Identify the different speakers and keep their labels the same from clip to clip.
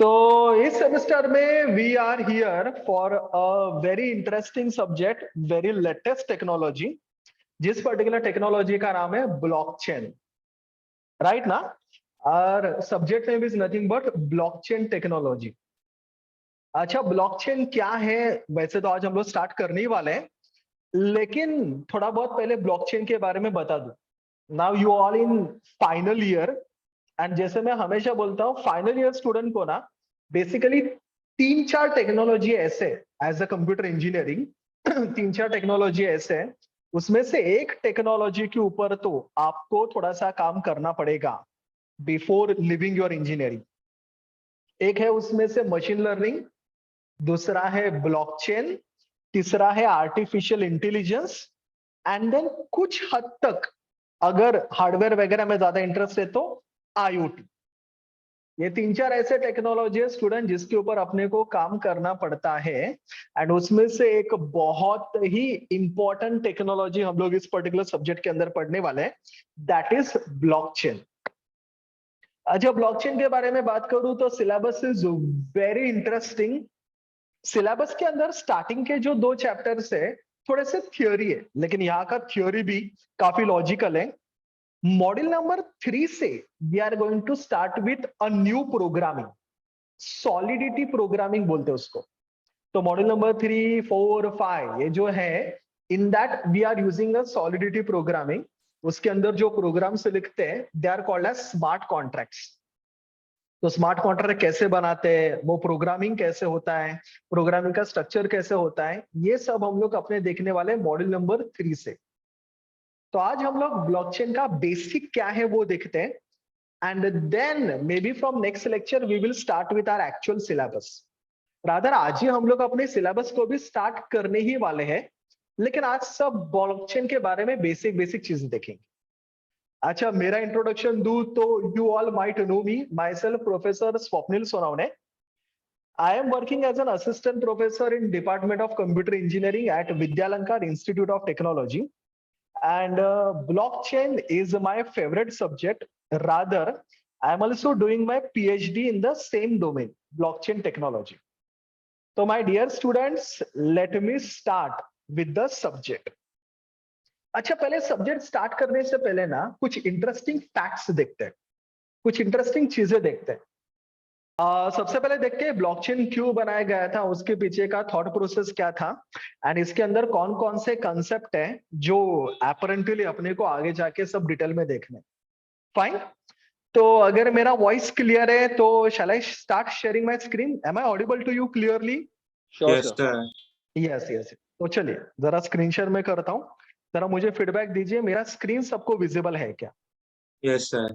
Speaker 1: तो इस सेमेस्टर में we are here for a very interesting subject, very latest technology. जिस पर्टिकुलर टेक्नोलॉजी का नाम है ब्लॉकचेन, राइट ना। और subject name is nothing but blockchain technology. अच्छा, ब्लॉकचेन क्या है? वैसे तो आज हम लोग स्टार्ट करने ही वाले हैं, लेकिन थोड़ा बहुत पहले ब्लॉकचेन के बारे में बता दूं। Now you all in final year, and जैसे मैं हमेशा बोलता हूँ, फाइनल ईयर स्टूडेंट को ना बेसिकली तीन चार टेक्नोलॉजी ऐसे, एज अ कंप्यूटर इंजीनियरिंग तीन चार टेक्नोलॉजी ऐसे हैं, उसमें से एक टेक्नोलॉजी के ऊपर तो आपको थोड़ा सा काम करना पड़ेगा बिफोर लिविंग योर इंजीनियरिंग। एक है उसमें से मशीन लर्निंग, दूसरा है ब्लॉकचेन, तीसरा है आर्टिफिशियल इंटेलिजेंस, एंड देन कुछ हद तक अगर हार्डवेयर वगैरह में ज्यादा इंटरेस्ट है तो आईओटी। ये तीन चार ऐसे टेक्नोलॉजी है स्टूडेंट जिसके ऊपर अपने को काम करना पड़ता है, एंड उसमें से एक बहुत ही इंपॉर्टेंट टेक्नोलॉजी हम लोग इस पर्टिकुलर सब्जेक्ट के अंदर पढ़ने वाले हैं, दैट इज ब्लॉकचेन। अच्छा, ब्लॉकचेन के बारे में बात करूं तो syllabus is very interesting. Syllabus के अंदर स्टार्टिंग के जो दो चैप्टर्स है थोड़े से थियोरी है, लेकिन यहाँ का थियोरी भी काफी लॉजिकल है। मॉड्यूल नंबर 3 से we are going to start with a new programming, Solidity programming बोलते हैं उसको। तो मॉड्यूल नंबर 3, 4, 5 ये जो है, in that we are using a Solidity programming. उसके अंदर जो प्रोग्राम्स लिखते हैं they are called as smart contracts. तो स्मार्ट कॉन्ट्रैक्ट कैसे बनाते हैं, वो प्रोग्रामिंग कैसे होता है, प्रोग्रामिंग का स्ट्रक्चर कैसे होता है, ये सब हम लोग अपने देखने वाले मॉड्यूल नंबर 3 से। तो आज हम लोग ब्लॉकचेन का बेसिक क्या है वो देखते हैं, and then maybe from next lecture we will start with our actual syllabus. Rather आज ही हम लोग अपने सिलेबस को भी स्टार्ट करने ही वाले हैं, लेकिन आज सब ब्लॉकचेन के बारे में बेसिक बेसिक चीजें देखेंगे। अच्छा, मेरा इंट्रोडक्शन दूं तो you all might know me, my self professor Swapnil Sonawane. I am working as an assistant professor in Department of Computer Engineering at Vidyalankar Institute of Technology. And blockchain is my favorite subject. Rather, I am also doing my PhD in the same domain, blockchain technology. So my dear students, let me start with the subject. अच्छा, पहले subject start करने से पहले ना कुछ interesting facts देखते हैं, कुछ इंटरेस्टिंग चीजें देखते हैं। सबसे पहले देखते हैं ब्लॉकचेन क्यों बनाया गया था, उसके पीछे का थॉट प्रोसेस क्या था, एंड इसके अंदर कौन कौन से कंसेप्ट हैं जो अपरेंटली अपने को आगे जाके सब डिटेल में देखने। फाइन। तो अगर मेरा वॉइस क्लियर है तो shall I start sharing my screen? Am I audible to you clearly?
Speaker 2: Yes, sir.
Speaker 1: Yes yes. तो चलिए जरा स्क्रीन शेयर में करता हूँ, जरा मुझे फीडबैक दीजिए, मेरा स्क्रीन सबको विजिबल है क्या?
Speaker 2: Yes, sir.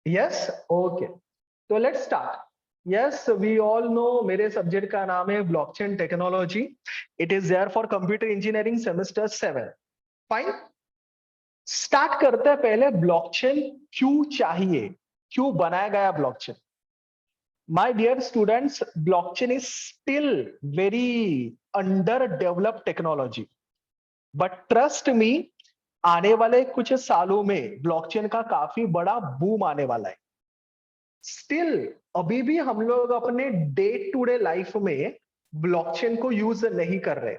Speaker 1: Yes, okay. तो let's start. Yes, we all know मेरे सब्जेक्ट का नाम है blockchain technology. It is there for computer engineering semester 7। Fine. Start करते हैं पहले ब्लॉकचेन क्यों चाहिए, क्यों बनाया गया blockchain. My dear students, blockchain is still very under developed technology, but trust me, आने वाले कुछ सालों में ब्लॉकचेन का काफी बड़ा बूम आने वाला है। स्टिल अभी भी हम लोग अपने डे टू डे लाइफ में ब्लॉकचेन को यूज नहीं कर रहे,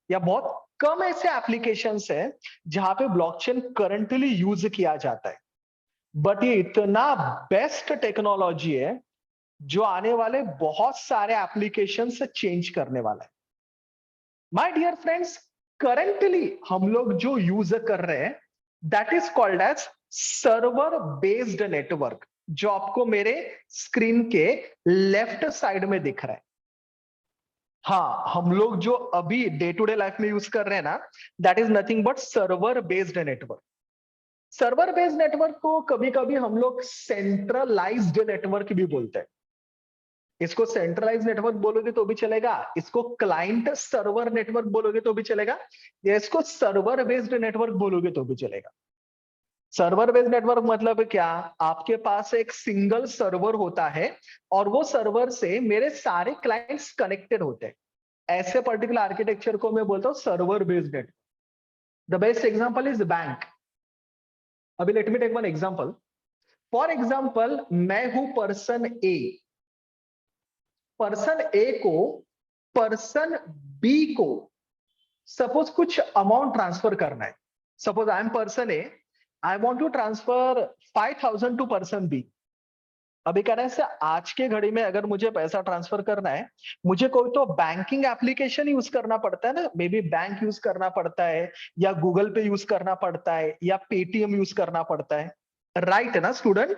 Speaker 1: या बहुत कम ऐसे एप्लीकेशंस हैं जहां पे ब्लॉकचेन करंटली यूज किया जाता है। बट ये इतना बेस्ट टेक्नोलॉजी है जो आने वाले बहुत सारे एप्लीकेशंस चेंज करने वाला है। माय डियर फ्रेंड्स, करंटली हम लोग जो यूज कर रहे हैं that is called as server based network, जो आपको मेरे स्क्रीन के लेफ्ट साइड में दिख रहा है। हाँ, हम लोग जो अभी डे टू डे लाइफ में यूज कर रहे हैं ना, that is nothing but server based network. Server based network को कभी कभी हम लोग सेंट्रलाइज्ड नेटवर्क भी बोलते हैं। इसको सेंट्रलाइज नेटवर्क बोलोगे तो भी चलेगा, इसको क्लाइंट सर्वर नेटवर्क बोलोगे तो भी चलेगा, या इसको सर्वर बेस्ड नेटवर्क बोलोगे तो भी चलेगा। सर्वर बेस्ड नेटवर्क मतलब क्या? आपके पास एक सिंगल सर्वर होता है और वो सर्वर से मेरे सारे क्लाइंट्स कनेक्टेड होते हैं। ऐसे पर्टिकुलर आर्किटेक्चर को मैं बोलता हूं server based network. The best example is bank. अभी let me take one example. For example, मैं हूं पर्सन ए, पर्सन ए को पर्सन बी को सपोज कुछ अमाउंट ट्रांसफर करना है। Suppose I am person A, I want to transfer 5,000 to person B. अभी कह रहे हैं आज के घड़ी में अगर मुझे पैसा ट्रांसफर करना है, मुझे कोई तो बैंकिंग एप्लीकेशन यूज करना पड़ता है ना, मे बी बैंक यूज करना पड़ता है, या गूगल पे यूज करना पड़ता है, या पेटीएम यूज करना पड़ता है, राइट ना स्टूडेंट?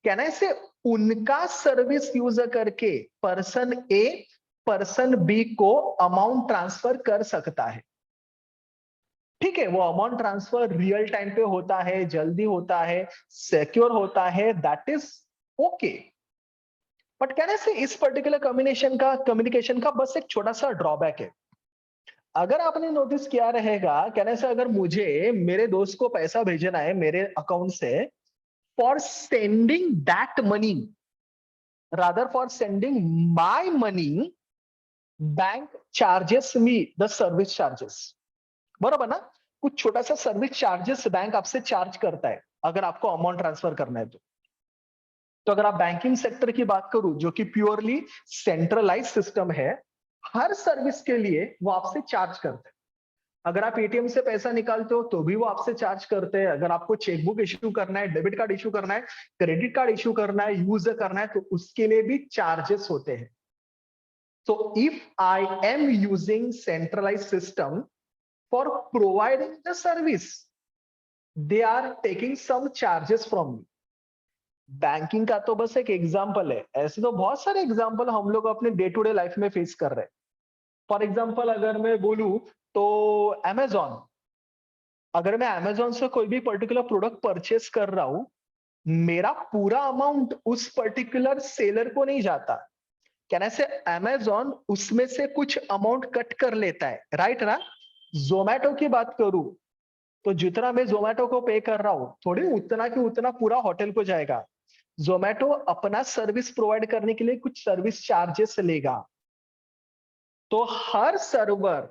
Speaker 1: कहना है उनका सर्विस यूज करके पर्सन ए पर्सन बी को अमाउंट ट्रांसफर कर सकता है। ठीक है, वो अमाउंट ट्रांसफर रियल टाइम पे होता है, जल्दी होता है, सिक्योर होता है, दैट इज ओके। बट कहने से इस पर्टिकुलर कम्युनिकेशन का बस एक छोटा सा ड्रॉबैक है। अगर आपने नोटिस किया रहेगा, कहने से अगर मुझे मेरे दोस्त को पैसा भेजना है मेरे अकाउंट से, for sending that money, rather for sending my money, bank charges me the service charges. बराबर ना? कुछ छोटा सा सर्विस चार्जेस बैंक आपसे चार्ज करता है अगर आपको अमाउंट ट्रांसफर करना है तो अगर आप बैंकिंग सेक्टर की बात करूं, जो कि प्योरली सेंट्रलाइज सिस्टम है, हर सर्विस के लिए वो आपसे चार्ज करते हैं। अगर आप एटीएम से पैसा निकालते हो तो भी वो आपसे चार्ज करते हैं। अगर आपको चेकबुक इश्यू करना है, डेबिट कार्ड इश्यू करना है, क्रेडिट कार्ड इश्यू करना है, यूज करना है, तो उसके लिए भी चार्जेस होते हैं। So if I am using centralized system for providing the service, they are taking some charges from me. Banking का तो बस एक एग्जांपल है, ऐसे तो बहुत सारे एग्जांपल हम लोग अपने डे टू डे लाइफ में फेस कर रहे हैं। फॉर एग्जांपल अगर मैं बोलूं तो अमेजॉन, अगर मैं अमेजॉन से कोई भी पर्टिकुलर प्रोडक्ट परचेस कर रहा हूं, मेरा पूरा अमाउंट उस पर्टिकुलर सेलर को नहीं जाता। कहने से अमेजॉन उसमें से कुछ अमाउंट कट कर लेता है, राइट ना? जोमैटो की बात करूं तो जितना मैं जोमैटो को पे कर रहा हूं, थोड़ी उतना की उतना पूरा होटल को जाएगा। जोमैटो अपना सर्विस प्रोवाइड करने के लिए कुछ सर्विस चार्जेस लेगा। तो हर सर्वर,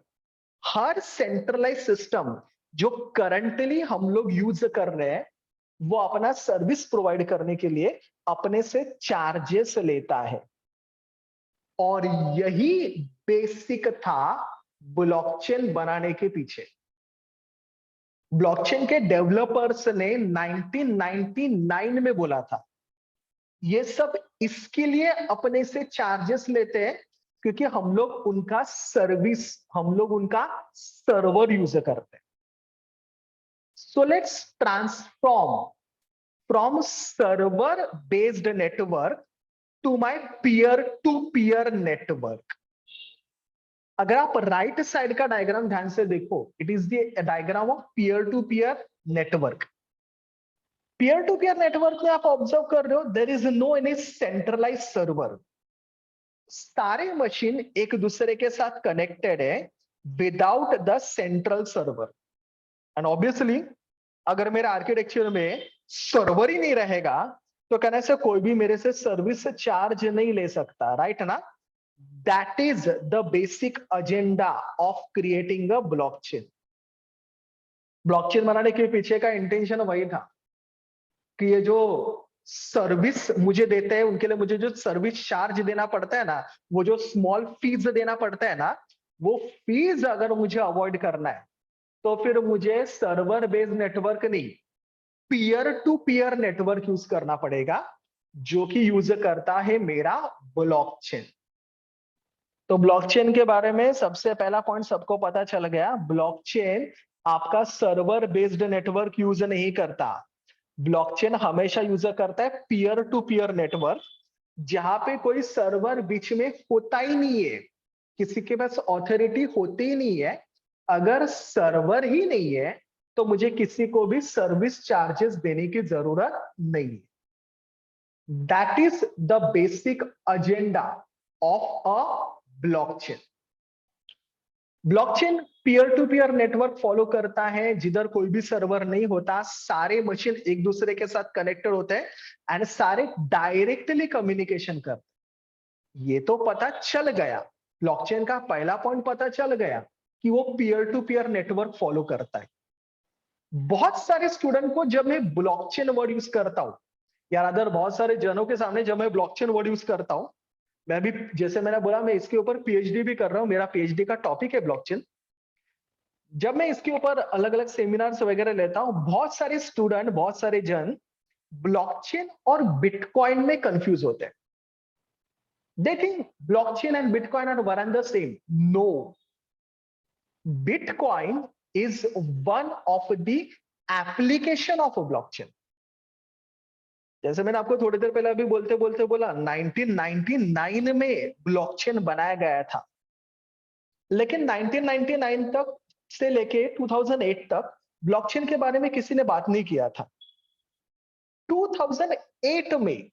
Speaker 1: हर सेंट्रलाइज सिस्टम जो करंटली हम लोग यूज कर रहे हैं, वो अपना सर्विस प्रोवाइड करने के लिए अपने से चार्जेस लेता है। और यही बेसिक था ब्लॉकचेन बनाने के पीछे। ब्लॉकचेन के डेवलपर्स ने 1999 में बोला था, ये सब इसके लिए अपने से चार्जेस लेते हैं क्योंकि हम लोग उनका सर्विस, हम लोग उनका सर्वर यूज करते हैं। So let's transform from server based network to my peer to peer network. अगर आप राइट साइड का डायग्राम ध्यान से देखो, it is the diagram of peer to peer network. Peer to peer network में आप ऑब्जर्व कर रहे हो, there is no any centralize server. सारे मशीन एक दूसरे के साथ कनेक्टेड है without the central server. And obviously अगर मेरे आर्किटेक्चर में सर्वर ही नहीं रहेगा तो कहने से कोई भी मेरे से सर्विस चार्ज नहीं ले सकता, राइट ना? That is the basic agenda of creating a blockchain. Blockchain बनाने के पीछे का इंटेंशन वही था कि ये जो सर्विस मुझे देते हैं उनके लिए मुझे जो सर्विस चार्ज देना पड़ता है ना, वो जो स्मॉल फीस देना पड़ता है ना, वो फीस अगर मुझे अवॉइड करना है तो फिर मुझे सर्वर बेस्ड नेटवर्क नहीं, peer to peer network use करना पड़ेगा, जो कि यूज करता है मेरा ब्लॉकचेन। तो ब्लॉकचेन के बारे में सबसे पहला पॉइंट सबको पता चल गया। ब्लॉकचेन आपका सर्वर बेस्ड नेटवर्क यूज नहीं करता। ब्लॉकचेन हमेशा यूज करता है पीयर टू पीयर नेटवर्क, जहां पे कोई सर्वर बीच में होता ही नहीं है, किसी के पास ऑथोरिटी होती ही नहीं है। अगर सर्वर ही नहीं है तो मुझे किसी को भी सर्विस चार्जेस देने की जरूरत नहीं है। That is the basic agenda of a blockchain. Blockchain peer to peer network follow करता है जिधर कोई भी सर्वर नहीं होता, सारे मशीन एक दूसरे के साथ कनेक्टेड होते हैं एंड सारे डायरेक्टली कम्युनिकेशन करते हैं। ये तो पता चल गया, ब्लॉकचेन का पहला पॉइंट पता चल गया कि वो peer to peer network follow करता है। बहुत सारे स्टूडेंट को जब मैं ब्लॉकचेन वर्ड यूज करता हूं, या अदर बहुत सारे जनों के सामने जब मैं ब्लॉकचेन वर्ड यूज करता हूं, मैं भी, जैसे मैंने बोला, मैं इसके ऊपर पीएचडी भी कर रहा हूँ, मेरा पीएचडी का टॉपिक है ब्लॉकचेन। जब मैं इसके ऊपर अलग अलग सेमिनार्स वगैरह लेता हूँ, बहुत सारे स्टूडेंट, बहुत सारे जन ब्लॉकचेन और बिटकॉइन में कंफ्यूज होते हैं। They think blockchain and Bitcoin are one and the same. No. Bitcoin is one of the application of a blockchain. जैसे मैंने आपको थोड़ी देर पहले अभी बोलते बोलते बोला, 1999 में ब्लॉकचेन बनाया गया था, लेकिन 1999 तक से लेके 2008 तक ब्लॉकचेन के बारे में किसी ने बात नहीं किया था। 2008 में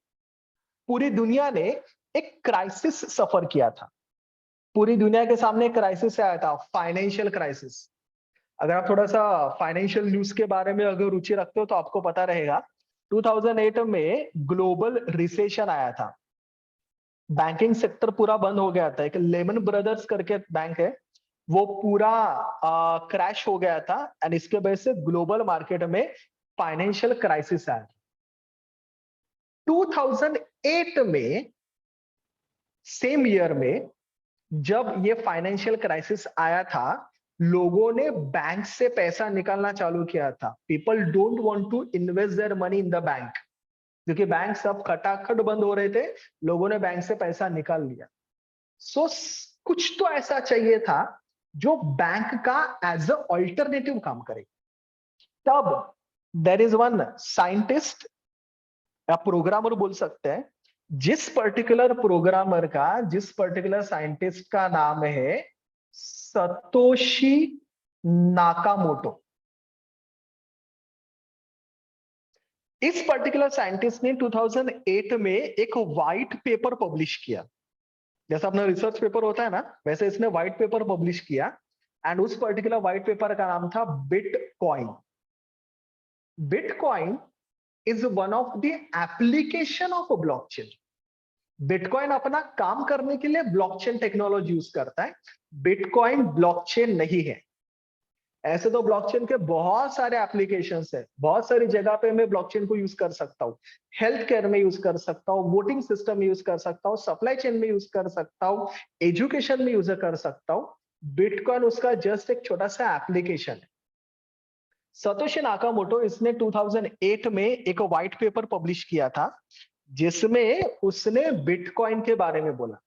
Speaker 1: पूरी दुनिया ने एक क्राइसिस सफर किया था। पूरी दुनिया के सामने क्राइसिस आया था, फाइनेंशियल क्राइसिस। अगर आप थोड़ा सा फाइनेंशियल न्यूज के बारे में अगर रुचि रखते हो तो आपको पता रहेगा, 2008 में ग्लोबल रिसेशन आया था। बैंकिंग सेक्टर पूरा बंद हो गया था। एक लेमन ब्रदर्स करके बैंक है, वो पूरा क्रैश हो गया था, एंड इसके वजह से ग्लोबल मार्केट में फाइनेंशियल क्राइसिस आया। 2008 में, सेम ईयर में, जब ये फाइनेंशियल क्राइसिस आया था, लोगों ने बैंक से पैसा निकालना चालू किया था। People don't want to invest their money in the bank, क्योंकि बैंक सब खटाखट बंद हो रहे थे, लोगों ने बैंक से पैसा निकाल लिया। सो कुछ तो ऐसा चाहिए था जो बैंक का एज अ ऑल्टरनेटिव काम करे। तब देयर इज वन साइंटिस्ट या प्रोग्रामर बोल सकते हैं, जिस पर्टिकुलर प्रोग्रामर का, जिस पर्टिकुलर साइंटिस्ट का नाम है सतोशी नाकामोटो। इस पर्टिकुलर साइंटिस्ट ने 2008 में एक व्हाइट पेपर पब्लिश किया। जैसा अपना रिसर्च पेपर होता है ना, वैसे इसने व्हाइट पेपर पब्लिश किया, एंड उस पर्टिकुलर व्हाइट पेपर का नाम था bitcoin. Bitcoin is one of the application of a blockchain. Bitcoin अपना काम करने के लिए ब्लॉकचेन टेक्नोलॉजी यूज करता है, बिटकॉइन ब्लॉकचेन नहीं है। ऐसे तो ब्लॉकचेन के बहुत सारे एप्लीकेशंस है, बहुत सारी जगह पे मैं ब्लॉकचेन को यूज कर सकता हूँ। हेल्थ केयर में यूज कर सकता हूँ, वोटिंग सिस्टम में यूज कर सकता हूँ, सप्लाई चेन में यूज कर सकता हूँ, एजुकेशन में यूज कर सकता हूँ। बिटकॉइन उसका जस्ट एक छोटा सा एप्लीकेशन है। सतोशी नाकामोटो, इसने 2008 में एक व्हाइट पेपर पब्लिश किया था, जिसमें उसने बिटकॉइन के बारे में बोला।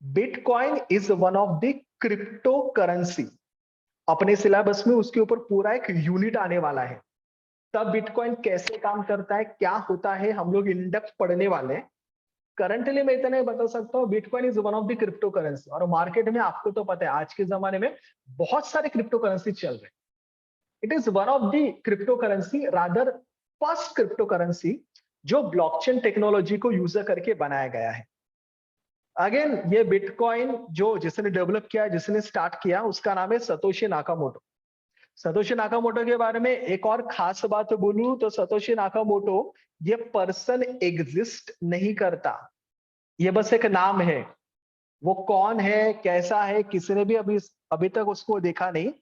Speaker 1: Bitcoin is one of the crypto currency. अपने सिलेबस में उसके ऊपर पूरा एक यूनिट आने वाला है। तब बिटकॉइन कैसे काम करता है, क्या होता है, हम लोग इन डेप्थ पढ़ने वाले हैं। करंटली मैं इतना बता सकता हूँ, bitcoin is one of the crypto currency. और मार्केट में आपको तो पता है, आज के जमाने में बहुत सारे क्रिप्टो करेंसी चल रहे हैं। It is one of the cryptocurrency, rather first cryptocurrency जो ब्लॉकचेन टेक्नोलॉजी को यूज करके बनाया गया है। अगेन, ये बिटकॉइन जो जिसने डेवलप किया, जिसने स्टार्ट किया, उसका नाम है सतोशी नाकामोटो। सतोशी नाकामोटो के बारे में एक और खास बात बोलूं तो, सतोशी नाकामोटो ये पर्सन एग्जिस्ट नहीं करता, ये बस एक नाम है। वो कौन है, कैसा है, किसी ने भी अभी तक उसको देखा नहीं।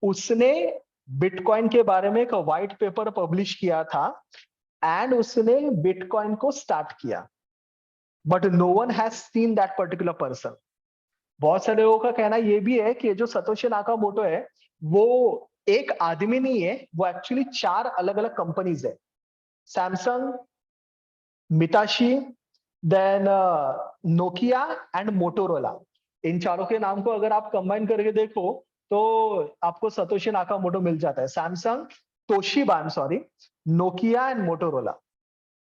Speaker 1: उसने बिटकॉइन के बारे में एक व्हाइट पेपर पब्लिश किया था, एंड उसने बिटकॉइन को स्टार्ट किया, but no one has seen that particular person. बहुत सारे लोगों का कहना यह भी है कि जो सतोशी नाकामोटो है, वो एक आदमी नहीं है, वो एक्चुअली 4 अलग अलग कंपनीज है। Samsung, Mitashi, then Nokia and Motorola. इन चारों के नाम को अगर आप कंबाइन करके देखो तो आपको सतोशी नाकामोटो मिल जाता है। Samsung, Toshiba, I am sorry, Nokia and Motorola.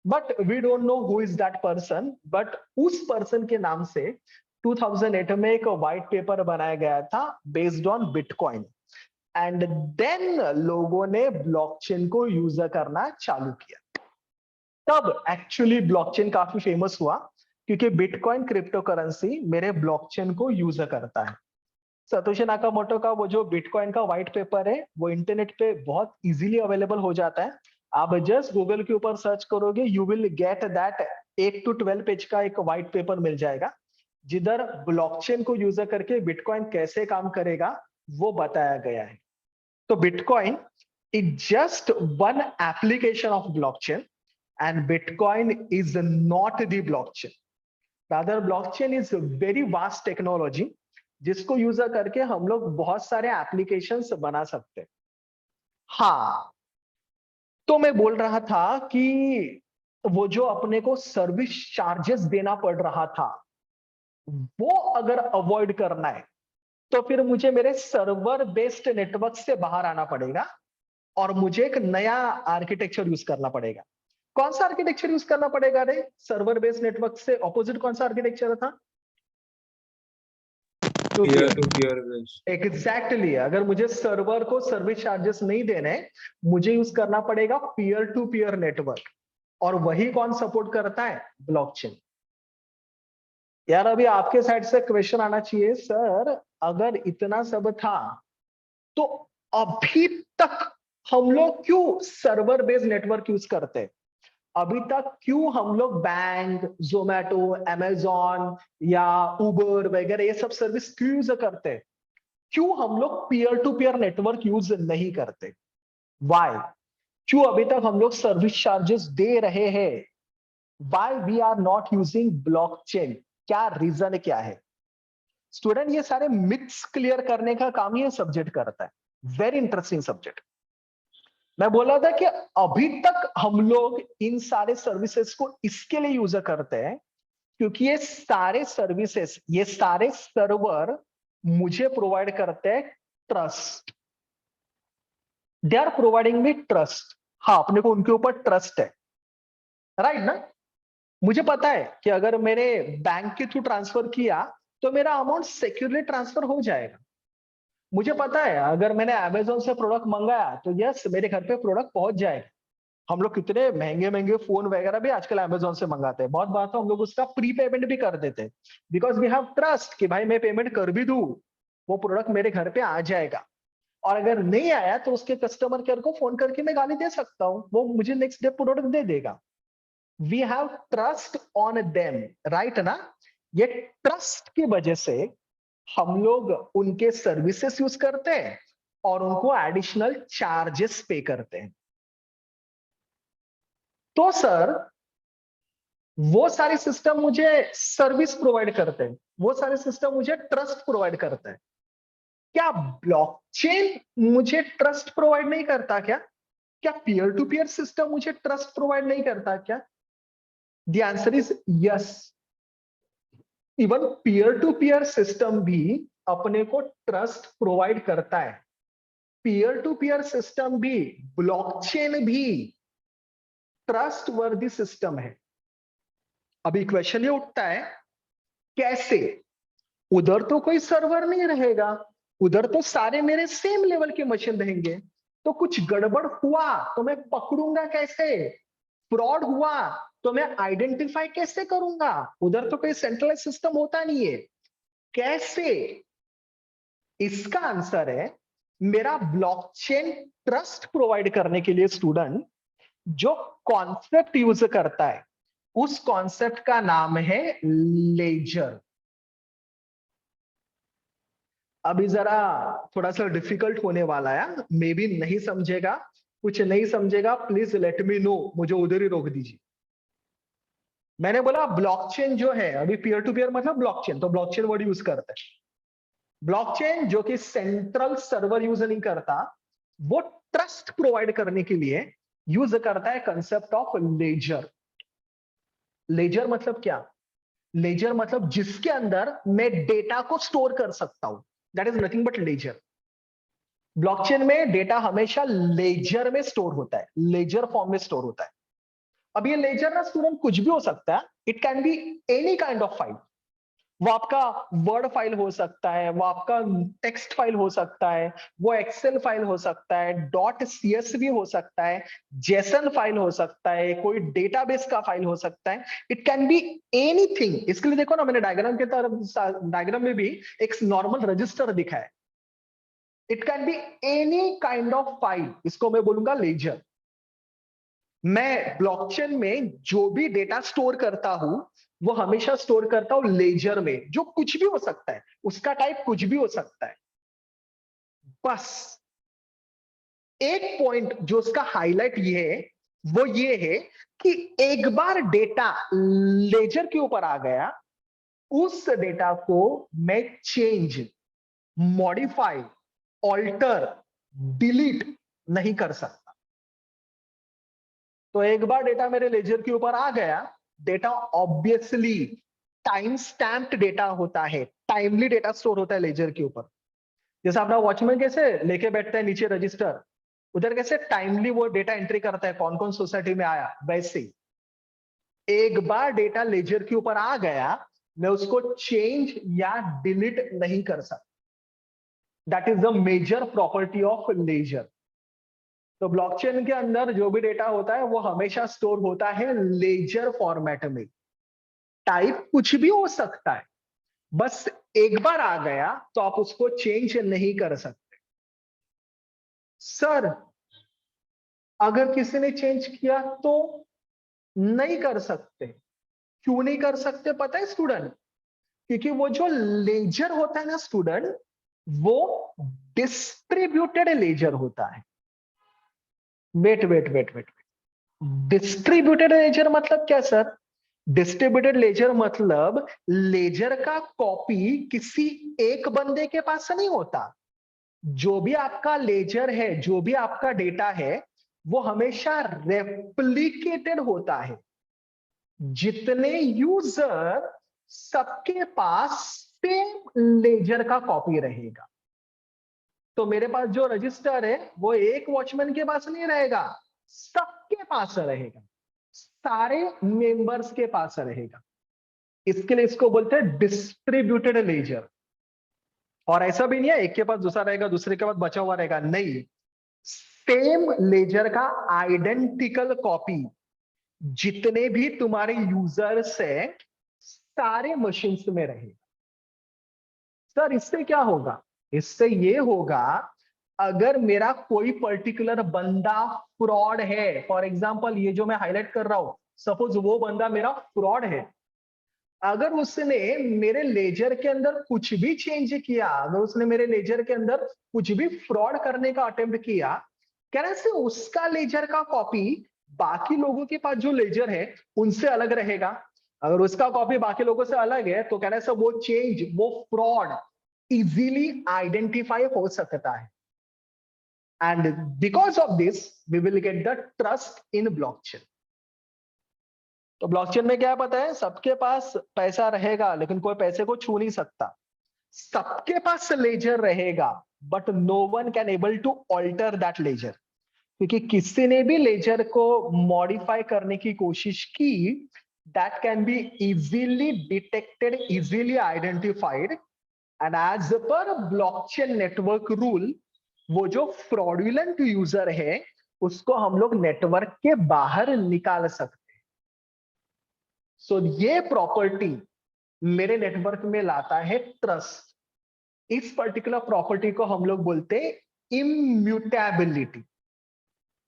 Speaker 1: But we don't know who is that person. बट उस पर्सन के नाम से 2008 में एक व्हाइट पेपर बनाया गया था based on bitcoin, and then लोगों ने ब्लॉकचेन को यूज करना चालू किया। तब एक्चुअली ब्लॉकचेन काफी फेमस हुआ, क्योंकि बिटकॉइन क्रिप्टो करेंसी मेरे ब्लॉकचेन को यूज करता है। सतोशी नाकामोटो का वो जो बिटकॉइन का व्हाइट पेपर है, वो इंटरनेट पे बहुत इजीली अवेलेबल हो जाता है। आप जस्ट गूगल के ऊपर सर्च करोगे, you will get that 8 to 12 page का एक व्हाइट पेपर मिल जाएगा, जिधर ब्लॉकचेन को यूज करके बिटकॉइन कैसे काम करेगा वो बताया गया है। तो bitcoin is just one application of blockchain, and bitcoin is not the blockchain. Rather blockchain is very vast technology जिसको यूज करके हम लोग बहुत सारे एप्लीकेशंस बना सकते हैं। हाँ, तो मैं बोल रहा था कि वो जो अपने को सर्विस चार्जेस देना पड़ रहा था, वो अगर अवॉइड करना है तो फिर मुझे मेरे सर्वर बेस्ड नेटवर्क से बाहर आना पड़ेगा और मुझे एक नया आर्किटेक्चर यूज करना पड़ेगा। कौन सा आर्किटेक्चर यूज करना पड़ेगा रे? सर्वर बेस्ड नेटवर्क से ऑपोजिट कौन सा आर्किटेक्चर था? To
Speaker 2: Peer
Speaker 1: peer.
Speaker 2: to peer based.
Speaker 1: Exactly, अगर मुझे सर्वर को सर्विस चार्जेस नहीं देने, मुझे यूज करना पड़ेगा पीयर टू पीयर नेटवर्क। और वही कौन सपोर्ट करता है? ब्लॉकचेन। यार अभी आपके साइड से क्वेश्चन आना चाहिए, सर अगर इतना सब था तो अभी तक हम लोग क्यों सर्वर बेस्ड नेटवर्क यूज करते हैं? अभी तक क्यों हम लोग बैंक, जोमेटो, अमेजॉन या उबर वगैरह ये सब सर्विस क्यों यूज करते हैं? क्यों हम लोग peer to peer network use नहीं करते? वाई? क्यों अभी तक हम लोग सर्विस चार्जेस दे रहे हैं? Why we are not using blockchain? क्या रीजन क्या है? स्टूडेंट, ये सारे मिथ्स क्लियर करने का काम ये सब्जेक्ट करता है। Very interesting subject. मैं बोला था कि अभी तक हम लोग इन सारे सर्विसेज को इसके लिए यूज करते हैं क्योंकि ये सारे सर्विसेज, ये सारे सर्वर मुझे प्रोवाइड करते हैं trust. They are providing me trust. हाँ, अपने को उनके ऊपर ट्रस्ट है, राइट ना? मुझे पता है कि अगर मैंने बैंक के थ्रू ट्रांसफर किया तो मेरा अमाउंट सिक्योरली ट्रांसफर हो जाएगा। मुझे पता है अगर मैंने अमेजोन से प्रोडक्ट मंगाया तो यस, मेरे घर पे प्रोडक्ट पहुंच जाएगा। हम लोग कितने महंगे महंगे फोन वगैरह भी आजकल अमेजोन से मंगाते हैं। बहुत बार तो हम लोग उसका प्री पेमेंट भी कर देते हैं बिकॉज वी हैव ट्रस्ट कि भाई मैं पेमेंट कर भी दूं, वो प्रोडक्ट मेरे घर पे आ जाएगा। और अगर नहीं आया तो उसके कस्टमर केयर को फोन करके मैं गाली दे सकता हूँ, वो मुझे नेक्स्ट डे प्रोडक्ट दे देगा। We have trust on them, right ना? ये ट्रस्ट की वजह से हम लोग उनके सर्विसेज यूज करते हैं और उनको एडिशनल चार्जेस पे करते हैं। तो सर वो सारे सिस्टम मुझे सर्विस प्रोवाइड करते हैं, वो सारे सिस्टम मुझे ट्रस्ट प्रोवाइड करते हैं। क्या ब्लॉकचेन मुझे ट्रस्ट प्रोवाइड नहीं करता क्या? क्या पीयर टू पीयर सिस्टम मुझे ट्रस्ट प्रोवाइड नहीं करता क्या? The answer is yes. Even peer to peer system भी अपने को ट्रस्ट प्रोवाइड करता है। पीयर टू पीयर सिस्टम भी, ब्लॉकचेन भी ट्रस्ट वर्दी सिस्टम है। अभी क्वेश्चन ये उठता है, कैसे? उधर तो कोई सर्वर नहीं रहेगा, उधर तो सारे मेरे सेम लेवल के मशीन रहेंगे, तो कुछ गड़बड़ हुआ तो मैं पकड़ूंगा कैसे? फ्रॉड हुआ तो मैं आइडेंटिफाई कैसे करूंगा? उधर तो कोई सेंट्रलाइज सिस्टम होता नहीं है। कैसे? इसका आंसर है मेरा ब्लॉकचेन ट्रस्ट प्रोवाइड करने के लिए स्टूडेंट जो कॉन्सेप्ट यूज करता है, उस कॉन्सेप्ट का नाम है लेजर। अभी जरा थोड़ा सा डिफिकल्ट होने वाला है, मे बी नहीं समझेगा, कुछ नहीं समझेगा प्लीज लेट मी नो, मुझे उधर ही रोक दीजिए। मैंने बोला ब्लॉकचेन जो है, अभी पीयर टू पीयर मतलब ब्लॉकचेन, तो ब्लॉकचेन वर्ड यूज करते हैं। ब्लॉकचेन जो कि सेंट्रल सर्वर यूज नहीं करता, वो ट्रस्ट प्रोवाइड करने के लिए यूज करता है कंसेप्ट ऑफ लेजर। लेजर मतलब क्या? लेजर मतलब जिसके अंदर मैं डेटा को स्टोर कर सकता हूं, that is nothing but ledger. Blockchain में डेटा हमेशा लेजर में स्टोर होता है, लेजर फॉर्म में स्टोर होता है। अब ये लेजर ना स्टूडेंट कुछ भी हो सकता है, it can be any kind of file. वो आपका वर्ड फाइल हो सकता है, वो आपका टेक्स्ट फाइल हो सकता है, वो एक्सेल फाइल हो सकता है, डॉट सीएसवी हो सकता है, जेसन फाइल हो सकता है, कोई डेटाबेस का फाइल हो सकता है। It can be anything. इसके लिए देखो ना, मैंने डायग्राम के तरफ, डायग्राम में भी एक नॉर्मल रजिस्टर दिखा है। It can be any kind of file, इसको मैं बोलूंगा लेजर। मैं ब्लॉकचेन में जो भी डेटा स्टोर करता हूं वो हमेशा स्टोर करता हूं लेजर में, जो कुछ भी हो सकता है, उसका टाइप कुछ भी हो सकता है। बस एक पॉइंट जो उसका हाईलाइट ये है, वो ये है कि एक बार डेटा लेजर के ऊपर आ गया उस डेटा को मैं चेंज, मॉडिफाई, ऑल्टर, डिलीट नहीं कर सकता। तो एक बार डेटा मेरे लेजर के ऊपर आ गया, data obviously time stamped data होता है, टाइमली डेटा स्टोर होता है लेजर के ऊपर। जैसे अपना वॉचमैन कैसे लेके बैठता है नीचे रजिस्टर, उधर कैसे टाइमली वो डेटा एंट्री करता है कौन कौन सोसाइटी में आया, वैसे ही एक बार डेटा लेजर के ऊपर आ गया, मैं उसको चेंज या डिलीट नहीं कर सकता। That is the major property of ledger. तो ब्लॉकचेन के अंदर जो भी डेटा होता है वो हमेशा स्टोर होता है लेजर फॉर्मेट में। टाइप कुछ भी हो सकता है, बस एक बार आ गया तो आप उसको चेंज नहीं कर सकते। सर अगर किसी ने चेंज किया तो नहीं कर सकते। क्यों नहीं कर सकते पता है स्टूडेंट? क्योंकि वो जो लेजर होता है ना स्टूडेंट, वो डिस्ट्रीब्यूटेड लेजर होता है। Wait wait wait wait, distributed ledger मतलब क्या सर? डिस्ट्रीब्यूटेड लेजर मतलब लेजर का कॉपी किसी एक बंदे के पास नहीं होता। जो भी आपका लेजर है, जो भी आपका डेटा है, वो हमेशा रेप्लिकेटेड होता है। जितने यूजर, सबके पास सेम लेजर का कॉपी रहेगा। तो मेरे पास जो रजिस्टर है वो एक वॉचमैन के पास नहीं रहेगा, सबके पास रहेगा, सारे मेंबर्स के पास रहेगा। इसके लिए इसको बोलते हैं डिस्ट्रीब्यूटेड लेजर। और ऐसा भी नहीं है एक के पास दूसरा रहेगा, दूसरे के पास बचा हुआ रहेगा, नहीं, सेम लेजर का आइडेंटिकल कॉपी जितने भी तुम्हारे यूजर्स है सारे मशीन्स में रहेगा। सर इससे क्या होगा? इससे ये होगा, अगर मेरा कोई पर्टिकुलर बंदा फ्रॉड है, फॉर एग्जांपल ये जो मैं हाईलाइट कर रहा हूं, सपोज वो बंदा मेरा फ्रॉड है, अगर उसने मेरे लेजर के अंदर कुछ भी चेंज किया, अगर उसने मेरे लेजर के अंदर कुछ भी फ्रॉड करने का अटेम्प्ट किया, कहने से उसका लेजर का कॉपी बाकी लोगों के पास जो लेजर है उनसे अलग रहेगा। अगर उसका कॉपी बाकी लोगों से अलग है तो कहने से वो चेंज, वो फ्रॉड इजीली आइडेंटिफाई हो सकता है। And because of this we will get the trust in blockchain. तो ब्लॉकचेन में क्या है पता है? सबके पास पैसा रहेगा लेकिन कोई पैसे को छू नहीं सकता। सबके पास लेजर रहेगा but no one can able to alter that ledger. क्योंकि किसी ने भी लेजर को मॉडिफाई करने की कोशिश की, that can be easily detected, easily identified, and as per blockchain network rule, वो जो फ्रॉडुलेंट यूजर है उसको हम लोग नेटवर्क के बाहर निकाल सकते हैं। सो ये प्रॉपर्टी मेरे नेटवर्क में लाता है ट्रस्ट। इस पर्टिकुलर प्रॉपर्टी को हम लोग बोलते हैं इम्यूटेबिलिटी।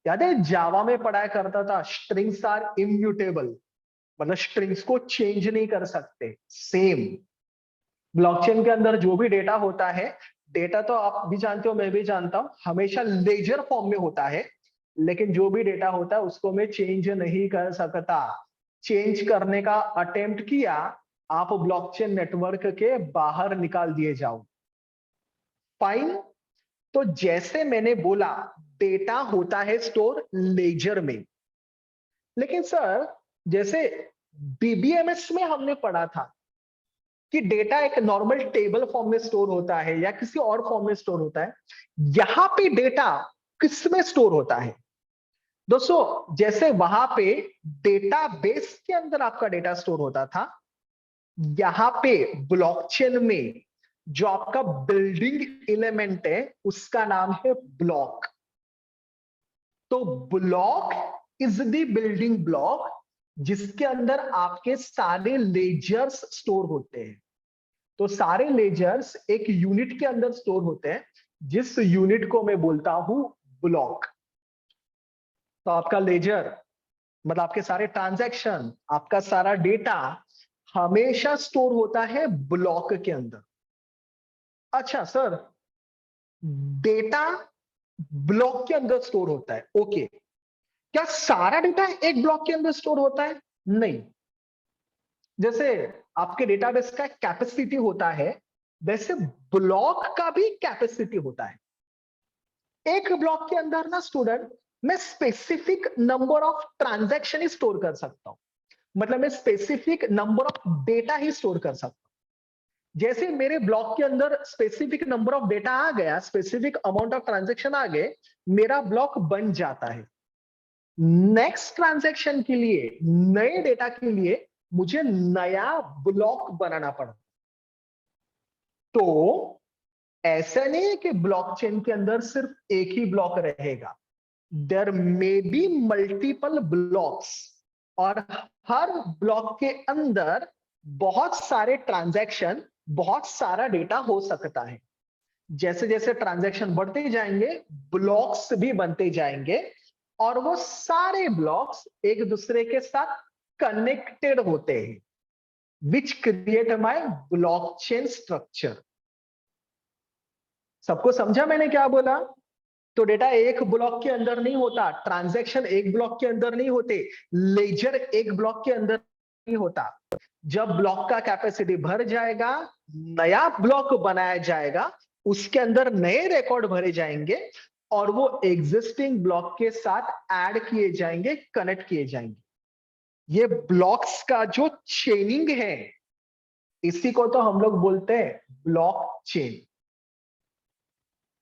Speaker 1: याद है जावा में पढ़ाया करता था, स्ट्रिंग्स आर इम्यूटेबल, मतलब स्ट्रिंग्स को चेंज नहीं कर सकते। सेम ब्लॉकचेन के अंदर जो भी डेटा होता है, डेटा तो आप भी जानते हो, मैं भी जानता हूं, हमेशा लेजर फॉर्म में होता है, लेकिन जो भी डेटा होता है उसको मैं चेंज नहीं कर सकता। चेंज करने का अटेम्प्ट किया, आप ब्लॉकचेन नेटवर्क के बाहर निकाल दिए जाओ। फाइन। तो जैसे मैंने बोला, डेटा होता है स्टोर लेजर में, लेकिन सर जैसे बीबीएमएस में हमने पढ़ा था कि डेटा एक नॉर्मल टेबल फॉर्म में स्टोर होता है या किसी और फॉर्म में स्टोर होता है, यहां पे डेटा किस में स्टोर होता है? दोस्तों जैसे वहां पे डेटाबेस के अंदर आपका डेटा स्टोर होता था, यहां पे ब्लॉकचेन में जो आपका बिल्डिंग एलिमेंट है उसका नाम है ब्लॉक। तो block is the building block जिसके अंदर आपके सारे लेजर्स स्टोर होते हैं। तो सारे लेजर्स एक यूनिट के अंदर स्टोर होते हैं, जिस यूनिट को मैं बोलता हूं ब्लॉक। तो आपका लेजर मतलब आपके सारे ट्रांजैक्शन, आपका सारा डेटा हमेशा स्टोर होता है ब्लॉक के अंदर। अच्छा सर, डेटा ब्लॉक के अंदर स्टोर होता है, ओके। क्या सारा डेटा एक ब्लॉक के अंदर स्टोर होता है? नहीं। जैसे आपके डेटाबेस का कैपेसिटी होता है, वैसे ब्लॉक का भी कैपेसिटी होता है। एक ब्लॉक के अंदर ना स्टूडेंट, मैं specific number of transaction he store कर सकता हूं, मतलब मैं specific number of data he store कर सकता हूं। जैसे मेरे ब्लॉक के अंदर स्पेसिफिक नंबर ऑफ डेटा आ गया, स्पेसिफिक अमाउंट ऑफ ट्रांजैक्शन आ गए, मेरा ब्लॉक बन जाता है। नेक्स्ट ट्रांजैक्शन के लिए, नए डेटा के लिए मुझे नया ब्लॉक बनाना पड़ा। तो ऐसा नहीं है कि ब्लॉकचेन के अंदर सिर्फ एक ही ब्लॉक रहेगा, there may be multiple blocks, और हर ब्लॉक के अंदर बहुत सारे ट्रांजैक्शन, बहुत सारा डेटा हो सकता है। जैसे जैसे ट्रांजैक्शन बढ़ते जाएंगे, ब्लॉक्स भी बनते जाएंगे, और वो सारे ब्लॉक्स एक दूसरे के साथ कनेक्टेड होते हैं, which create my blockchain structure. सबको समझा मैंने क्या बोला? तो डेटा एक ब्लॉक के अंदर नहीं होता, ट्रांजैक्शन एक ब्लॉक के अंदर नहीं होते, लेजर एक ब्लॉक के अंदर नहीं होता। जब ब्लॉक का कैपेसिटी भर जाएगा, नया ब्लॉक बनाया जाएगा, उसके अंदर नए रिकॉर्ड भरे जाएंगे, और वो एग्जिस्टिंग ब्लॉक के साथ ऐड किए जाएंगे, कनेक्ट किए जाएंगे। ये ब्लॉक्स का जो चेनिंग है, इसी को तो हम लोग बोलते हैं block chain.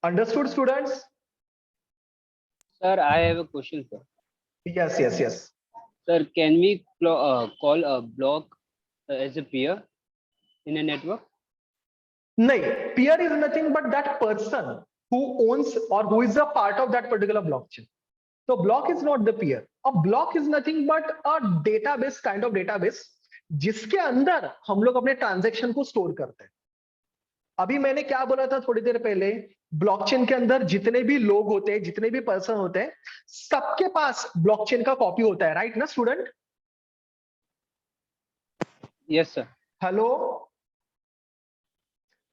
Speaker 1: Understood students?
Speaker 3: Sir, I have a question, sir.
Speaker 1: Yes yes yes.
Speaker 3: Sir, can we call a block as a peer in a network?
Speaker 1: नहीं, peer is nothing but that person who owns or who is a part of that particular blockchain. So block is not the peer. A block is nothing but a database, kind of database, जिसके अंदर हम लोग अपने transaction को store करते हैं। अभी मैंने क्या बोला था थोड़ी देर पहले, ब्लॉकचेन के अंदर जितने भी लोग होते हैं, जितने भी पर्सन होते हैं, सबके पास ब्लॉकचेन का कॉपी होता है, राइट ना स्टूडेंट?
Speaker 3: Yes, sir.
Speaker 1: हेलो?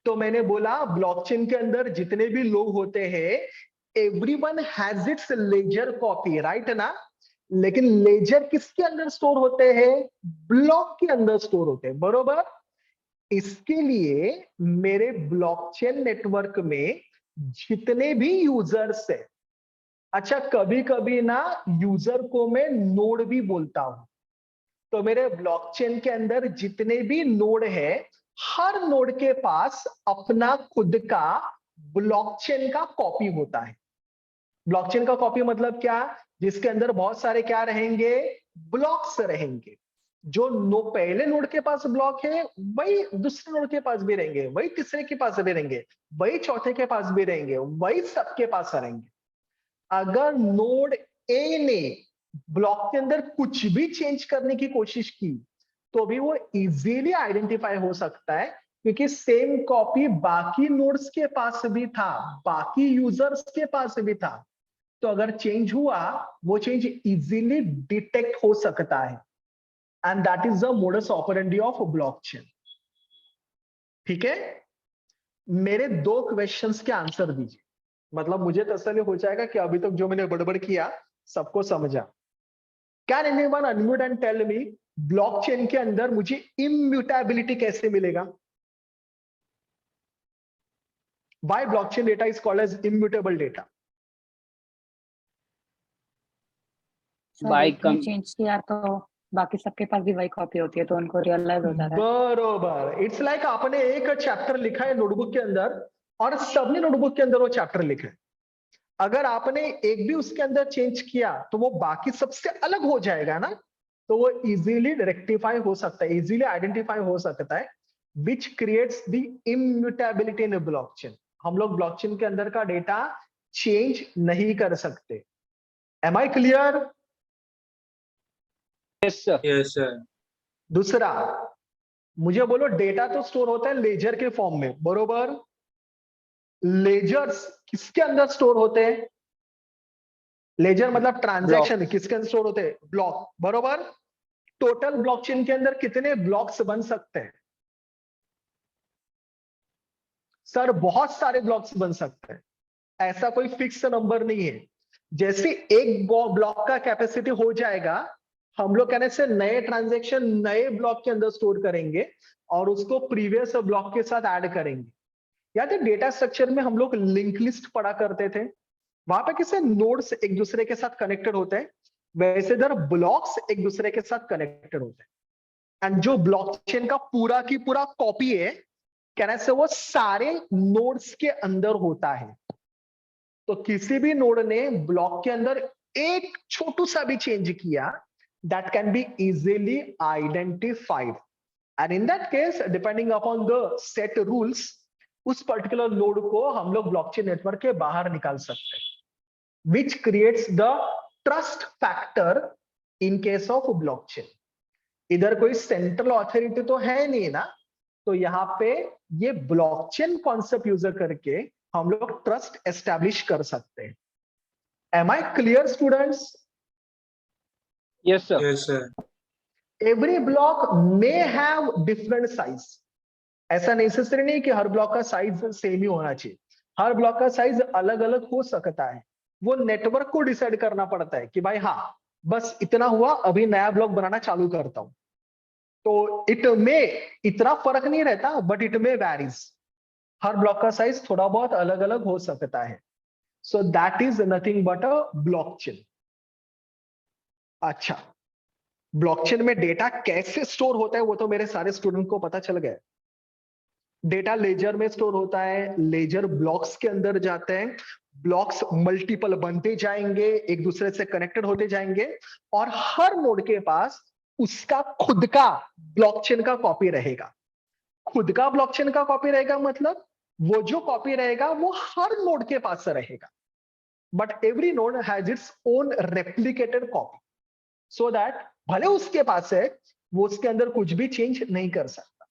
Speaker 1: तो मैंने बोला ब्लॉकचेन के अंदर जितने भी लोग होते हैं, everyone has its ledger copy, right ना? लेकिन लेजर किसके अंदर स्टोर होते हैं? ब्लॉक के अंदर स्टोर होते हैं, बरोबर? इसके लिए मेरे ब्लॉकचेन नेटवर्क में जितने भी यूजर्स है, अच्छा कभी कभी ना यूजर को मैं नोड भी बोलता हूं, तो मेरे ब्लॉकचेन के अंदर जितने भी नोड है, हर नोड के पास अपना खुद का ब्लॉकचेन का कॉपी होता है। ब्लॉकचेन का कॉपी मतलब क्या? जिसके अंदर बहुत सारे क्या रहेंगे? ब्लॉक्स रहेंगे। जो पहले नोड के पास ब्लॉक है, वही दूसरे नोड के पास भी रहेंगे, वही तीसरे के पास भी रहेंगे, वही चौथे के पास भी रहेंगे, वही सबके पास रहेंगे। अगर नोड ए ने ब्लॉक के अंदर कुछ भी चेंज करने की कोशिश की, तो भी वो इजीली आइडेंटिफाई हो सकता है, क्योंकि सेम कॉपी बाकी नोड्स के पास भी था, बाकी यूजर्स के पास भी था। तो अगर चेंज हुआ, वो चेंज इजीली डिटेक्ट हो सकता है, and that is the modus operandi of blockchain. ठीक है? मेरे 2 क्वेश्चंस के आंसर दीजिए, मतलब मुझे तसल्ली हो जाएगा कि अभी तक जो मैंने बड़बड़ किया सबको समझा। Can anyone unmute and tell me, blockchain के अंदर मुझे इम्यूटेबिलिटी कैसे मिलेगा? Why blockchain data is called as immutable data?
Speaker 4: Change किया तो बाकी सबके पास भी वही कॉपी होती है, तो उनको रियलाइज हो जाता है।
Speaker 1: बरोबर। इट्स लाइक आपने एक चैप्टर लिखा है नोटबुक के अंदर, और सबने नोटबुक के अंदर वो चैप्टर लिखा है। अगर आपने एक भी उसके अंदर चेंज किया, तो वो बाकी सबसे अलग हो जाएगा ना, तो वो इजीली रेक्टिफाई हो सकता है, इजीली आइडेंटिफाई हो सकता है, which creates the immutability in blockchain. हम लोग ब्लॉकचेन के अंदर का डेटा चेंज नहीं कर सकते। Am I clear?
Speaker 3: Yes, sir.
Speaker 2: Yes, sir.
Speaker 1: दूसरा, मुझे बोलो डेटा तो स्टोर होता है लेजर के फॉर्म में, बरोबर? लेजर्स किसके अंदर स्टोर होते हैं? लेजर मतलब ट्रांजैक्शन, किसके अंदर स्टोर होते हैं? ब्लॉक, बरोबर? टोटल ब्लॉकचेन के अंदर कितने ब्लॉक्स बन सकते हैं? सर बहुत सारे ब्लॉक्स बन सकते हैं, ऐसा कोई फिक्स नंबर नहीं है। जैसे एक ब्लॉक का कैपेसिटी हो जाएगा, हम लोग कहने से नए ट्रांजैक्शन नए ब्लॉक के अंदर स्टोर करेंगे और उसको प्रीवियस ब्लॉक के साथ ऐड करेंगे। याद है डेटा स्ट्रक्चर में हम लोग लिंक लिस्ट पढ़ा करते थे, वहां पे किसे नोड्स एक दूसरे के साथ कनेक्टेड होते हैं, वैसे इधर ब्लॉक्स एक दूसरे के साथ कनेक्टेड होते हैं। एंड जो ब्लॉकचेन का पूरा की पूरा कॉपी है, कहने से वो सारे नोड्स के अंदर होता है। तो किसी भी नोड ने ब्लॉक के अंदर एक छोटू सा भी चेंज किया, that can be easily identified, and in that case depending upon the set rules, उस पर्टिकुलर नोड को हम लोग ब्लॉकचेन नेटवर्क के बाहर निकाल सकते हैं, which creates the trust factor in case of blockchain. इधर कोई सेंट्रल अथॉरिटी तो है नहीं ना, तो यहाँ पे ये ब्लॉकचेन कॉन्सेप्ट यूजर करके हम लोग ट्रस्ट एस्टैब्लिश कर सकते हैं। Am I clear students?
Speaker 3: Yes, sir.
Speaker 2: Yes, sir.
Speaker 1: Every block may have different size. ऐसा नेसेसरी नहीं कि हर ब्लॉक का साइज सेम ही होना चाहिए, हर ब्लॉक का साइज अलग अलग हो सकता है। वो नेटवर्क को डिसाइड करना पड़ता है कि भाई हाँ बस इतना हुआ, अभी नया ब्लॉक बनाना चालू करता हूं। तो इट में इतना फर्क नहीं रहता, बट इट में वैरीज, हर ब्लॉक का साइज थोड़ा बहुत अलग अलग हो सकता है। सो that is nothing but a blockchain. अच्छा, ब्लॉकचेन में डेटा कैसे स्टोर होता है वो तो मेरे सारे स्टूडेंट को पता चल गया। डेटा लेजर में स्टोर होता है, लेजर ब्लॉक्स के अंदर जाते हैं, ब्लॉक्स मल्टीपल बनते जाएंगे, एक दूसरे से कनेक्टेड होते जाएंगे, और हर नोड के पास उसका खुद का ब्लॉकचेन का कॉपी रहेगा। खुद का ब्लॉकचेन का कॉपी रहेगा मतलब वो जो कॉपी रहेगा वो हर नोड के पास रहेगा, but every node has its own replicated copy, so that भले उसके पास है वो उसके अंदर कुछ भी चेंज नहीं कर सकता।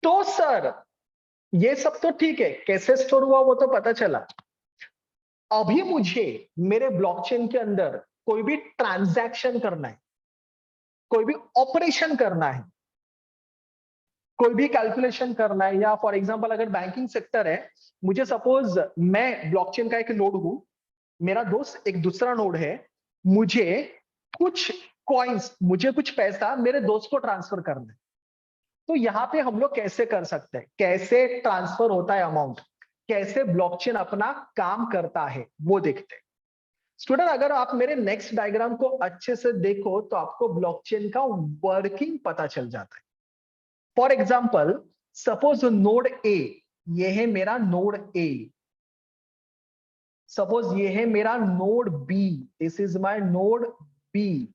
Speaker 1: तो सर ये सब तो ठीक है, कैसे स्टोर हुआ वो तो पता चला। अभी मुझे मेरे ब्लॉकचेन के अंदर कोई भी ट्रांजैक्शन करना है, कोई भी ऑपरेशन करना है, कोई भी कैलकुलेशन करना है, या फॉर एग्जांपल अगर बैंकिंग सेक्टर है, मुझे सपोज मैं ब्लॉकचेन का एक नोड हूं, मेरा दोस्त एक दूसरा नोड है, मुझे कुछ कॉइन्स, मुझे कुछ पैसा मेरे दोस्त को ट्रांसफर करना है। तो यहां पे हम लोग कैसे कर सकते हैं, कैसे ट्रांसफर होता है अमाउंट, कैसे ब्लॉकचेन अपना काम करता है वो देखते हैं। स्टूडेंट अगर आप मेरे नेक्स्ट डायग्राम को अच्छे से देखो तो आपको ब्लॉकचेन का वर्किंग पता चल जाता है। For example suppose node A, ये है मेरा नोड ए, सपोज ये है मेरा node B, this is my node B.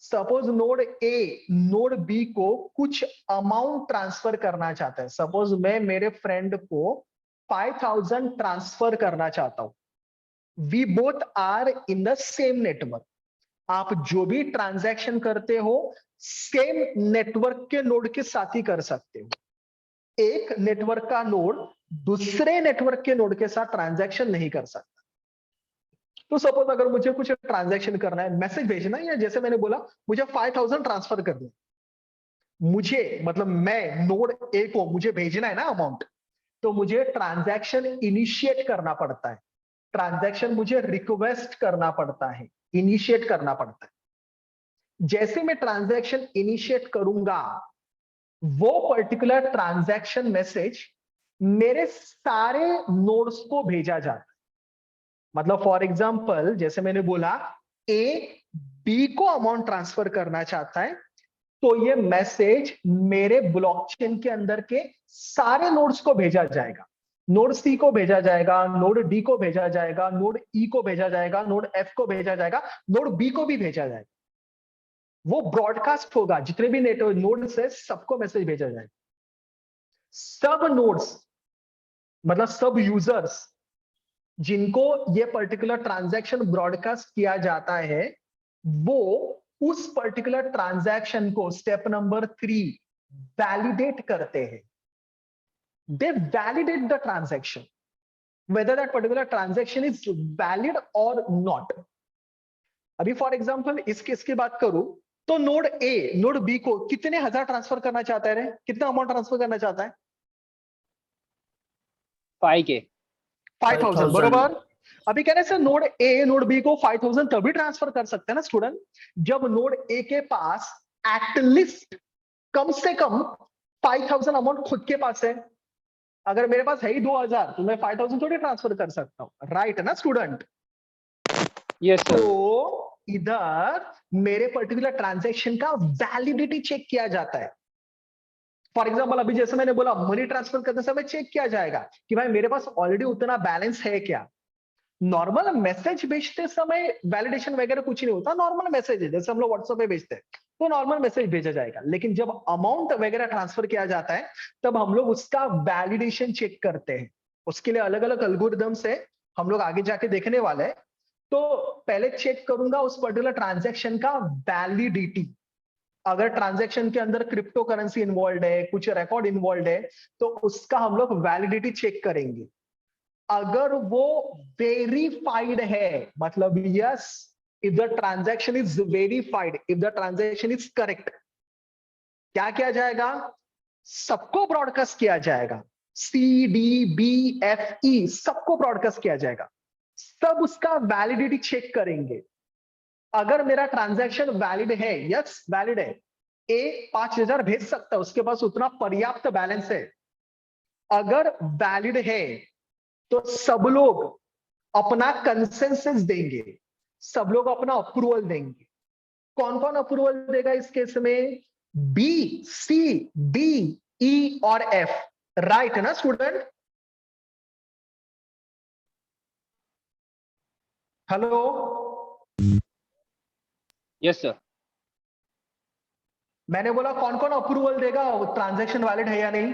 Speaker 1: Suppose node A node B को कुछ अमाउंट ट्रांसफर करना चाहता है, सपोज मैं मेरे फ्रेंड को 5000 ट्रांसफर करना चाहता हूं। We both are in the same network. आप जो भी ट्रांजैक्शन करते हो सेम नेटवर्क के नोड के साथ ही कर सकते हो। एक नेटवर्क का नोड दूसरे नेटवर्क के नोड के साथ ट्रांजैक्शन नहीं कर सकता। तो सपोज अगर मुझे कुछ ट्रांजैक्शन करना है, मैसेज भेजना है, या जैसे मैंने बोला मुझे 5000 ट्रांसफर करना है, मुझे मतलब मैं नोड ए को मुझे भेजना है ना अमाउंट, तो मुझे ट्रांजैक्शन इनिशिएट करना पड़ता है, ट्रांजैक्शन मुझे रिक्वेस्ट करना पड़ता है, इनिशिएट करना पड़ता है। जैसे मैं ट्रांजैक्शन इनिशिएट करूंगा वो पर्टिकुलर ट्रांजैक्शन मैसेज मेरे सारे नोड्स को भेजा जाता है। मतलब फॉर एग्जांपल जैसे मैंने बोला ए बी को अमाउंट ट्रांसफर करना चाहता है, तो ये मैसेज मेरे ब्लॉकचेन के अंदर के सारे नोड्स को भेजा जाएगा। नोड सी को भेजा जाएगा, नोड डी को भेजा जाएगा, नोड ई को भेजा जाएगा, नोड एफ को भेजा जाएगा, नोड बी को भी भेजा जाएगा। वो ब्रॉडकास्ट होगा, जितने भी नोड्स है सबको मैसेज भेजा जाएगा। सब नोड्स मतलब सब यूजर्स जिनको ये पर्टिकुलर ट्रांजैक्शन ब्रॉडकास्ट किया जाता है, वो उस पर्टिकुलर ट्रांजैक्शन को स्टेप नंबर 3 वैलिडेट करते हैं। They validate the transaction whether that particular transaction is valid और नॉट। अभी फॉर एग्जांपल इस केस की बात करूं तो नोड ए नोड बी को कितने हजार ट्रांसफर करना चाहता है रे, कितना अमाउंट ट्रांसफर करना चाहता है?
Speaker 3: 5K.
Speaker 1: 5000 बरोबर। अभी कह रहे हैं नोड ए नोड बी को 5000 तभी ट्रांसफर कर सकते हैं ना स्टूडेंट, जब नोड ए के पास एटलीस्ट कम से कम 5000 अमाउंट खुद के पास है। अगर मेरे पास है ही 2000 तो मैं 5000 थोड़ी ट्रांसफर कर सकता हूं, राइट ना स्टूडेंट?
Speaker 3: Yes, sir.
Speaker 1: तो इधर मेरे पर्टिकुलर ट्रांजैक्शन का वैलिडिटी चेक किया जाता है। फॉर एग्जाम्पल अभी जैसे मैंने बोला मनी ट्रांसफर करते समय चेक किया जाएगा कि भाई मेरे पास ऑलरेडी उतना बैलेंस है क्या। नॉर्मल मैसेज भेजते समय वैलिडेशन वगैरह कुछ नहीं होता, नॉर्मल मैसेज है जैसे हम लोग व्हाट्सएप पे भेजते हैं तो नॉर्मल मैसेज भेजा जाएगा। लेकिन जब अमाउंट वगैरह ट्रांसफर किया जाता है तब हम लोग उसका वैलिडेशन चेक करते हैं। उसके लिए अलग अलग एल्गोरिथम्स है, हम लोग आगे जाके देखने वाले हैं। तो पहले चेक करूंगा उस पर्टिकुलर ट्रांजैक्शन का वैलिडिटी। अगर ट्रांजैक्शन के अंदर क्रिप्टो करेंसी इन्वॉल्व है, कुछ रिकॉर्ड इन्वॉल्व है, तो उसका हम लोग वैलिडिटी चेक करेंगे। अगर वो वेरीफाइड है, मतलब yes, if the transaction is verified, if the transaction is correct, क्या किया जाएगा? सबको ब्रॉडकास्ट किया जाएगा। C D B F E सबको ब्रॉडकास्ट किया जाएगा। सब उसका वैलिडिटी चेक करेंगे। अगर मेरा ट्रांजैक्शन वैलिड है, यस वैलिड है, ए 5000 भेज सकता है, उसके पास उतना पर्याप्त बैलेंस है, अगर वैलिड है तो सब लोग अपना कंसेंसस देंगे, सब लोग अपना अप्रूवल देंगे। कौन कौन अप्रूवल देगा इस केस में? बी, सी, डी, ई और एफ, राइट ना स्टूडेंट? Hello,
Speaker 3: Yes, sir.
Speaker 1: मैंने बोला कौन कौन अप्रूवल देगा ट्रांजैक्शन वैलिड है या नहीं?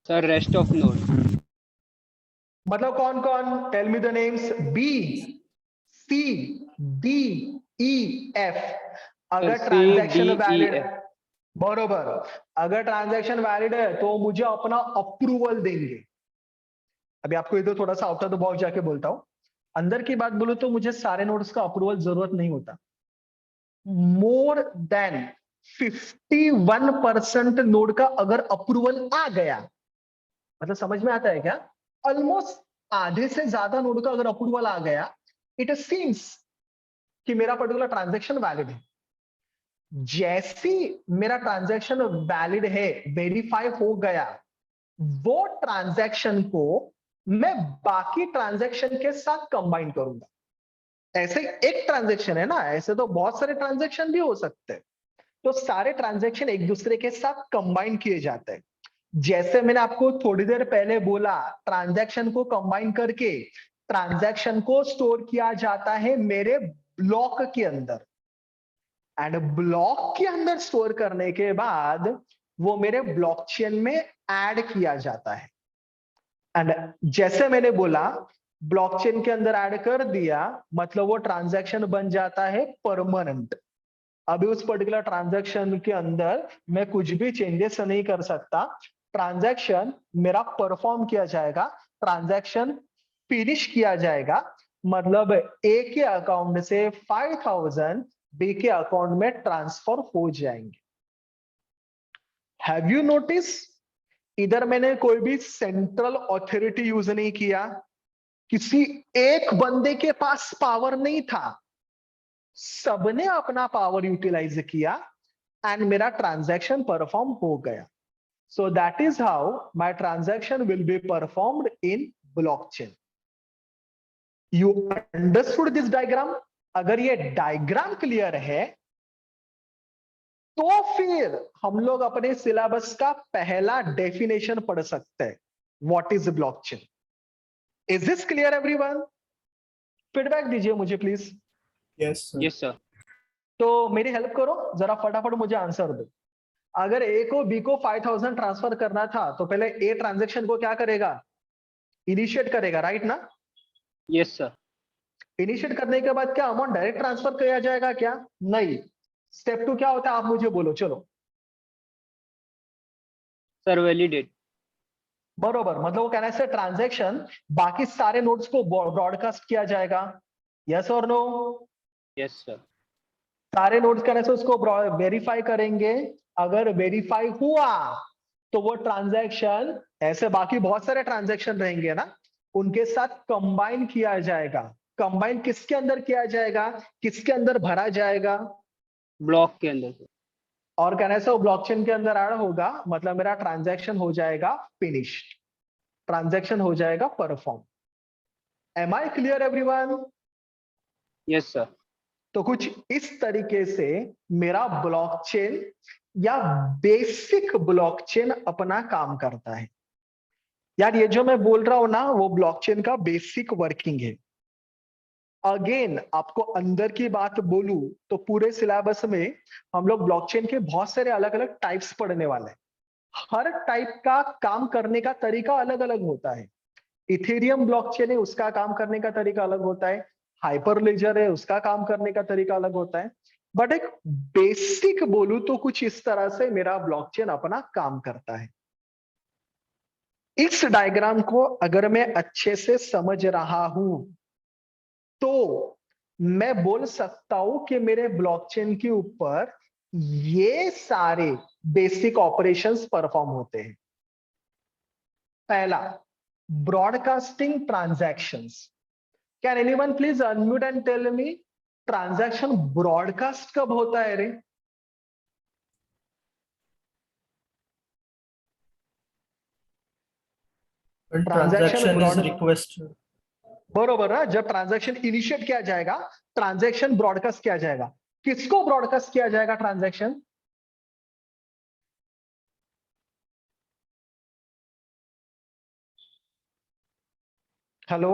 Speaker 3: Sir, rest of node.
Speaker 1: मतलब कौन कौन? Tell me the names. B, C, D, E, F. अगर
Speaker 3: C,
Speaker 1: transaction
Speaker 3: D, E,
Speaker 1: valid,
Speaker 3: F.
Speaker 1: बरोबर, अगर ट्रांजैक्शन वैलिड है तो मुझे अपना अप्रूवल देंगे। अभी आपको इधर थोड़ा सा आउट ऑफ द बॉक्स जाके बोलता हूं। अंदर की बात बोलूं तो मुझे सारे नोड्स का अप्रूवल जरूरत नहीं होता। मोर देन 51% नोड का अगर अप्रूवल आ गया, मतलब समझ में आता है क्या? ऑलमोस्ट आधे से ज्यादा नोड का अगर अप्रूवल आ गया, इट सीम्स कि मेरा पर्टिकुलर ट्रांजैक्शन वैलिड है। जैसी मेरा ट्रांजैक्शन वैलिड है, वेरीफाई हो गया, वो ट्रांजैक्शन को मैं बाकी ट्रांजैक्शन के साथ कंबाइन करूंगा। ऐसे एक ट्रांजैक्शन है ना, ऐसे तो बहुत सारे ट्रांजैक्शन भी हो सकते हैं। तो सारे ट्रांजैक्शन एक दूसरे के साथ कंबाइन किए जाते हैं। जैसे मैंने आपको थोड़ी देर पहले बोला, ट्रांजैक्शन को कंबाइन करके ट्रांजैक्शन को स्टोर किया जाता है मेरे ब्लॉक के अंदर, एंड ब्लॉक के अंदर स्टोर करने के बाद वो मेरे ब्लॉकचेन में ऐड किया जाता है। एंड जैसे मैंने बोला, ब्लॉकचेन के अंदर ऐड कर दिया मतलब वो ट्रांजैक्शन बन जाता है परमानेंट। अभी उस पर्टिकुलर ट्रांजैक्शन के अंदर मैं कुछ भी चेंजेस नहीं कर सकता। ट्रांजैक्शन मेरा परफॉर्म किया जाएगा, ट्रांजैक्शन फिनिश किया जाएगा, मतलब ए के अकाउंट से 5000 बी के अकाउंट में ट्रांसफर हो जाएंगे। हैव यू नोटिस, इधर मैंने कोई भी सेंट्रल अथॉरिटी यूज नहीं किया, किसी एक बंदे के पास पावर नहीं था, सबने अपना पावर यूटिलाइज किया एंड मेरा ट्रांजैक्शन परफॉर्म हो गया। सो that is how my transaction will be performed in blockchain. You understood this diagram? अगर ये डायग्राम क्लियर है तो फिर हम लोग अपने सिलेबस का पहला डेफिनेशन पढ़ सकते हैं, what is blockchain. Is this clear everyone? Feedback दीजिए मुझे please.
Speaker 2: Yes, sir.
Speaker 3: Yes, sir.
Speaker 1: तो मेरी हेल्प करो जरा, फटाफट मुझे आंसर दो। अगर ए को बी को 5000 ट्रांसफर करना था तो पहले ए ट्रांजैक्शन को क्या करेगा? इनिशिएट करेगा, राइट ना?
Speaker 3: Yes, sir.
Speaker 1: इनिशिएट करने के बाद क्या अमाउंट डायरेक्ट ट्रांसफर किया जाएगा क्या? नहीं। स्टेप 2 क्या होता है आप मुझे बोलो, चलो।
Speaker 3: Sir, validate.
Speaker 1: बरोबर, मतलब वो कहना है ट्रांजैक्शन बाकी सारे नोड्स को ब्रॉडकास्ट किया जाएगा, यस और नो?
Speaker 3: Yes, sir.
Speaker 1: सारे नोड्स कहने से उसको वेरीफाई करेंगे, अगर वेरीफाई हुआ तो वो ट्रांजैक्शन ऐसे बाकी बहुत सारे ट्रांजैक्शन रहेंगे ना, उनके साथ कंबाइन किया जाएगा। कंबाइन किसके अंदर किया जाएगा, किसके अंदर भरा जाएगा?
Speaker 3: ब्लॉक के अंदर sir.
Speaker 1: और कहने से वो ब्लॉकचेन के अंदर ऐड होगा, मतलब मेरा ट्रांजैक्शन हो जाएगा फिनिश्ड, ट्रांजैक्शन हो जाएगा perform. Am I clear everyone?
Speaker 3: Yes sir.
Speaker 1: तो कुछ इस तरीके से मेरा ब्लॉकचेन या बेसिक ब्लॉकचेन अपना काम करता है। यार ये जो मैं बोल रहा हूं ना, वो ब्लॉकचेन का बेसिक वर्किंग है। अगेन आपको अंदर की बात बोलूं तो पूरे सिलेबस में हम लोग ब्लॉकचेन के बहुत सारे अलग अलग टाइप्स पढ़ने वाले हैं। हर टाइप का काम करने का तरीका अलग अलग होता है। इथेरियम ब्लॉकचेन है, उसका काम करने का तरीका अलग होता है। हाइपरलेजर है, उसका काम करने का तरीका अलग होता है। बट एक बेसिक बोलूं तो कुछ इस तरह से मेरा ब्लॉकचेन अपना काम करता है। इस डायग्राम को अगर मैं अच्छे से समझ रहा हूं तो मैं बोल सकता हूं कि मेरे ब्लॉकचेन के ऊपर ये सारे बेसिक ऑपरेशंस परफॉर्म होते हैं। पहला, broadcasting transactions. Can anyone please unmute and tell me, transaction broadcast कब होता है रे?
Speaker 5: When
Speaker 1: Transaction
Speaker 5: transaction is
Speaker 1: broad-
Speaker 5: requested.
Speaker 1: बरोबर ना, जब ट्रांजैक्शन इनिशिएट किया जाएगा, ट्रांजैक्शन ब्रॉडकास्ट किया जाएगा। किसको ब्रॉडकास्ट किया जाएगा ट्रांजैक्शन? हेलो,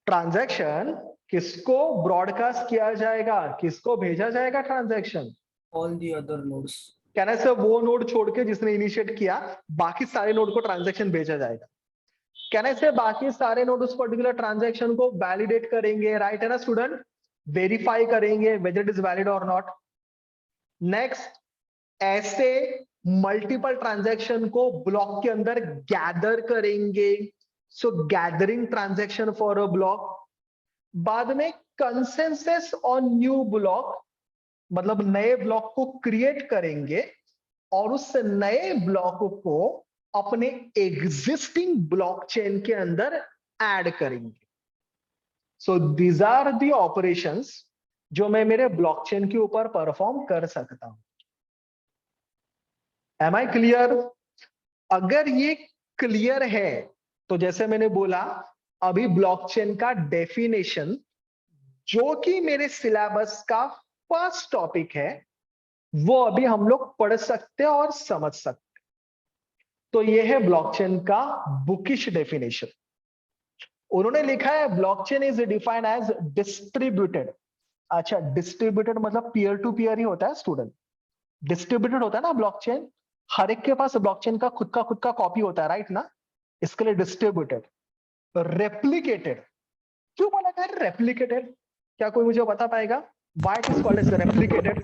Speaker 1: ट्रांजैक्शन किसको ब्रॉडकास्ट किया जाएगा, किसको भेजा जाएगा transaction?
Speaker 5: All the other nodes.
Speaker 1: कहने से वो नोड छोड़ के जिसने इनिशिएट किया, बाकी सारे नोड को ट्रांजैक्शन भेजा जाएगा। कहने से बाकी सारे नोड उस पर्टिकुलर ट्रांजैक्शन को वैलिडेट करेंगे, राइट है ना स्टूडेंट? वेरीफाई करेंगे वेदर इट इज वैलिड और नॉट। नेक्स्ट, ऐसे मल्टीपल ट्रांजैक्शन को ब्लॉक के अंदर गैदर करेंगे, so gathering transaction for a block. बाद में कंसेंसस ऑन न्यू ब्लॉक, मतलब नए ब्लॉक को क्रिएट करेंगे और उस नए ब्लॉक को अपने एग्जिस्टिंग ब्लॉकचेन के अंदर ऐड करेंगे। So these are the operations जो मैं मेरे ब्लॉकचेन के ऊपर परफॉर्म कर सकता हूं। Am I clear? अगर ये क्लियर है तो जैसे मैंने बोला, अभी ब्लॉकचेन का डेफिनेशन जो कि मेरे सिलेबस का फर्स्ट टॉपिक है, वो अभी हम लोग पढ़ सकते हैं और समझ सकते हैं। तो ये है ब्लॉकचेन का बुकिश डेफिनेशन। उन्होंने लिखा है blockchain is defined as distributed. अच्छा, डिस्ट्रीब्यूटेड मतलब पीयर टू पीयर ही होता है स्टूडेंट। डिस्ट्रीब्यूटेड होता है ना ब्लॉकचेन, हर एक के पास ब्लॉकचेन का खुद का कॉपी होता है, राइट ना? इसके लिए डिस्ट्रीब्यूटेड। रेप्लिकेटेड, क्यों बोला गया रेप्लिकेटेड? क्या कोई मुझे बता पाएगा why it is called as replicated?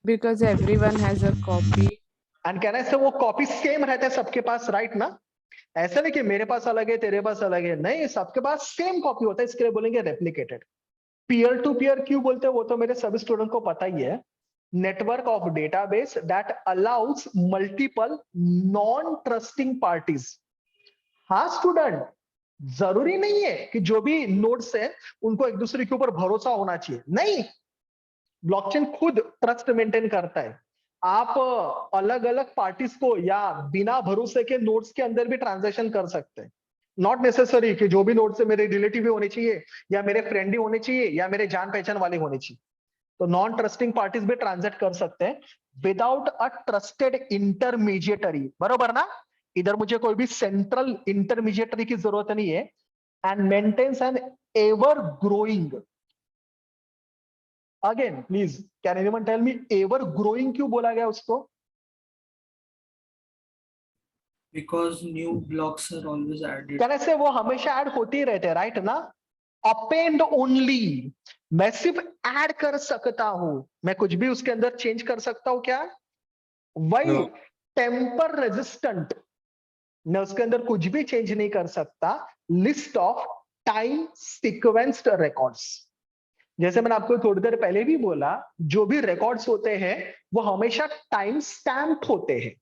Speaker 6: Because everyone has a copy.
Speaker 1: And कहना से वो कॉपी सेम रहता है सबके पास, राइट ना? ऐसा नहीं कि मेरे पास अलग है तेरे पास अलग है, नहीं, सबके पास सेम कॉपी होता है, इसके लिए बोलेंगे रेप्लिकेटेड। पीयर टू पीयर क्यों बोलते हैं वो तो मेरे सभी स्टूडेंट को पता ही है। Network of database that allows multiple non trusting parties. हाँ स्टूडेंट, जरूरी नहीं है कि जो भी नोड्स है उनको एक दूसरे के ऊपर भरोसा होना चाहिए, नहीं। ब्लॉकचेन खुद ट्रस्ट मेंटेन करता है। आप अलग अलग पार्टीज को या बिना भरोसे के नोड्स के अंदर भी ट्रांजैक्शन कर सकते हैं। नॉट नेसेसरी कि जो भी नोड्स है मेरे रिलेटिव भी होने चाहिए या मेरे फ्रेंड ही होने चाहिए या मेरे जान पहचान वाले होने चाहिए। तो नॉन ट्रस्टिंग पार्टीज भी ट्रांजैक्ट कर सकते हैं विदाउट अ ट्रस्टेड इंटरमीडिएटरी, बरोबर ना? इधर मुझे कोई भी सेंट्रल इंटरमीडिएटरी की जरूरत नहीं है। And maintains an ever growing, again please can anyone tell me ever growing क्यों बोला गया उसको?
Speaker 5: Because new blocks are always added.
Speaker 1: कहने से वो हमेशा ऐड होते ही रहते हैं, राइट ना? अपेंड ओनली, मैं सिर्फ ऐड कर सकता हूं, मैं कुछ भी उसके अंदर चेंज कर सकता हूं क्या? वही
Speaker 2: No.
Speaker 1: टेम्पर रेजिस्टेंट, मैं उसके अंदर कुछ भी चेंज नहीं कर सकता। List of time sequenced records, जैसे मैंने आपको थोड़ी देर पहले भी बोला, जो भी रिकॉर्ड्स होते हैं वो हमेशा टाइम स्टैम्प होते हैं।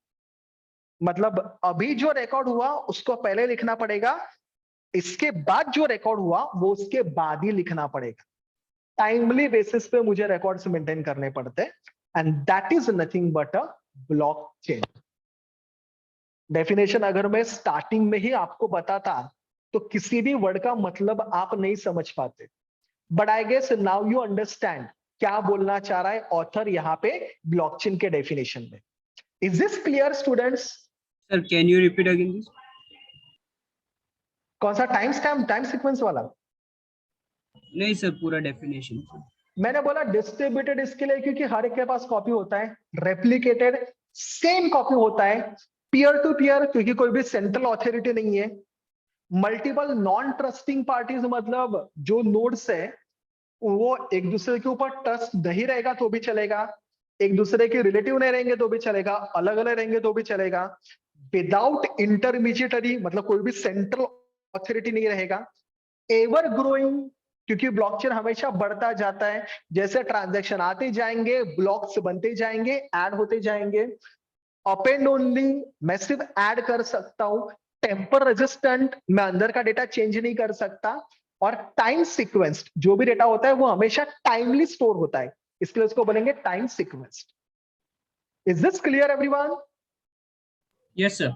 Speaker 1: मतलब अभी जो रिकॉर्ड हुआ उसको पहले लिखना पड़ेगा, इसके बाद जो रिकॉर्ड हुआ वो उसके बाद ही लिखना पड़ेगा। टाइमली बेसिस पे मुझे रिकॉर्ड्स मेंटेन करने पड़ते हैं, and that is nothing but a blockchain. Definition अगर मैं स्टार्टिंग में ही आपको बताता तो किसी भी वर्ड का मतलब आप नहीं समझ पाते, but I guess now you understand क्या बोलना चाह रहा है ऑथर यहाँ पे ब्लॉकचेन के डेफिनेशन में। Is this clear students?
Speaker 3: Sir, can you repeat again this?
Speaker 1: कौन सा टाइम स्टैम्प, टाइम सीक्वेंस वाला?
Speaker 3: नहीं सर, पूरा डेफिनेशन।
Speaker 1: मैंने बोला डिस्ट्रीब्यूटेड इसके लिए क्योंकि हर एक के पास कॉपी होता है, रेप्लिकेटेड सेम कॉपी होता है, पीयर टू पीयर क्योंकि कोई भी सेंट्रल अथॉरिटी नहीं है, मल्टीपल नॉन ट्रस्टिंग पार्टीज मतलब जो नोड्स है वो एक दूसरे के ऊपर ट्रस्ट नहीं रहेगा तो भी चलेगा, एक दूसरे के रिलेटिव नहीं रहेंगे तो भी चलेगा, अलग अलग रहेंगे तो भी चलेगा, विदाउट इंटरमीडिएटरी मतलब कोई भी सेंट्रल अथॉरिटी नहीं रहेगा, एवर ग्रोइंग क्योंकि ब्लॉकचेन हमेशा बढ़ता जाता है, जैसे ट्रांजैक्शन आते जाएंगे ब्लॉक्स बनते जाएंगे, ऐड होते जाएंगे, अप एंड ओनली मैं सिर्फ ऐड कर सकता हूं, टेम्पर रेजिस्टेंट मैं अंदर का डेटा चेंज नहीं कर सकता, और टाइम सीक्वेंस्ड जो भी डेटा होता है वो हमेशा टाइमली स्टोर होता है, इसलिए उसको बोलेंगे time sequenced. Is this clear everyone?
Speaker 3: Yes sir.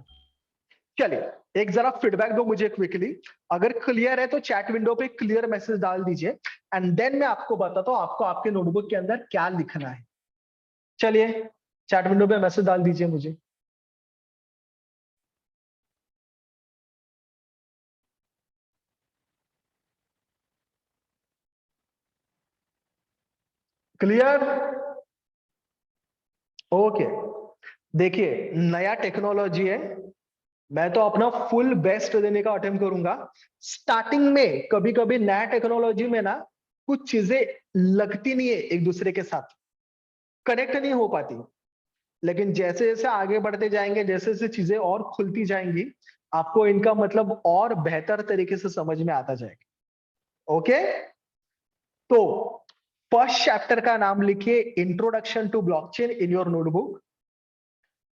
Speaker 1: चलिए एक जरा फीडबैक दो मुझे क्विकली, अगर क्लियर है तो चैट विंडो पे क्लियर मैसेज डाल दीजिए, एंड देन मैं आपको बताता हूं आपको आपके नोटबुक के अंदर क्या लिखना है। चलिए चैट विंडो पे मैसेज डाल दीजिए मुझे। क्लियर? ओके, देखिए नया टेक्नोलॉजी है, मैं तो अपना फुल बेस्ट देने का अटेम्प्ट करूंगा। स्टार्टिंग में कभी कभी नया टेक्नोलॉजी में ना कुछ चीजें लगती नहीं है, एक दूसरे के साथ कनेक्ट नहीं हो पाती, लेकिन जैसे जैसे आगे बढ़ते जाएंगे, जैसे जैसे चीजें और खुलती जाएंगी, आपको इनका मतलब और बेहतर तरीके से समझ में आता जाएगा। ओके, तो फर्स्ट चैप्टर का नाम लिखिए introduction to blockchain in your notebook.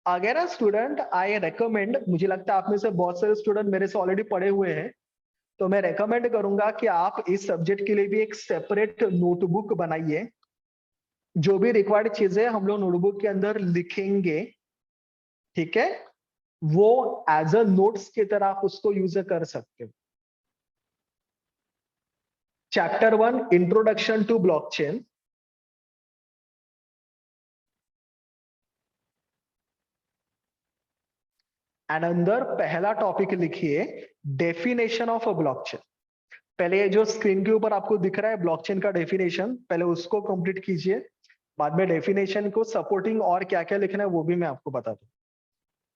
Speaker 1: अगर स्टूडेंट आई रेकमेंड, मुझे लगता है आप में से बहुत सारे स्टूडेंट मेरे से ऑलरेडी पढ़े हुए हैं, तो मैं रेकमेंड करूंगा कि आप इस सब्जेक्ट के लिए भी एक सेपरेट नोटबुक बनाइए। जो भी रिक्वायर्ड चीजें हम लोग नोटबुक के अंदर लिखेंगे, ठीक है, वो एज अ नोट्स की तरह आप उसको यूज कर सकते हो। Chapter 1 introduction to blockchain, and अंदर पहला टॉपिक लिखिए डेफिनेशन ऑफ अ ब्लॉकचेन। पहले ये जो स्क्रीन के ऊपर आपको दिख रहा है ब्लॉकचेन का डेफिनेशन, पहले उसको कंप्लीट कीजिए, बाद में डेफिनेशन को सपोर्टिंग और क्या क्या लिखना है वो भी मैं आपको बता दूं।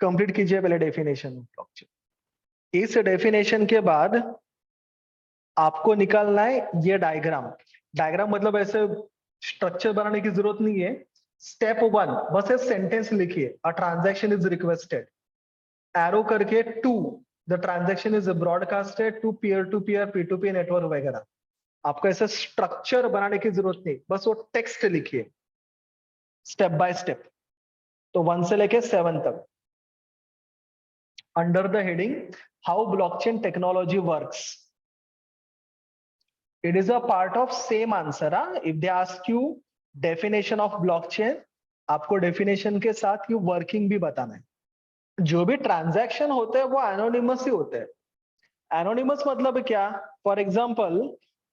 Speaker 1: कंप्लीट कीजिए पहले डेफिनेशन ऑफ ब्लॉकचेन। इस डेफिनेशन के बाद आपको निकालना है ये डायग्राम। डायग्राम मतलब ऐसे स्ट्रक्चर बनाने की जरूरत नहीं है। स्टेप 1 बस एक सेंटेंस लिखिए, a transaction is requested, arrow करके to the transaction is broadcasted to peer to P network वगैरह। आपको ऐसे स्ट्रक्चर बनाने की जरूरत नहीं, बस वो टेक्स्ट लिखिए स्टेप बाय स्टेप। तो 1 से लेके 7 तक under the heading how blockchain technology works. It is a part of same answer. If they ask you definition of blockchain, आपको डेफिनेशन के साथ ये वर्किंग भी बताना है। जो भी ट्रांजैक्शन होते हैं वो एनोनिमस ही होते हैं। एनोनिमस मतलब क्या? फॉर एग्जाम्पल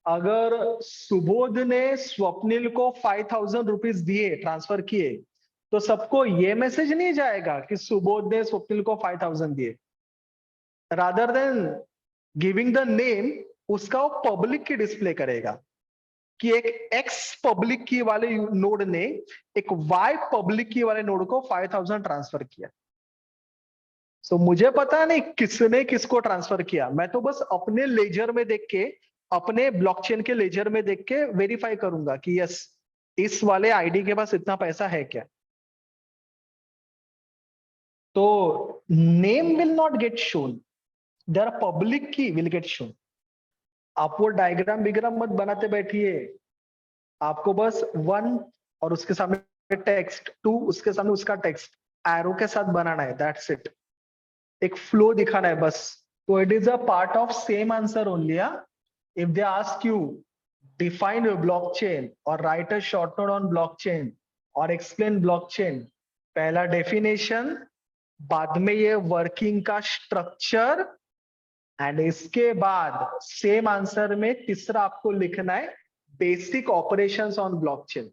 Speaker 1: अगर सुबोध ने स्वप्निल को 5,000 रुपीज दिए, ट्रांसफर किए, तो सबको ये मैसेज नहीं जाएगा कि सुबोध ने स्वप्निल को 5,000 दिए। Rather than giving the name, उसका वो पब्लिक की डिस्प्ले करेगा कि एक एक्स पब्लिक की वाले नोड ने एक वाई पब्लिक की वाले नोड को 5,000 ट्रांसफर किया। सो मुझे पता नहीं किसने किसको ट्रांसफर किया, मैं तो बस अपने लेजर में देख के, अपने ब्लॉकचेन के लेजर में देख के वेरीफाई करूंगा कि यस इस वाले आईडी के पास इतना पैसा है क्या। तो name will not get shown, there public key will get shown. आप वो डायग्राम बिग्राम मत बनाते बैठिए, आपको बस 1 और उसके सामने टेक्स्ट, 2 उसके सामने उसका टेक्स्ट एरो के साथ बनाना है, दैट्स इट। एक फ्लो दिखाना है बस। तो it is a part of same answer only. If they ask you define blockchain और write a short note on blockchain और एक्सप्लेन ब्लॉकचेन, पहला डेफिनेशन, बाद में ये वर्किंग का स्ट्रक्चर, एंड इसके बाद सेम आंसर में तीसरा आपको लिखना है बेसिक ऑपरेशंस ऑन ब्लॉकचेन।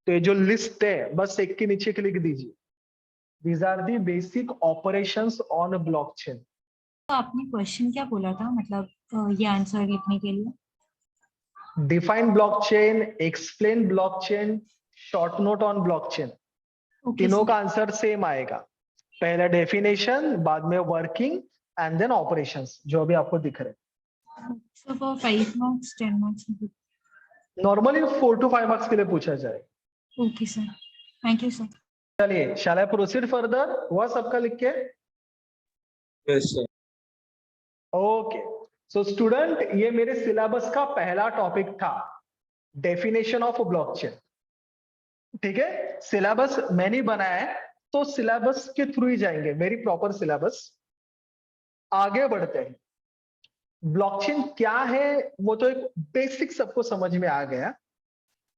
Speaker 1: तो ये जो लिस्ट है बस एक के नीचे लिख दीजिए, these are the basic operations on blockchain.
Speaker 7: तो आपने क्वेश्चन क्या बोला था, मतलब ये आंसर लिखने के लिए?
Speaker 1: Define blockchain, explain blockchain, short note on blockchain,
Speaker 7: okay
Speaker 1: तीनों का आंसर सेम आएगा। पहला डेफिनेशन, बाद में वर्किंग, एंड देन ऑपरेशंस, जो अभी आपको दिख रहे हैं।
Speaker 7: Sir for 5 marks 10 marks?
Speaker 1: Normally 4 to 5 marks के लिए पूछा जाए।
Speaker 7: Okay sir, thank you sir.
Speaker 1: चलिए, शैल आई प्रोसीड फर्दर? हुआ सबका लिख के?
Speaker 2: Yes, sir.
Speaker 1: Okay, so student, ये मेरे सिलेबस का पहला टॉपिक था, डेफिनेशन ऑफ ब्लॉकचेन। ठीक है, सिलेबस मैंने बनाया है तो सिलेबस के थ्रू ही जाएंगे, मेरी प्रॉपर सिलेबस। आगे बढ़ते हैं। ब्लॉकचेन क्या है वो तो एक बेसिक सबको समझ में आ गया।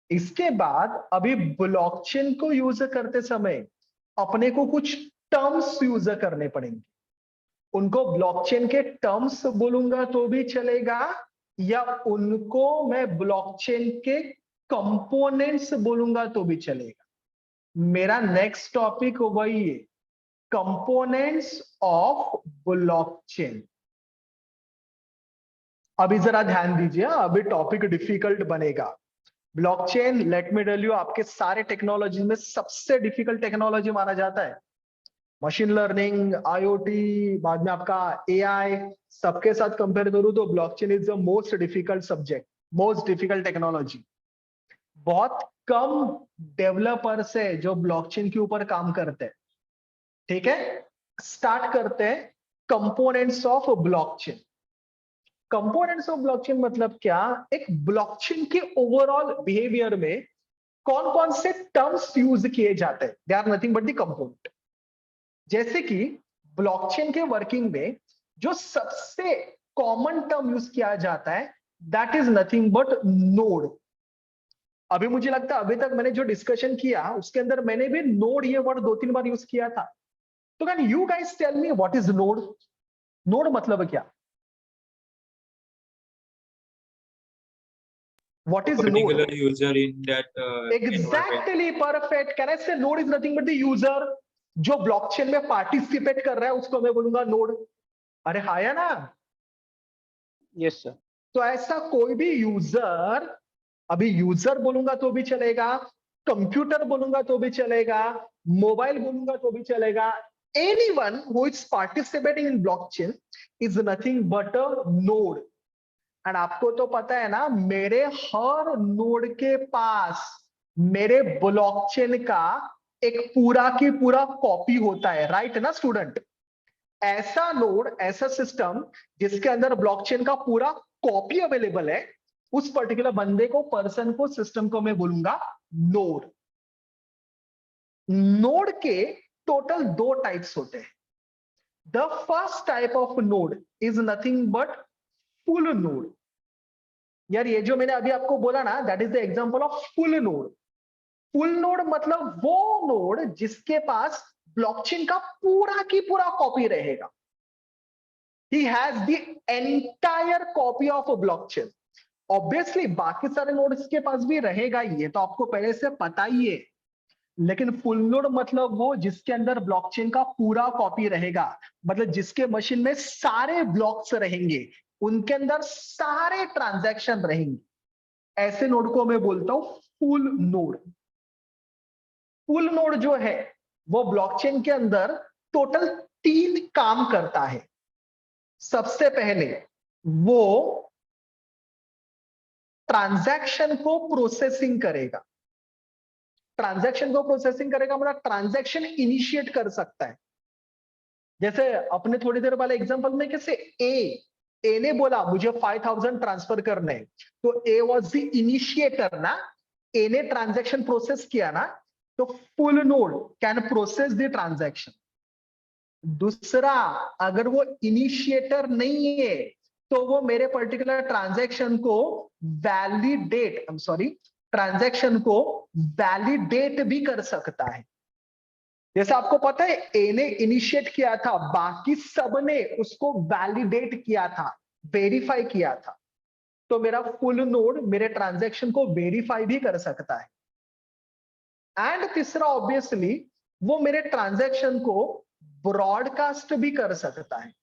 Speaker 1: इसके बाद अभी ब्लॉकचेन को यूज करते समय अपने को कुछ टर्म्स यूज करने पड़ेंगे। उनको ब्लॉकचेन के टर्म्स बोलूंगा तो भी चलेगा, या उनको मैं ब्लॉकचेन के कंपोनेंट्स बोलूंगा तो भी चलेगा। मेरा नेक्स्ट टॉपिक वही है, कंपोनेंट्स ऑफ ब्लॉकचेन। अभी जरा ध्यान दीजिए, अभी टॉपिक डिफिकल्ट बनेगा। Blockchain, let me tell you, आपके सारे टेक्नोलॉजी में सबसे डिफिकल्ट टेक्नोलॉजी माना जाता है। मशीन लर्निंग, आईओटी, बाद में आपका एआई, सबके साथ कंपेयर करूं तो blockchain is the most difficult subject, most difficult technology. बहुत कम डेवलपर्स है जो ब्लॉकचेन के ऊपर काम करते हैं। ठीक है, स्टार्ट करते हैं components of blockchain. Components of blockchain मतलब क्या? एक ब्लॉकचेन के ओवरऑल बिहेवियर में कौन कौन से टर्म्स यूज किए जाते हैं, they are nothing but the component. जैसे कि ब्लॉकचेन के वर्किंग में जो सबसे कॉमन टर्म यूज किया जाता है, that is nothing but node. अभी मुझे लगता है अभी तक मैंने जो डिस्कशन किया उसके अंदर मैंने भी नोड ये वर्ड 2-3 बार यूज किया था। तो can you guys tell me what is node? Node मतलब क्या? What is
Speaker 2: Particular
Speaker 1: node?
Speaker 2: user in that environment.
Speaker 1: Exactly, perfect. Can I say node is nothing but the user जो blockchain में participate कर रहा है, उसको मैं बोलूंगा नोड। अरे हाँ या ना?
Speaker 3: Yes sir.
Speaker 1: तो ऐसा कोई भी यूजर, अभी यूजर बोलूंगा तो भी चलेगा, कंप्यूटर बोलूंगा तो भी चलेगा, मोबाइल बोलूंगा तो भी चलेगा, anyone who is participating in blockchain is nothing but a node। And आपको तो पता है ना, मेरे हर नोड के पास मेरे ब्लॉकचेन का एक पूरा की पूरा कॉपी होता है, राइट ना स्टूडेंट? ऐसा नोड, ऐसा सिस्टम जिसके अंदर ब्लॉकचेन का पूरा कॉपी अवेलेबल है, उस पर्टिकुलर बंदे को, पर्सन को, सिस्टम को मैं बोलूंगा नोड। नोड के टोटल 2 टाइप्स होते हैं। The first type of node is nothing but full node. यार ये जो मैंने अभी आपको बोला ना, that is the example of full node. Full node मतलब वो नोड जिसके पास ब्लॉकचेन का पूरा की पूरा कॉपी रहेगा। He has the entire copy of a blockchain. Obviously बाकी सारे नोड्स के पास भी रहेगा, ये तो आपको पहले से पता ही है। लेकिन फुल नोड मतलब वो जिसके अंदर ब्लॉकचेन का पूरा कॉपी रहेगा, मतलब जिसके मशीन में सारे ब्लॉक्स रहेंगे, उनके अंदर सारे ट्रांजैक्शन रहेंगे। ऐसे नोड को मैं बोलता हूं फुल नोड। फुल नोड जो है वो ब्लॉकचेन के अंदर टोटल 3 काम करता है। सबसे पहले वो ट्रांजैक्शन को प्रोसेसिंग करेगा। ट्रांजैक्शन को प्रोसेसिंग करेगा मतलब ट्रांजैक्शन इनिशिएट कर सकता है। जैसे अपने थोड़ी देर वाले एग्जांपल में कैसे ए ने बोला मुझे 5000 ट्रांसफर करने, तो ए वाज द इनिशिएटर ना, ए ने ट्रांजैक्शन प्रोसेस किया ना, तो full node can process the transaction. दूसरा, अगर वो इनिशिएटर नहीं है तो वो मेरे पर्टिकुलर ट्रांजैक्शन को वैलिडेट भी कर सकता है। जैसे आपको पता है ए ने इनिशिएट किया था, बाकी सब ने उसको वैलिडेट किया था, वेरीफाई किया था, तो मेरा फुल नोड मेरे ट्रांजैक्शन को वेरीफाई भी कर सकता है। एंड तीसरा, ऑब्वियसली वो मेरे ट्रांजैक्शन को ब्रॉडकास्ट भी कर सकता है।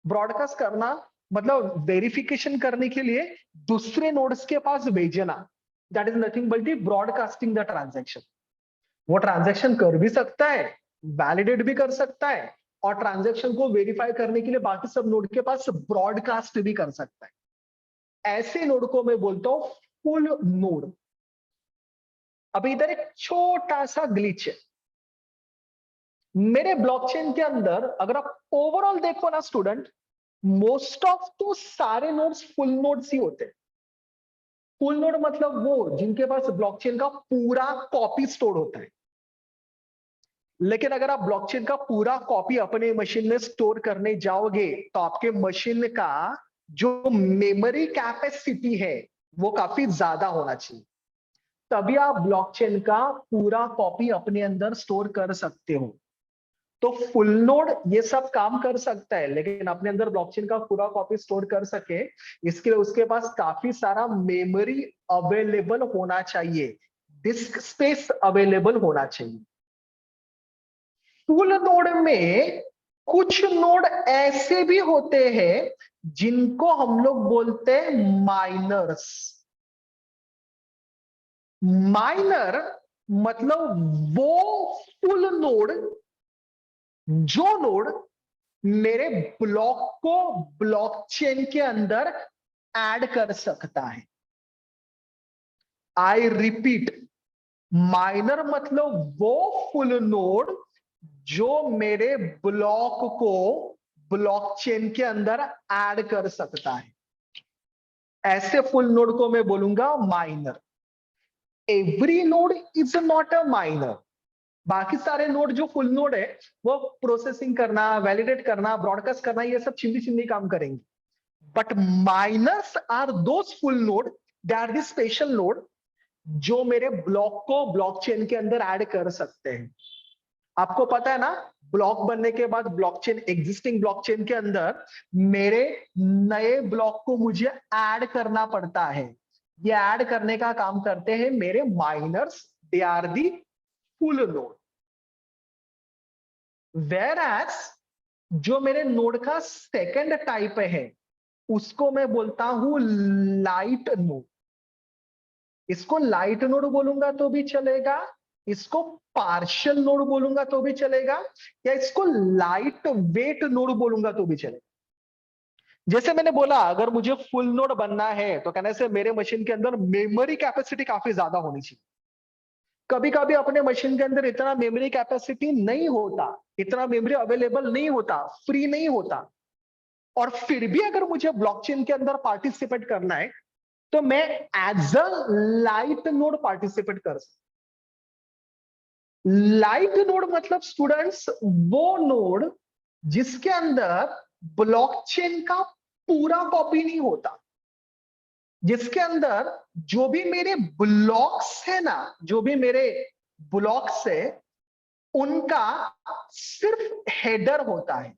Speaker 1: ब्रॉडकास्ट करना मतलब वेरिफिकेशन करने के लिए दूसरे नोड्स के पास भेजना, that is nothing but the broadcasting the transaction. वो ट्रांजैक्शन कर भी सकता है, वैलिडेट भी कर सकता है, और ट्रांजैक्शन को वेरीफाई करने के लिए बाकी सब नोड के पास ब्रॉडकास्ट भी कर सकता है। ऐसे नोड को मैं बोलता हूं फुल नोड। अभी इधर एक छोटा सा ग्लिच है मेरे ब्लॉकचेन के अंदर। अगर आप ओवरऑल देखो ना स्टूडेंट, मोस्ट ऑफ तो सारे नोड्स फुल नोड्स ही होते हैं। फुल नोड मतलब वो जिनके पास ब्लॉकचेन का पूरा कॉपी स्टोर होता है। लेकिन अगर आप ब्लॉकचेन का पूरा कॉपी अपने मशीन में स्टोर करने जाओगे तो आपके मशीन का जो मेमोरी कैपेसिटी है वो काफी ज्यादा होना चाहिए, तभी आप ब्लॉकचेन का पूरा कॉपी अपने अंदर स्टोर कर सकते हो। तो फुल नोड ये सब काम कर सकता है, लेकिन अपने अंदर ब्लॉकचेन का पूरा कॉपी स्टोर कर सके इसके लिए उसके पास काफी सारा मेमोरी अवेलेबल होना चाहिए, डिस्क स्पेस अवेलेबल होना चाहिए। फुल नोड में कुछ नोड ऐसे भी होते हैं जिनको हम लोग बोलते हैं माइनर्स। माइनर मतलब वो फुल नोड जो नोड मेरे ब्लॉक को ब्लॉकचेन के अंदर ऐड कर सकता है। आई रिपीट, माइनर मतलब वो फुल नोड जो मेरे ब्लॉक को ब्लॉकचेन के अंदर ऐड कर सकता है। ऐसे फुल नोड को मैं बोलूंगा minor. Every node is not a minor. बाकी सारे नोड जो फुल नोड है वो प्रोसेसिंग करना, वैलिडेट करना, ब्रॉडकास्ट करना, ये सब चिंदी चिंदी काम करेंगे। But miners are those full node, they are the special node जो मेरे ब्लॉक को ब्लॉकचेन के अंदर ऐड कर सकते हैं। आपको पता है ना, ब्लॉक बनने के बाद ब्लॉकचेन, एग्जिस्टिंग ब्लॉकचेन के अंदर मेरे नए ब्लॉक को मुझे ऐड करना पड़ता है। ये ऐड करने का काम करते हैं मेरे miners, they are the full node. Whereas जो मेरे नोड का सेकंड टाइप है उसको मैं बोलता हूं लाइट नोड। इसको लाइट नोड बोलूंगा तो भी चलेगा, इसको पार्शियल नोड बोलूंगा तो भी चलेगा, या इसको लाइट वेट नोड बोलूंगा तो भी चलेगा। जैसे मैंने बोला, अगर मुझे फुल नोड बनना है तो कहने से मेरे मशीन के अंदर मेमोरी कैपेसिटी काफी ज्यादा होनी चाहिए। कभी कभी अपने मशीन के अंदर इतना मेमोरी कैपेसिटी नहीं होता, इतना मेमोरी अवेलेबल नहीं होता, फ्री नहीं होता, और फिर भी अगर मुझे ब्लॉकचेन के अंदर पार्टिसिपेट करना है तो मैं as a light node participate कर सकता। लाइट नोड मतलब स्टूडेंट्स वो नोड जिसके अंदर ब्लॉकचेन का पूरा कॉपी नहीं होता, जिसके अंदर जो भी मेरे ब्लॉक्स है ना, जो भी मेरे ब्लॉक्स है उनका सिर्फ हेडर होता है।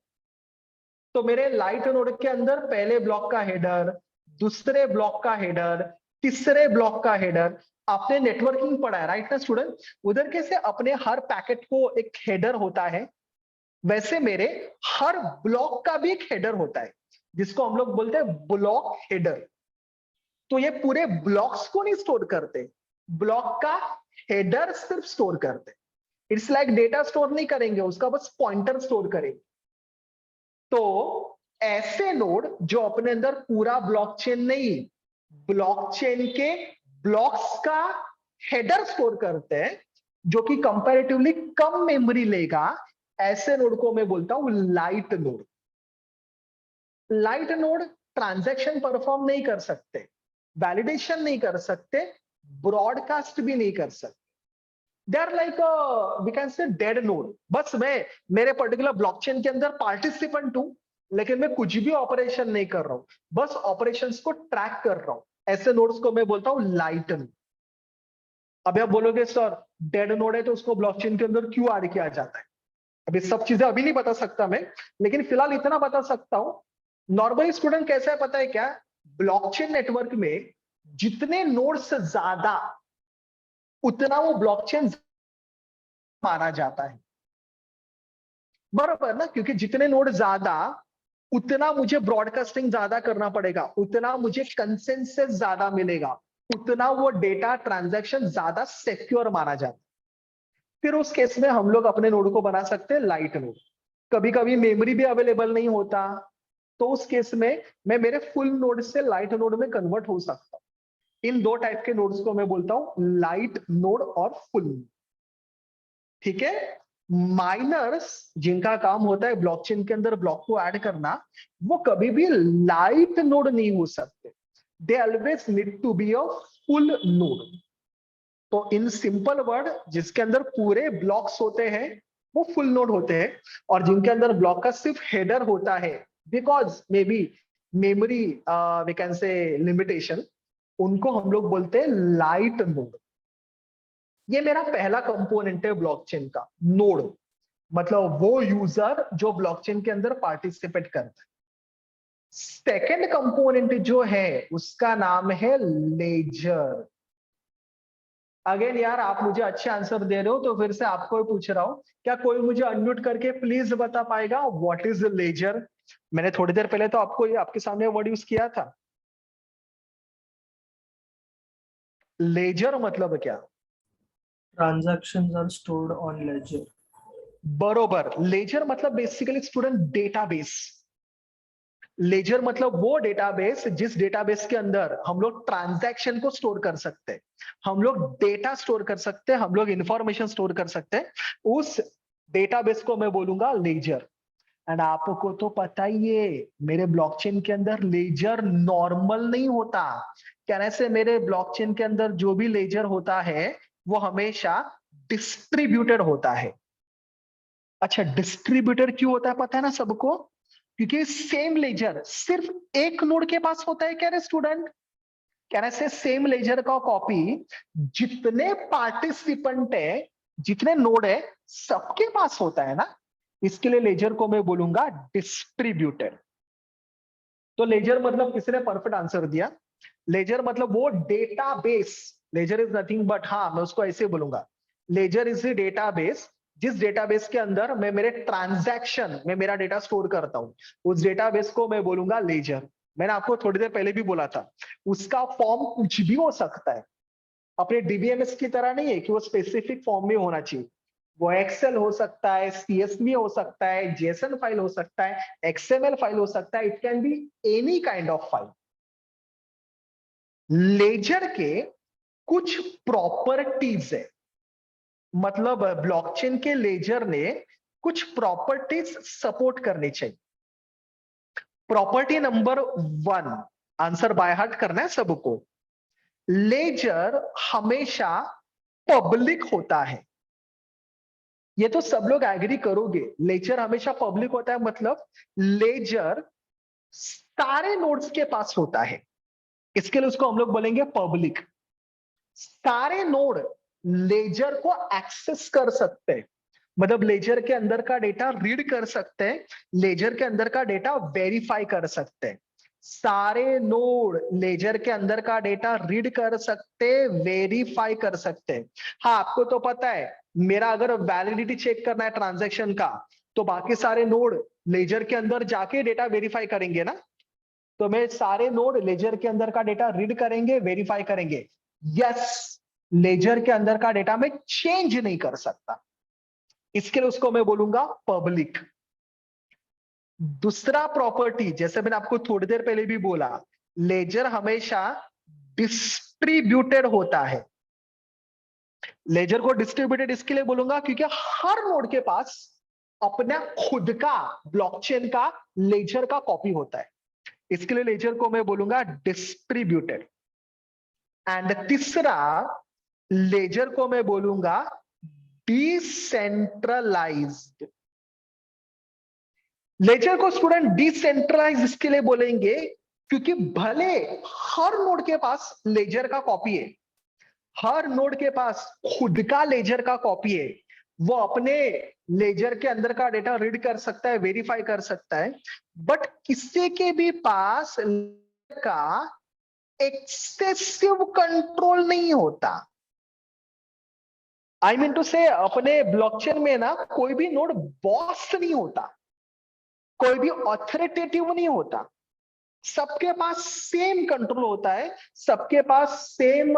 Speaker 1: तो मेरे लाइट नोड के अंदर पहले ब्लॉक का हेडर, दूसरे ब्लॉक का हेडर, तीसरे ब्लॉक का हेडर। आपने नेटवर्किंग पढ़ा है राइट ना स्टूडेंट, उधर कैसे अपने हर पैकेट को एक हेडर होता है, वैसे मेरे हर ब्लॉक का भी एक हेडर होता है जिसको हम लोग बोलते हैं ब्लॉक हेडर। तो ये पूरे ब्लॉक्स को नहीं स्टोर करते, ब्लॉक का हेडर सिर्फ स्टोर करते। इट्स लाइक डेटा स्टोर नहीं करेंगे, उसका बस पॉइंटर स्टोर करेंगे। तो ऐसे नोड जो अपने अंदर पूरा ब्लॉकचेन नहीं, ब्लॉकचेन के ब्लॉक्स का हेडर स्टोर करते हैं, जो कि कंपैरेटिवली कम मेमोरी लेगा, ऐसे नोड को मैं बोलता हूं light node. Light node transaction perform नहीं कर सकते, वैलिडेशन नहीं कर सकते, ब्रॉडकास्ट भी नहीं कर सकते। They are like we can say dead node. बस मैं मेरे पर्टिकुलर ब्लॉकचेन के अंदर पार्टिसिपेंट हूं, लेकिन मैं कुछ भी ऑपरेशन नहीं कर रहा हूं, बस ऑपरेशंस को ट्रैक कर रहा हूं। ऐसे नोड्स को मैं बोलता हूं लाइट नोड। अभी आप बोलोगे सर डेड नोड है तो उसको ब्लॉकचेन के अंदर क्यों ऐड किया जाता है? अभी सब चीजें अभी नहीं बता सकता मैं, लेकिन फिलहाल इतना बता सकता हूं। नॉर्मली स्टूडेंट कैसा है पता है क्या? ब्लॉकचेन नेटवर्क में जितने नोड्स ज्यादा उतना वो ब्लॉकचेन माना जाता है, बराबर ना? क्योंकि जितने नोड ज्यादा उतना मुझे ब्रॉडकास्टिंग ज्यादा करना पड़ेगा, उतना मुझे कंसेंसस ज्यादा मिलेगा, उतना वो डेटा ट्रांजैक्शन ज्यादा सिक्योर माना जाता है। फिर उस केस में हम लोग अपने नोड को बना सकते हैं लाइट नोड। कभी कभी मेमोरी भी अवेलेबल नहीं होता, तो उस केस में मैं मेरे फुल नोड से लाइट नोड में कन्वर्ट हो सकता हूं। इन दो टाइप के नोड्स को मैं बोलता हूं लाइट नोड और फुल नोड। ठीक है? माइनर्स जिनका काम होता है ब्लॉकचेन के अंदर ब्लॉक को ऐड करना, वो कभी भी लाइट नोड नहीं हो सकते। They always need to be a full node. तो इन सिंपल वर्ड, जिसके अंदर पूरे ब्लॉक्स होते हैं वो फुल नोड होते हैं, और जिनके अंदर ब्लॉक का सिर्फ हेडर होता है because may be memory we can say limitation, उनको हम लोग बोलते हैं लाइट नोड। ये मेरा पहला कंपोनेंट है ब्लॉकचेन का, नोड। मतलब वो यूजर जो ब्लॉकचेन के अंदर पार्टिसिपेट करता है। सेकंड कंपोनेंट जो है उसका नाम है लेजर। अगेन यार आप मुझे अच्छे आंसर दे रहे हो तो फिर से आपको पूछ रहा हूं, क्या कोई मुझे अनम्यूट करके प्लीज बता पाएगा व्हाट इज लेजर? मैंने थोड़ी देर पहले तो आपको आपके सामने वर्ड यूज किया था। लेजर मतलब क्या?
Speaker 5: Transactions are stored on ledger.
Speaker 1: बरोबर। लेजर मतलब बेसिकली स्टूडेंट डेटाबेस। लेजर मतलब वो डेटाबेस जिस डेटाबेस के अंदर हम लोग ट्रांजैक्शन को स्टोर कर सकते हैं, हम लोग डेटा स्टोर कर सकते हैं, हम लोग इंफॉर्मेशन स्टोर कर सकते हैं। उस डेटाबेस को मैं बोलूंगा लेजर। एंड आपको तो पता ही है मेरे ब्लॉकचेन के अंदर लेजर नॉर्मल नहीं होता। कहने से मेरे ब्लॉकचेन के अंदर जो भी लेजर होता है वो हमेशा डिस्ट्रीब्यूटेड होता है। अच्छा, डिस्ट्रीब्यूटर क्यों होता है पता है ना सबको? क्योंकि सेम लेजर सिर्फ एक नोड के पास होता है। क्या रे स्टूडेंट? कहने से सेम लेजर का कॉपी जितने पार्टिसिपेंट है, जितने नोड है, सबके पास होता है ना। इसके लिए लेजर को मैं बोलूंगा डिस्ट्रीब्यूटेड। तो लेजर मतलब किसी ने परफेक्ट आंसर दिया। लेजर मतलब वो database. Ledger is nothing but, हाँ मैं उसको ऐसे बोलूंगा, लेजर इज ए डेटाबेस जिस डेटाबेस के अंदर मैं मेरे ट्रांजैक्शन में मेरा डेटा स्टोर करता हूं, उस डेटाबेस को मैं बोलूंगा लेजर। मैंने आपको थोड़ी देर पहले भी बोला था, उसका फॉर्म कुछ भी हो सकता है। अपने डीबीएमएस की तरह नहीं है कि वो स्पेसिफिक फॉर्म में होना चाहिए। वो एक्सेल हो सकता है, सीएसवी हो सकता है, जेसन फाइल हो सकता है, एक्सएमएल फाइल हो सकता है, it can be any kind of file. Ledger के कुछ प्रॉपर्टीज है, मतलब ब्लॉकचेन के लेजर ने कुछ प्रॉपर्टीज सपोर्ट करनी चाहिए। Property number 1, answer by heart करना है सबको। लेजर हमेशा पब्लिक होता है। ये तो सब लोग एग्री करोगे, लेजर हमेशा पब्लिक होता है। मतलब लेजर सारे नोड्स के पास होता है, इसके लिए उसको हम लोग बोलेंगे पब्लिक। सारे नोड लेजर को एक्सेस कर सकते हैं, मतलब लेजर के अंदर का डेटा रीड कर सकते हैं, लेजर के अंदर का डेटा वेरीफाई कर सकते हैं। सारे नोड लेजर के अंदर का डेटा रीड कर सकते, वेरीफाई कर सकते हैं। हाँ आपको तो पता है, मेरा अगर वैलिडिटी चेक करना है ट्रांजैक्शन का, तो बाकी सारे नोड लेजर के अंदर जाके डेटा वेरीफाई करेंगे ना। तो मैं सारे नोड लेजर के अंदर का डेटा रीड करेंगे, वेरीफाई करेंगे। यस, लेजर के अंदर का डेटा मैं चेंज नहीं कर सकता, इसके लिए उसको मैं बोलूंगा पब्लिक। दूसरा प्रॉपर्टी, जैसे मैंने आपको थोड़ी देर पहले भी बोला, लेजर हमेशा डिस्ट्रीब्यूटेड होता है। लेजर को डिस्ट्रीब्यूटेड इसके लिए बोलूंगा क्योंकि हर नोड के पास अपना खुद का ब्लॉकचेन का लेजर का कॉपी होता है, इसके लिए लेजर को मैं बोलूंगा डिस्ट्रीब्यूटेड। एंड तीसरा लेजर को मैं बोलूंगा डिसेंट्रलाइज्ड। लेजर को स्टूडेंट डिसेंट्रलाइज इसके लिए बोलेंगे क्योंकि भले हर नोड के पास लेजर का कॉपी है, हर नोड के पास खुद का लेजर का कॉपी है, वो अपने लेजर के अंदर का डेटा रीड कर सकता है, वेरीफाई कर सकता है, बट किसी के भी पास का एक्सेसिव कंट्रोल नहीं होता। आई मीन टू से अपने ब्लॉकचेन में ना कोई भी नोड बॉस नहीं होता, कोई भी ऑथोरिटेटिव नहीं होता, सबके पास सेम कंट्रोल होता है, सबके पास same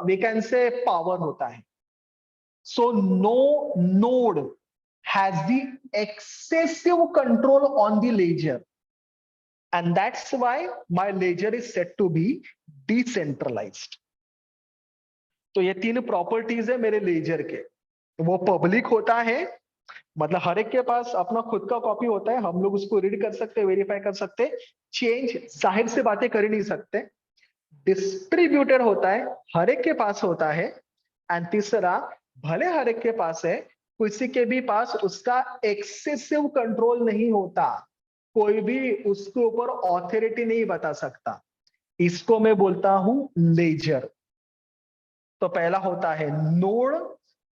Speaker 1: we can say power होता है। So no node has the excessive control on the ledger and that's why my ledger is said to be decentralised. तो ये तीन प्रॉपर्टीज है मेरे लेजर के। वो पब्लिक होता है, मतलब हर एक के पास अपना खुद का कॉपी होता है, हम लोग उसको रीड कर सकते, वेरीफाई कर सकते, चेंज जाहिर से बातें कर ही नहीं सकते। डिस्ट्रीब्यूटेड होता है, हर एक के पास होता है। एंड तीसरा, भले हर एक के पास है, किसी के भी पास उसका एक्सेसिव कंट्रोल नहीं होता, कोई भी उसके ऊपर ऑथोरिटी नहीं बता सकता। इसको मैं बोलता हूं लेजर। तो पहला होता है नोड,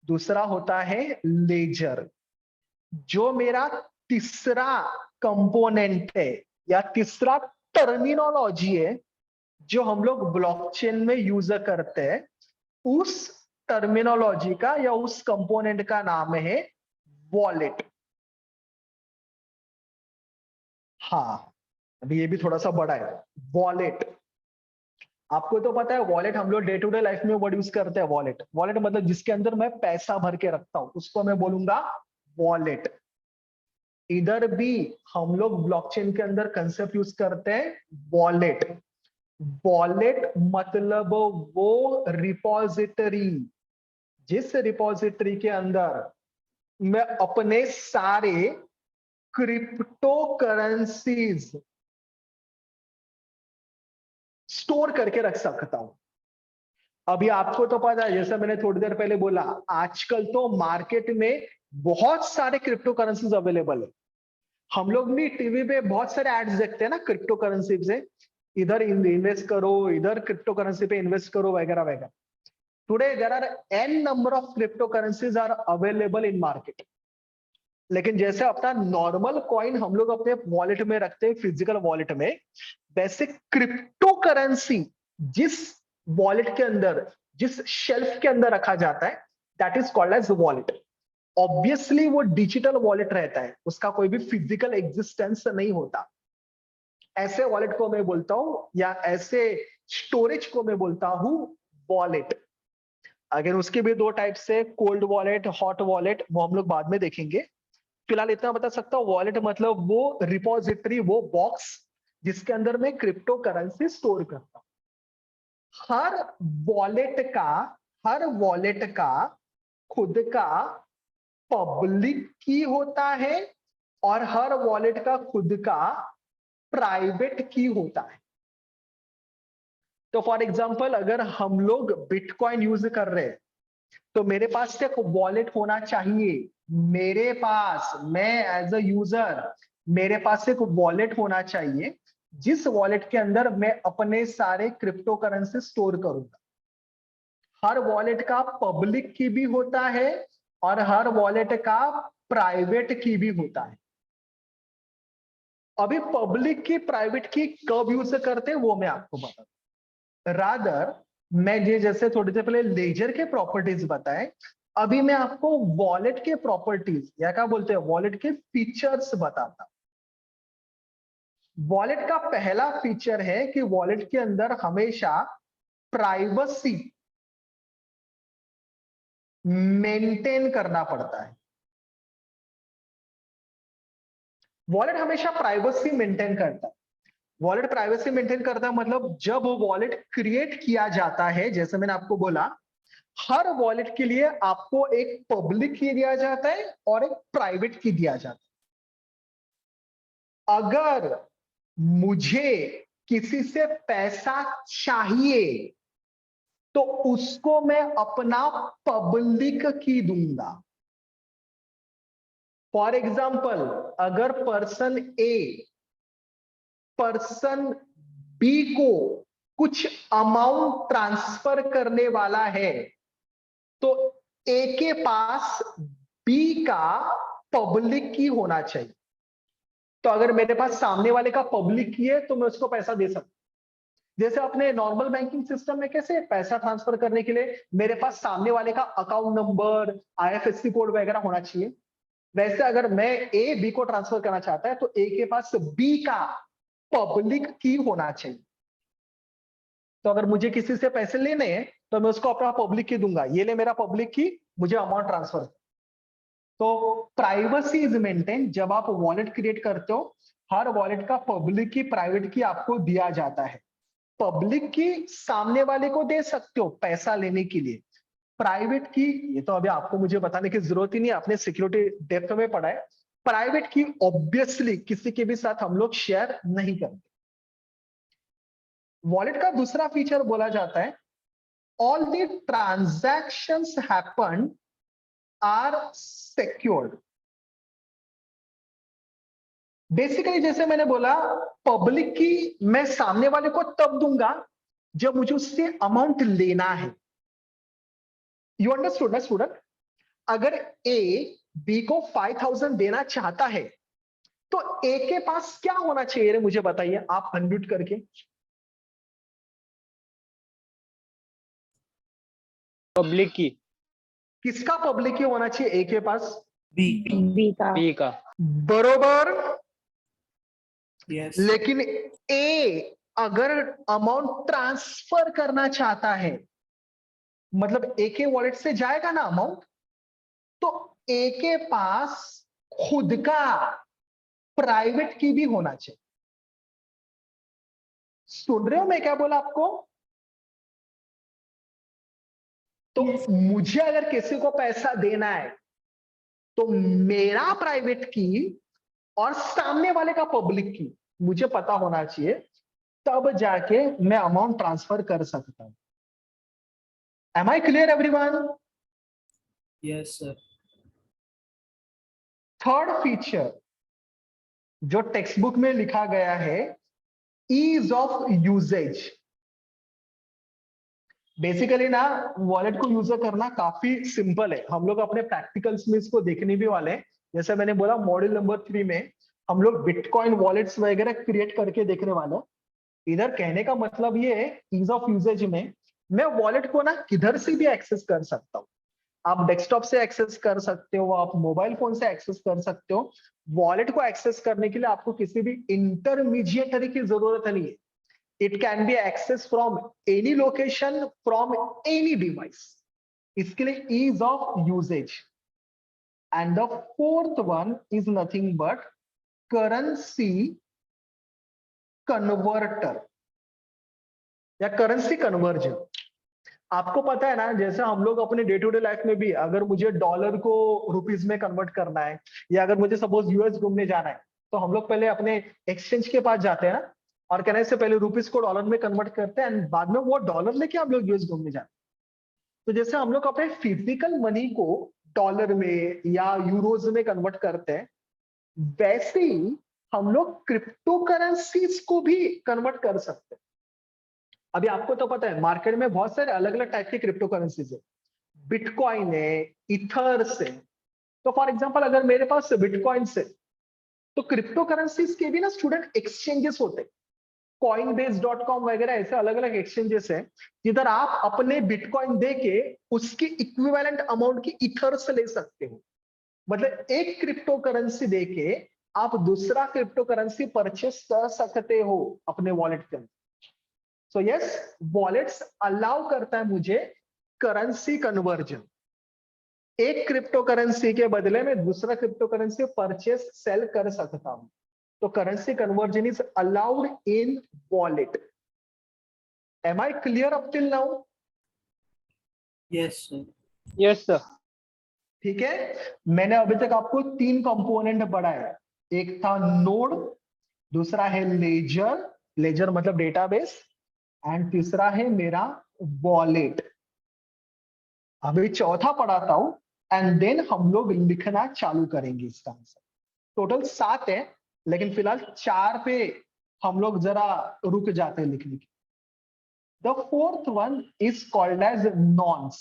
Speaker 1: दूसरा होता है लेजर। जो मेरा तीसरा कंपोनेंट है या तीसरा टर्मिनोलॉजी है जो हम लोग ब्लॉकचेन में यूज करते हैं, उस टर्मिनोलॉजी का या उस कंपोनेंट का नाम है वॉलेट। हाँ, अभी ये भी थोड़ा सा बड़ा है, वॉलेट। आपको तो पता है वॉलेट हम लोग डे टू डे लाइफ में वर्ड यूज करते हैं। वॉलेट, वॉलेट मतलब जिसके अंदर मैं पैसा भर के रखता हूं, उसको मैं बोलूंगा वॉलेट। इधर भी हम लोग ब्लॉकचेन के अंदर कंसेप्ट यूज करते हैं वॉलेट। वॉलेट मतलब वो रिपॉजिटरी, जिस रिपॉजिटरी के अंदर मैं अपने सारे क्रिप्टो करेंसीज स्टोर करके रख सकता हूं। अभी आपको तो पता है, जैसे मैंने थोड़ी देर पहले बोला, आजकल तो मार्केट में बहुत सारे क्रिप्टो करेंसीज अवेलेबल है। हम लोग भी टीवी पे बहुत सारे एड्स देखते हैं ना क्रिप्टो करेंसी से, इधर इन्वेस्ट करो, इधर क्रिप्टो करेंसी पे इन्वेस्ट करो, वगैरह वगैरह। Today there are an number of crypto currencies are available in market. लेकिन जैसे अपना नॉर्मल कॉइन हम लोग अपने वॉलेट में रखते हैं, फिजिकल वॉलेट में, वैसे क्रिप्टो करेंसी जिस वॉलेट के अंदर, जिस शेल्फ के अंदर रखा जाता है, that is called as wallet. Obviously वो डिजिटल वॉलेट रहता है, उसका कोई भी फिजिकल एग्जिस्टेंस नहीं होता। ऐसे वॉलेट को मैं बोलता हूं, या ऐसे स्टोरेज को मैं बोलता हूं वॉलेट। अगर उसके भी दो टाइप से, कोल्ड वॉलेट, हॉट वॉलेट, वो हम लोग बाद में देखेंगे। फिलहाल इतना बता सकता हूं, वॉलेट मतलब वो रिपोजिटरी, वो बॉक्स जिसके अंदर मैं क्रिप्टो करेंसी स्टोर करता हूं। हर वॉलेट का खुद का पब्लिक की होता है और हर वॉलेट का खुद का प्राइवेट की होता है। तो फॉर एग्जांपल, अगर हम लोग बिटकॉइन यूज कर रहे हैं तो मेरे पास एक वॉलेट होना चाहिए। मेरे पास, मैं एज अ यूजर, मेरे पास एक वॉलेट होना चाहिए जिस वॉलेट के अंदर मैं अपने सारे क्रिप्टो करेंसी स्टोर करूंगा। हर वॉलेट का पब्लिक की भी होता है और हर वॉलेट का प्राइवेट की भी होता है। अभी पब्लिक की, प्राइवेट की कब यूज करते हैं वो मैं आपको बताता हूं। रादर मैं ये जैसे थोड़ी देर पहले लेजर के प्रॉपर्टीज बताए, अभी मैं आपको वॉलेट के प्रॉपर्टीज या क्या बोलते हैं वॉलेट के फीचर्स बताता हूं। वॉलेट का पहला फीचर है कि वॉलेट के अंदर हमेशा प्राइवेसी मेंटेन करना पड़ता है। वॉलेट हमेशा प्राइवेसी मेंटेन करता है। वॉलेट प्राइवेसी मेंटेन करता है मतलब जब वॉलेट क्रिएट किया जाता है, जैसे मैंने आपको बोला, हर वॉलेट के लिए आपको एक पब्लिक की दिया जाता है और एक प्राइवेट की दिया जाता है। अगर मुझे किसी से पैसा चाहिए तो उसको मैं अपना पब्लिक की दूंगा। फॉर एग्जाम्पल, अगर पर्सन ए पर्सन बी को कुछ अमाउंट ट्रांसफर करने वाला है, तो ए के पास बी का पब्लिक की होना चाहिए। तो अगर मेरे पास सामने वाले का पब्लिक की है तो मैं उसको पैसा दे सकता हूं। जैसे अपने नॉर्मल बैंकिंग सिस्टम में कैसे पैसा ट्रांसफर करने के लिए मेरे पास सामने वाले का अकाउंट नंबर, आईएफएससी कोड वगैरह होना चाहिए, वैसे अगर मैं ए बी को ट्रांसफर करना चाहता है तो ए के पास बी का पब्लिक की होना चाहिए। तो अगर मुझे किसी से पैसे लेने हैं तो मैं उसको अपना पब्लिक की दूंगा, ये ले मेरा पब्लिक की, मुझे अमाउंट ट्रांसफर। तो प्राइवेसी इज मेंटेन। जब आप वॉलेट क्रिएट करते हो, हर वॉलेट का पब्लिक की, प्राइवेट की आपको दिया जाता है। पब्लिक की सामने वाले को दे सकते हो पैसा लेने के लिए, प्राइवेट की ये तो अभी आपको मुझे बताने की जरूरत ही नहीं, आपने सिक्योरिटी डेप्थ में पढ़ा है। प्राइवेट की ऑब्वियसली किसी के भी साथ हम लोग शेयर नहीं करते। वॉलेट का दूसरा फीचर बोला जाता है all the transactions happen are secured. Basically जैसे मैंने बोला, पब्लिक की मैं सामने वाले को तब दूंगा जब मुझे उससे अमाउंट लेना है। यू अंडरस्टूड ना स्टूडेंट? अगर ए बी को 5000 देना चाहता है तो ए के पास क्या होना चाहिए रे, मुझे बताइए आप अनम्यूट करके।
Speaker 3: पब्लिक की।
Speaker 1: किसका पब्लिक की होना चाहिए ए के पास?
Speaker 5: बी।
Speaker 4: बी का।
Speaker 3: बी का।
Speaker 1: बरोबर।
Speaker 5: यस।
Speaker 1: लेकिन ए अगर अमाउंट ट्रांसफर करना चाहता है, मतलब ए के वॉलेट से जाएगा ना अमाउंट, तो ए के पास खुद का प्राइवेट की भी होना चाहिए। सुन रहे हो मैं क्या बोला आपको? तो मुझे अगर किसी को पैसा देना है तो मेरा प्राइवेट की और सामने वाले का पब्लिक की मुझे पता होना चाहिए, तब जाके मैं अमाउंट ट्रांसफर कर सकता हूं। Am I clear everyone?
Speaker 5: Yes sir.
Speaker 1: Third feature जो टेक्स्ट बुक में लिखा गया है, ईज ऑफ यूजेज। बेसिकली ना वॉलेट को यूज करना काफी सिंपल है। हम लोग अपने प्रैक्टिकल्स में इसको देखने भी वाले हैं। जैसे मैंने बोला मॉड्यूल नंबर 3 में हम लोग बिटकॉइन वॉलेट्स वगैरह क्रिएट करके देखने वाले हैं। इधर कहने का मतलब ये है, ईज ऑफ यूजेज में मैं वॉलेट को ना किधर से भी एक्सेस कर सकता हूँ। आप डेस्कटॉप से एक्सेस कर सकते हो, आप मोबाइल फोन से एक्सेस कर सकते हो। वॉलेट को एक्सेस करने के लिए आपको किसी भी इंटरमीडिएटरी की जरूरत नहीं है। It can be accessed from any location, from any device. इसके लिए ease of usage. And the fourth one is nothing but currency converter या currency conversion. आपको पता है ना, जैसे हम लोग अपने डे टू डे लाइफ में भी अगर मुझे डॉलर को रुपीज में कन्वर्ट करना है, या अगर मुझे सपोज यूएस घूमने जाना है, तो हम लोग पहले अपने एक्सचेंज के पास जाते हैं ना, और कहने से पहले रुपीस को डॉलर में कन्वर्ट करते हैं, एंड बाद में वो डॉलर लेके हम लोग यूएस घूमने जाते हैं। तो जैसे हम लोग अपने फिजिकल मनी को डॉलर में या यूरोज में कन्वर्ट करते हैं, वैसे ही हम लोग क्रिप्टो करेंसीज को भी कन्वर्ट कर सकते हैं। अभी आपको तो पता है मार्केट में बहुत सारे अलग अलग टाइप के क्रिप्टो करेंसीज है। बिटकॉइन है, इथर्स है। तो फॉर एग्जांपल अगर मेरे पास बिटकॉइन है तो क्रिप्टो करेंसीज के भी ना स्टूडेंट एक्सचेंजेस होते हैं। coinbase.com वगैरह ऐसे अलग अलग एक्सचेंजेस हैं जिधर आप अपने बिटकॉइन देके उसकी इक्विवेलेंट अमाउंट की इथर्स ले सकते हो। मतलब एक क्रिप्टो करेंसी देके आप दूसरा क्रिप्टो करेंसी परचेस कर सकते हो अपने वॉलेट के अंदर। सो यस, वॉलेट्स अलाउ करता है मुझे करेंसी कन्वर्जन। एक क्रिप्टो करेंसी के बदले में दूसरा क्रिप्टो करेंसी परचेस सेल कर सकता हूं। तो currency conversion is allowed in wallet. Am I clear up till now?
Speaker 5: Yes sir.
Speaker 3: Yes sir.
Speaker 1: ठीक है, मैंने अभी तक आपको 3 कंपोनेंट पढ़ाया। एक था नोड, दूसरा है लेजर, लेजर मतलब डेटाबेस, एंड तीसरा है मेरा वॉलेट। अभी चौथा पढ़ाता हूं एंड देन हम लोग लिखना चालू करेंगे इसका आंसर। टोटल 7 है, लेकिन फिलहाल 4 पे हम लोग जरा रुक जाते हैं लिखने की। The fourth one is called as nonce.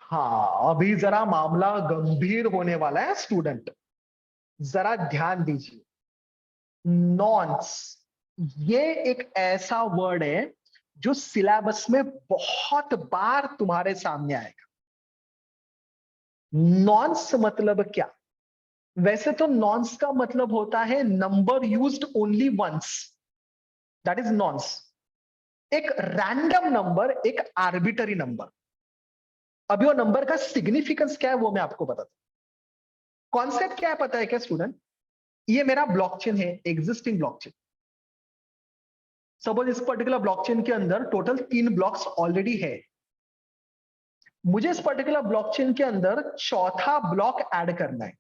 Speaker 1: हाँ, अभी जरा मामला गंभीर होने वाला है स्टूडेंट, जरा ध्यान दीजिए। नॉन्स ये एक ऐसा वर्ड है जो सिलेबस में बहुत बार तुम्हारे सामने आएगा। नॉन्स मतलब क्या? वैसे तो नॉन्स का मतलब होता है number used only once, that is nonce. एक रैंडम नंबर, एक आर्बिटरी नंबर। अभी वो नंबर का सिग्निफिकेंस क्या है वो मैं आपको बताता हूं। कॉन्सेप्ट क्या है पता है क्या स्टूडेंट? ये मेरा ब्लॉकचेन है, एग्जिस्टिंग ब्लॉकचेन। सपोज इस पर्टिकुलर ब्लॉकचेन के अंदर टोटल 3 ब्लॉक्स ऑलरेडी है। मुझे इस पर्टिकुलर ब्लॉकचेन के अंदर चौथा ब्लॉक ऐड करना है।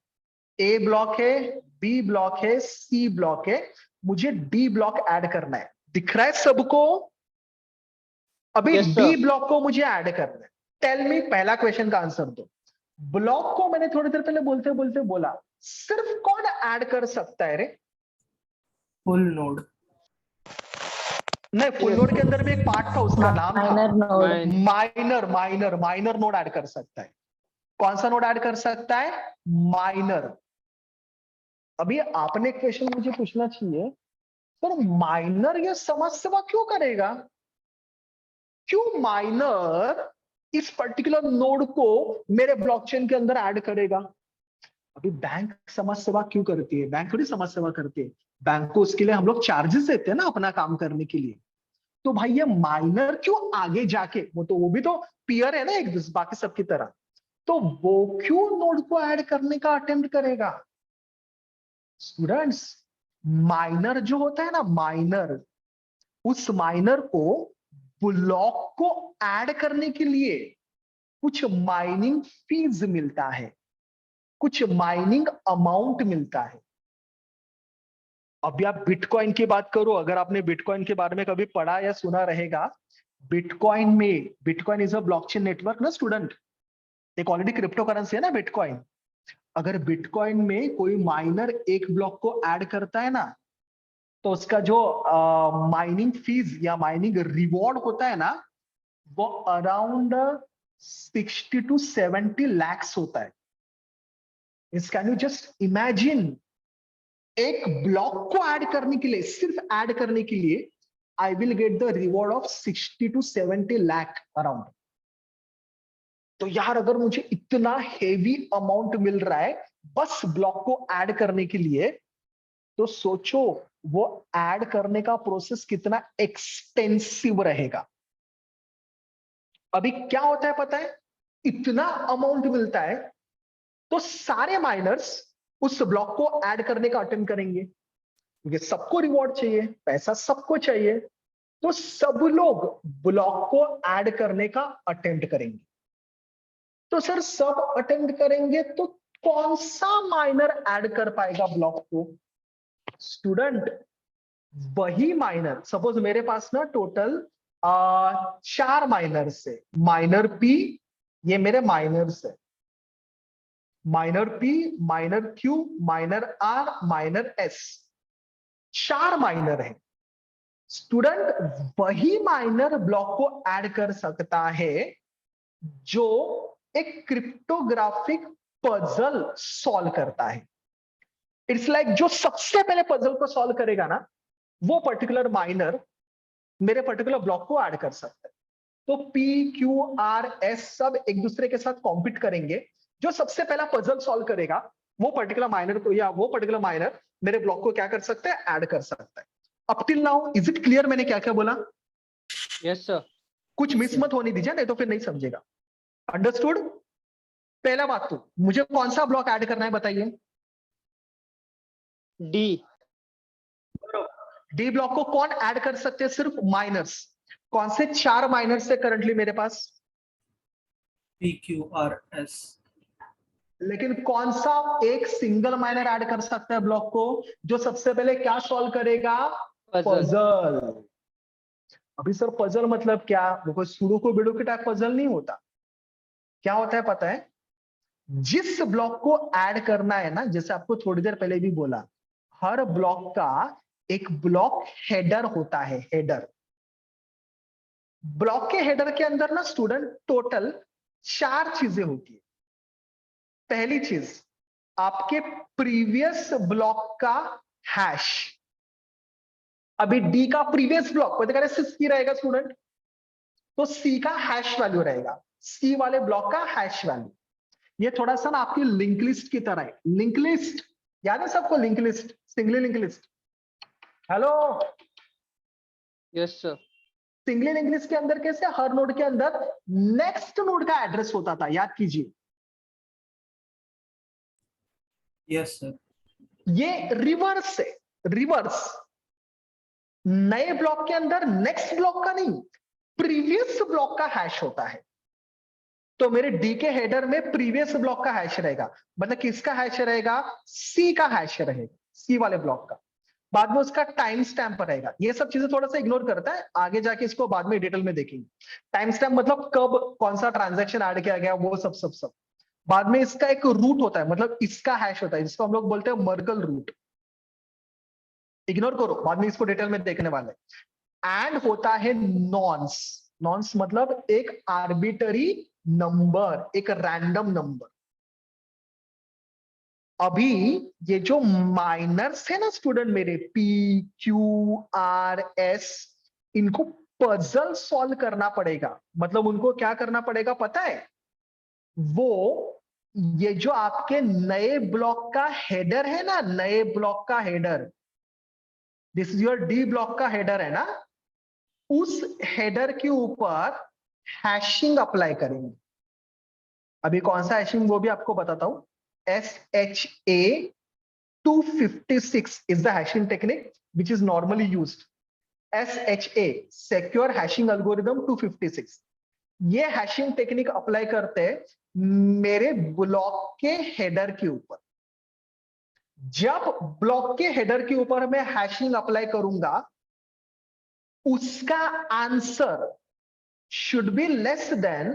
Speaker 1: ए ब्लॉक है, बी ब्लॉक है, सी ब्लॉक है, मुझे डी ब्लॉक ऐड करना है। दिख रहा है सबको? अभी
Speaker 3: Yes, sir.
Speaker 1: डी ब्लॉक को मुझे ऐड करना है। टेल मी, पहला क्वेश्चन का आंसर दो। ब्लॉक को मैंने थोड़ी देर पहले बोलते बोलते बोला, सिर्फ कौन ऐड कर सकता है रे?
Speaker 5: Full node.
Speaker 1: नहीं, फुल नोड के अंदर भी एक पार्ट था, उसका नाम था
Speaker 4: minor node.
Speaker 1: Minor node add कर सकता है। कौन सा नोड ऐड कर सकता है? माइनर। अभी आपने क्वेश्चन मुझे पूछना चाहिए, सर माइनर ये समझ सेवा क्यों करेगा? क्यों माइनर इस पर्टिकुलर नोड को मेरे ब्लॉकचेन के अंदर ऐड करेगा? अभी बैंक समाज सेवा क्यों करती है? बैंक थोड़ी समाज सेवा करती है। बैंक को उसके लिए हम लोग चार्जेस देते हैं ना अपना काम करने के लिए। तो भाई ये माइनर क्यों आगे जाके, वो भी तो पीयर है ना एक बाकी सबकी तरह, तो वो क्यों नोड को ऐड करने का अटेम्प्ट करेगा? स्टूडेंट्स, माइनर जो होता है ना, माइनर, उस माइनर को ब्लॉक को ऐड करने के लिए कुछ माइनिंग फीस मिलता है, कुछ माइनिंग अमाउंट मिलता है। अभी आप बिटकॉइन की बात करो, अगर आपने बिटकॉइन के बारे में कभी पढ़ा या सुना रहेगा, bitcoin is a blockchain network ना स्टूडेंट। एक ऑलरेडी क्रिप्टो करेंसी है ना बिटकॉइन। अगर बिटकॉइन में कोई माइनर एक ब्लॉक को ऐड करता है ना, तो उसका जो माइनिंग फीस या माइनिंग रिवॉर्ड होता है ना, वो अराउंड 60 to 70 lakhs होता है। कैन यू जस्ट इमेजिन, एक ब्लॉक को ऐड करने के लिए, सिर्फ ऐड करने के लिए I will get the reward of 60 to 70 lakh around. तो यार अगर मुझे इतना हेवी अमाउंट मिल रहा है बस ब्लॉक को ऐड करने के लिए, तो सोचो वो ऐड करने का प्रोसेस कितना एक्सपेंसिव रहेगा। अभी क्या होता है पता है? इतना अमाउंट मिलता है तो सारे माइनर्स उस ब्लॉक को ऐड करने का अटेम्प्ट करेंगे, क्योंकि सबको रिवॉर्ड चाहिए, पैसा सबको चाहिए, तो सब लोग ब्लॉक को ऐड करने का अटेम्प्ट करेंगे। तो सर सब अटेम्प्ट करेंगे तो कौन सा माइनर ऐड कर पाएगा ब्लॉक को? स्टूडेंट, वही माइनर, सपोज मेरे पास ना टोटल 4 माइनर्स है। माइनर पी, ये मेरे माइनर्स है, miner P, miner Q, miner R, miner S, 4 miner है। स्टूडेंट, वही माइनर ब्लॉक को ऐड कर सकता है जो एक क्रिप्टोग्राफिक पजल सॉल्व करता है। इट्स लाइक जो सबसे पहले पजल को सॉल्व करेगा ना, वो पर्टिकुलर माइनर मेरे पर्टिकुलर ब्लॉक को ऐड कर सकता है। तो पी, क्यू, आर, एस सब एक दूसरे के साथ कॉम्पीट करेंगे। जो सबसे पहला पजल सॉल्व करेगा वो पर्टिकुलर माइनर को, या वो पर्टिकुलर माइनर मेरे ब्लॉक को क्या कर सकता है? ऐड कर सकता है। Up till now is it clear मैंने क्या क्या बोला?
Speaker 3: Yes sir.
Speaker 1: कुछ मिस मत होने दीजिए, नहीं तो फिर नहीं समझेगा। अंडरस्टूड? पहला बात, तो मुझे कौन सा ब्लॉक ऐड करना है बताइए?
Speaker 3: डी।
Speaker 1: डी ब्लॉक को कौन ऐड कर सकते हैं? सिर्फ माइनर्स। कौन से 4 माइनर्स है करंटली मेरे पास?
Speaker 5: P Q R S.
Speaker 1: लेकिन कौन सा एक सिंगल माइनर ऐड कर सकता है ब्लॉक को, जो सबसे पहले क्या सॉल्व करेगा? पजल। अभी सर पजल मतलब क्या, वो कोई सुडोकू बिडोकू टाइप पजल नहीं होता। क्या होता है पता है, जिस ब्लॉक को ऐड करना है ना, जैसे आपको थोड़ी देर पहले भी बोला, हर ब्लॉक का एक ब्लॉक हेडर होता है, हेडर। ब्लॉक के हेडर के अंदर ना स्टूडेंट टोटल 4 चीजें होती है। पहली चीज, आपके प्रीवियस ब्लॉक का हैश। अभी डी का प्रीवियस ब्लॉक सी रहेगा स्टूडेंट, तो सी का हैश वैल्यू रहेगा, सी वाले ब्लॉक का हैश वैल्यू। ये थोड़ा सा ना आपकी लिंक लिस्ट की तरह है। लिंक लिस्ट याद है सबको, link list, singly link list. Hello,
Speaker 3: Yes, sir.
Speaker 1: Singly link list के अंदर कैसे हर नोड के अंदर नेक्स्ट नोड का एड्रेस होता था, याद कीजिए।
Speaker 5: Yes, sir.
Speaker 1: ये रिवर्स है, रिवर्स। नए ब्लॉक के अंदर नेक्स्ट ब्लॉक का नहीं, प्रीवियस ब्लॉक का हैश होता है। तो मेरे डी के हेडर में प्रीवियस ब्लॉक का हैश रहेगा, मतलब किसका हैश रहेगा, सी का हैश रहेगा, सी वाले ब्लॉक का। बाद में उसका टाइम स्टैम्प रहेगा। ये सब चीजें थोड़ा सा इग्नोर करता है, आगे जाके इसको बाद में डिटेल में देखेंगे। टाइम स्टैम्प मतलब कब कौन सा ट्रांजैक्शन ऐड किया गया, वो सब सब सब। बाद में इसका एक रूट होता है, मतलब इसका हैश होता है, जिसको हम लोग बोलते हैं मर्कल रूट। इग्नोर करो, बाद में इसको डिटेल में देखने वाले। एंड होता है नॉन्स। नॉन्स मतलब एक आर्बिटरी नंबर, एक रैंडम नंबर। अभी ये जो माइनर्स है ना स्टूडेंट मेरे, पी क्यू आर एस, इनको पजल सॉल्व करना पड़ेगा। मतलब उनको क्या करना पड़ेगा पता है, वो ये जो आपके नए ब्लॉक का हेडर है ना, नए ब्लॉक का header, this is your D block का हेडर है ना, उस हेडर के ऊपर हैशिंग अप्लाई करेंगे। अभी कौन सा हैशिंग वो भी आपको बताता हूं। SHA 256 is the hashing technique which is normally used. SHA secure hashing algorithm 256, ये हैशिंग टेक्निक अप्लाई करते हैं मेरे ब्लॉक के हेडर के ऊपर। जब ब्लॉक के हेडर के ऊपर मैं हैशिंग अप्लाई करूंगा, उसका answer should be less than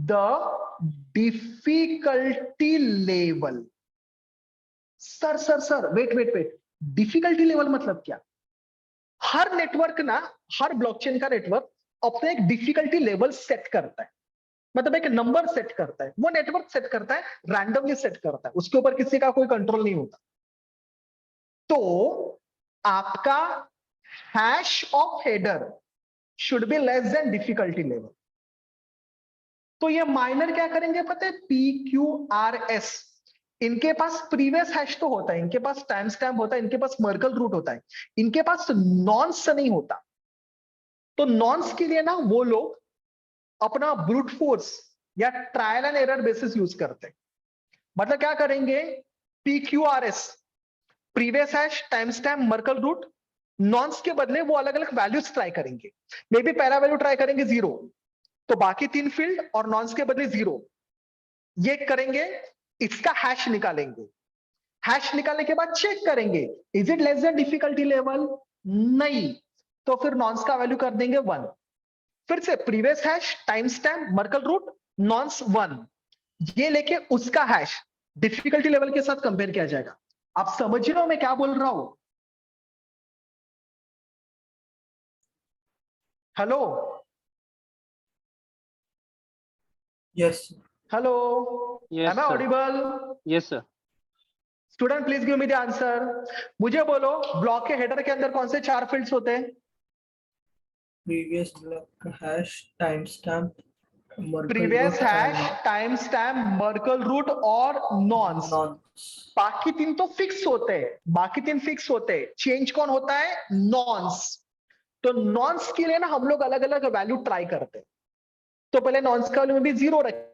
Speaker 1: the difficulty level. Sir wait, difficulty level मतलब क्या? हर नेटवर्क ना, हर ब्लॉकचेन का नेटवर्क अपना एक डिफिकल्टी लेवल सेट करता है, मतलब एक नंबर सेट करता है। वो नेटवर्क सेट करता है, रैंडमली सेट करता है, उसके ऊपर किसी का कोई कंट्रोल नहीं होता। तो आपका hash of header should be less than difficulty level. तो ये माइनर क्या करेंगे पता है, PQRS, इनके पास प्रीवियस हैश तो होता है, इनके पास टाइम स्टैम्प होता है, इनके पास मर्कल रूट होता है, इनके पास नॉन्स नहीं होता। तो नॉन्स के लिए ना वो लोग अपना ब्रूट फोर्स या trial and error basis use करते हैं। मतलब क्या करेंगे, PQRS, previous hash, time stamp, Merkle root, nonce के बदले वो अलग अलग वैल्यूज ट्राई करेंगे। मे बी पहला वैल्यू ट्राई करेंगे 0, तो बाकी 3 फील्ड और नॉन्स के बदले 0 ये करेंगे, इसका हैश निकालेंगे। हैश निकालने के बाद चेक करेंगे is it less than difficulty level, नहीं, तो फिर नॉन्स का वैल्यू कर देंगे 1। फिर से previous hash, time stamp, Merkle root, nonce 1, ये लेके उसका हैश डिफिकल्टी लेवल के साथ कंपेयर किया जाएगा। आप समझ रहे हो मैं क्या बोल रहा हूं? Hello
Speaker 5: Yes, sir.
Speaker 1: Hello,
Speaker 3: Yes,
Speaker 1: am I
Speaker 3: sir.
Speaker 1: Audible?
Speaker 3: Yes, sir.
Speaker 1: Student please give me the answer. मुझे बोलो ब्लॉक के हेडर के अंदर कौन से 4 फील्ड्स होते हैं?
Speaker 5: Previous block hash, timestamp, Merkle
Speaker 1: previous
Speaker 5: root
Speaker 1: hash,
Speaker 5: and
Speaker 1: time stamp, Merkle root और नॉन्स।
Speaker 5: nonce.
Speaker 1: बाकी 3 तो फिक्स होते हैं, बाकी 3 फिक्स होते हैं, चेंज कौन होता है, नॉन्स। तो नॉन्स के लिए ना हम लोग अलग अलग वैल्यू ट्राई करते हैं। तो पहले नॉन्स का वैल्यू में भी 0 रखें,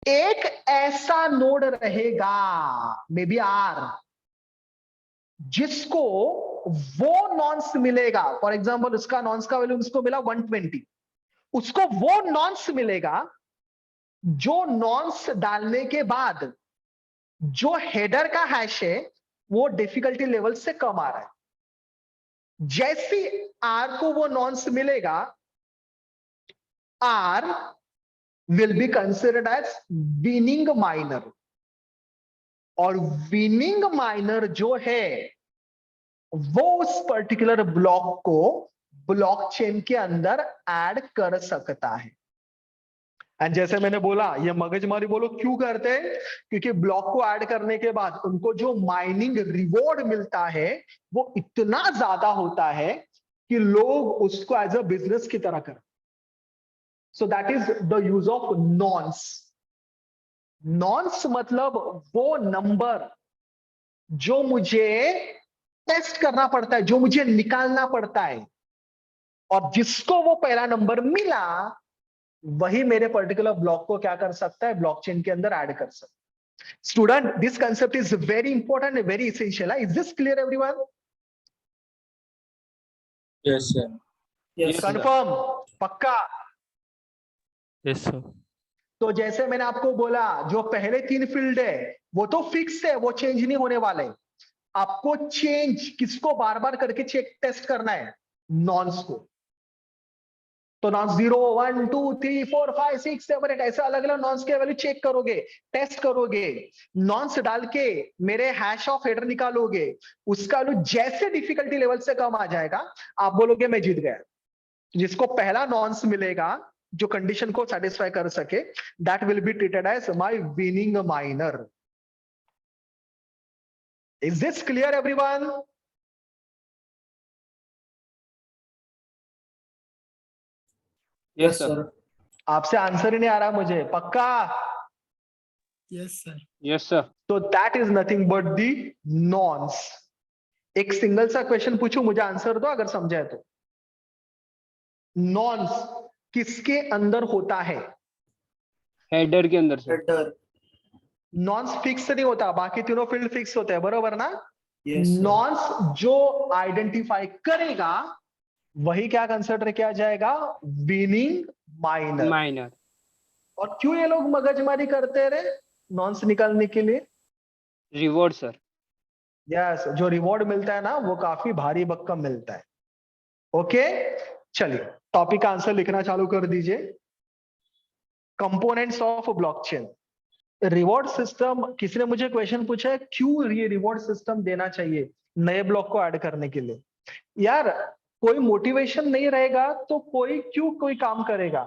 Speaker 1: एक ऐसा नोड रहेगा, मे बी R, जिसको वो नॉन्स मिलेगा, फॉर एग्जांपल उसका नॉन्स का वैल्यू उसको मिला 120, उसको वो नॉन्स मिलेगा जो नॉन्स डालने के बाद जो हेडर का हैश है वो डिफिकल्टी लेवल से कम आ रहा है। जैसी आर को वो नॉन्स मिलेगा, R will be considered as winning miner, और विनिंग माइनर जो है वो उस पर्टिकुलर ब्लॉक को ब्लॉकचेन के अंदर ऐड कर सकता है। एंड जैसे मैंने बोला, ये मगजमारी बोलो क्यों करते हैं, क्योंकि ब्लॉक को ऐड करने के बाद उनको जो माइनिंग रिवॉर्ड मिलता है वो इतना ज्यादा होता है कि लोग उसको एज अ बिजनेस की तरह करें। So that is the use of nonce. Nonce मतलब वो नंबर जो मुझे टेस्ट करना पड़ता है, जो मुझे निकालना पड़ता है, और जिसको वो पहला नंबर मिला वही मेरे पर्टिकुलर ब्लॉक को क्या कर सकता है, ब्लॉकचेन के अंदर ऐड कर सकता है। Student, this concept is very important, very essential. Is this clear everyone?
Speaker 2: Yes, sir.
Speaker 5: Yes, sir.
Speaker 1: Confirm? पक्का?
Speaker 8: Yes, sir.
Speaker 1: तो जैसे मैंने आपको बोला, जो पहले 3 फील्ड है वो तो फिक्स है, वो चेंज नहीं होने वाले। आपको चेंज किसको बार बार करके चेक टेस्ट करना है? नॉन्स को। तो नॉन्स 0 1 2 3 4 5 6 7 8 ऐसे अलग अलग नॉन्स के वैल्यू चेक करोगे, टेस्ट करोगे, नॉन्स डाल के मेरे हैश ऑफ हेडर निकालोगे, उसका वैल्यू जैसे डिफिकल्टी लेवल से कम आ जाएगा आप बोलोगे मैं जीत गया। जिसको पहला नॉन्स मिलेगा जो कंडीशन को सेटिस्फाई कर सके, that will be treated as my winning miner. Is this clear everyone?
Speaker 5: Yes, sir.
Speaker 1: आपसे आंसर ही नहीं आ रहा मुझे, पक्का?
Speaker 5: Yes, sir.
Speaker 3: Yes, sir.
Speaker 1: तो that is nothing but the nonce. एक सिंगल सा क्वेश्चन पूछूं, मुझे आंसर दो अगर समझाए तो। नॉन्स किसके अंदर होता है?
Speaker 3: हेडर के अंदर सर।
Speaker 5: Header.
Speaker 1: नॉन्स फिक्स नहीं होता, बाकी तीनों फील्ड फिक्स होते हैं, बरोबर ना?
Speaker 5: Yes, sir.
Speaker 1: नॉन्स जो आइडेंटिफाई करेगा वही क्या कंसिडर किया जाएगा? Winning minor.
Speaker 3: माइनर।
Speaker 1: और क्यों ये लोग मगजमारी करते रहे नॉन्स निकालने के लिए?
Speaker 3: Reward sir.
Speaker 1: यस, जो रिवॉर्ड मिलता है ना वो काफी भारी भक्कम मिलता है। ओके, चलिए टॉपिक का आंसर लिखना चालू कर दीजिए। Components of blockchain. Reward system, किसी ने मुझे क्वेश्चन पूछा है क्यों ये रिवॉर्ड सिस्टम देना चाहिए नए ब्लॉक को ऐड करने के लिए। यार कोई मोटिवेशन नहीं रहेगा तो कोई काम करेगा?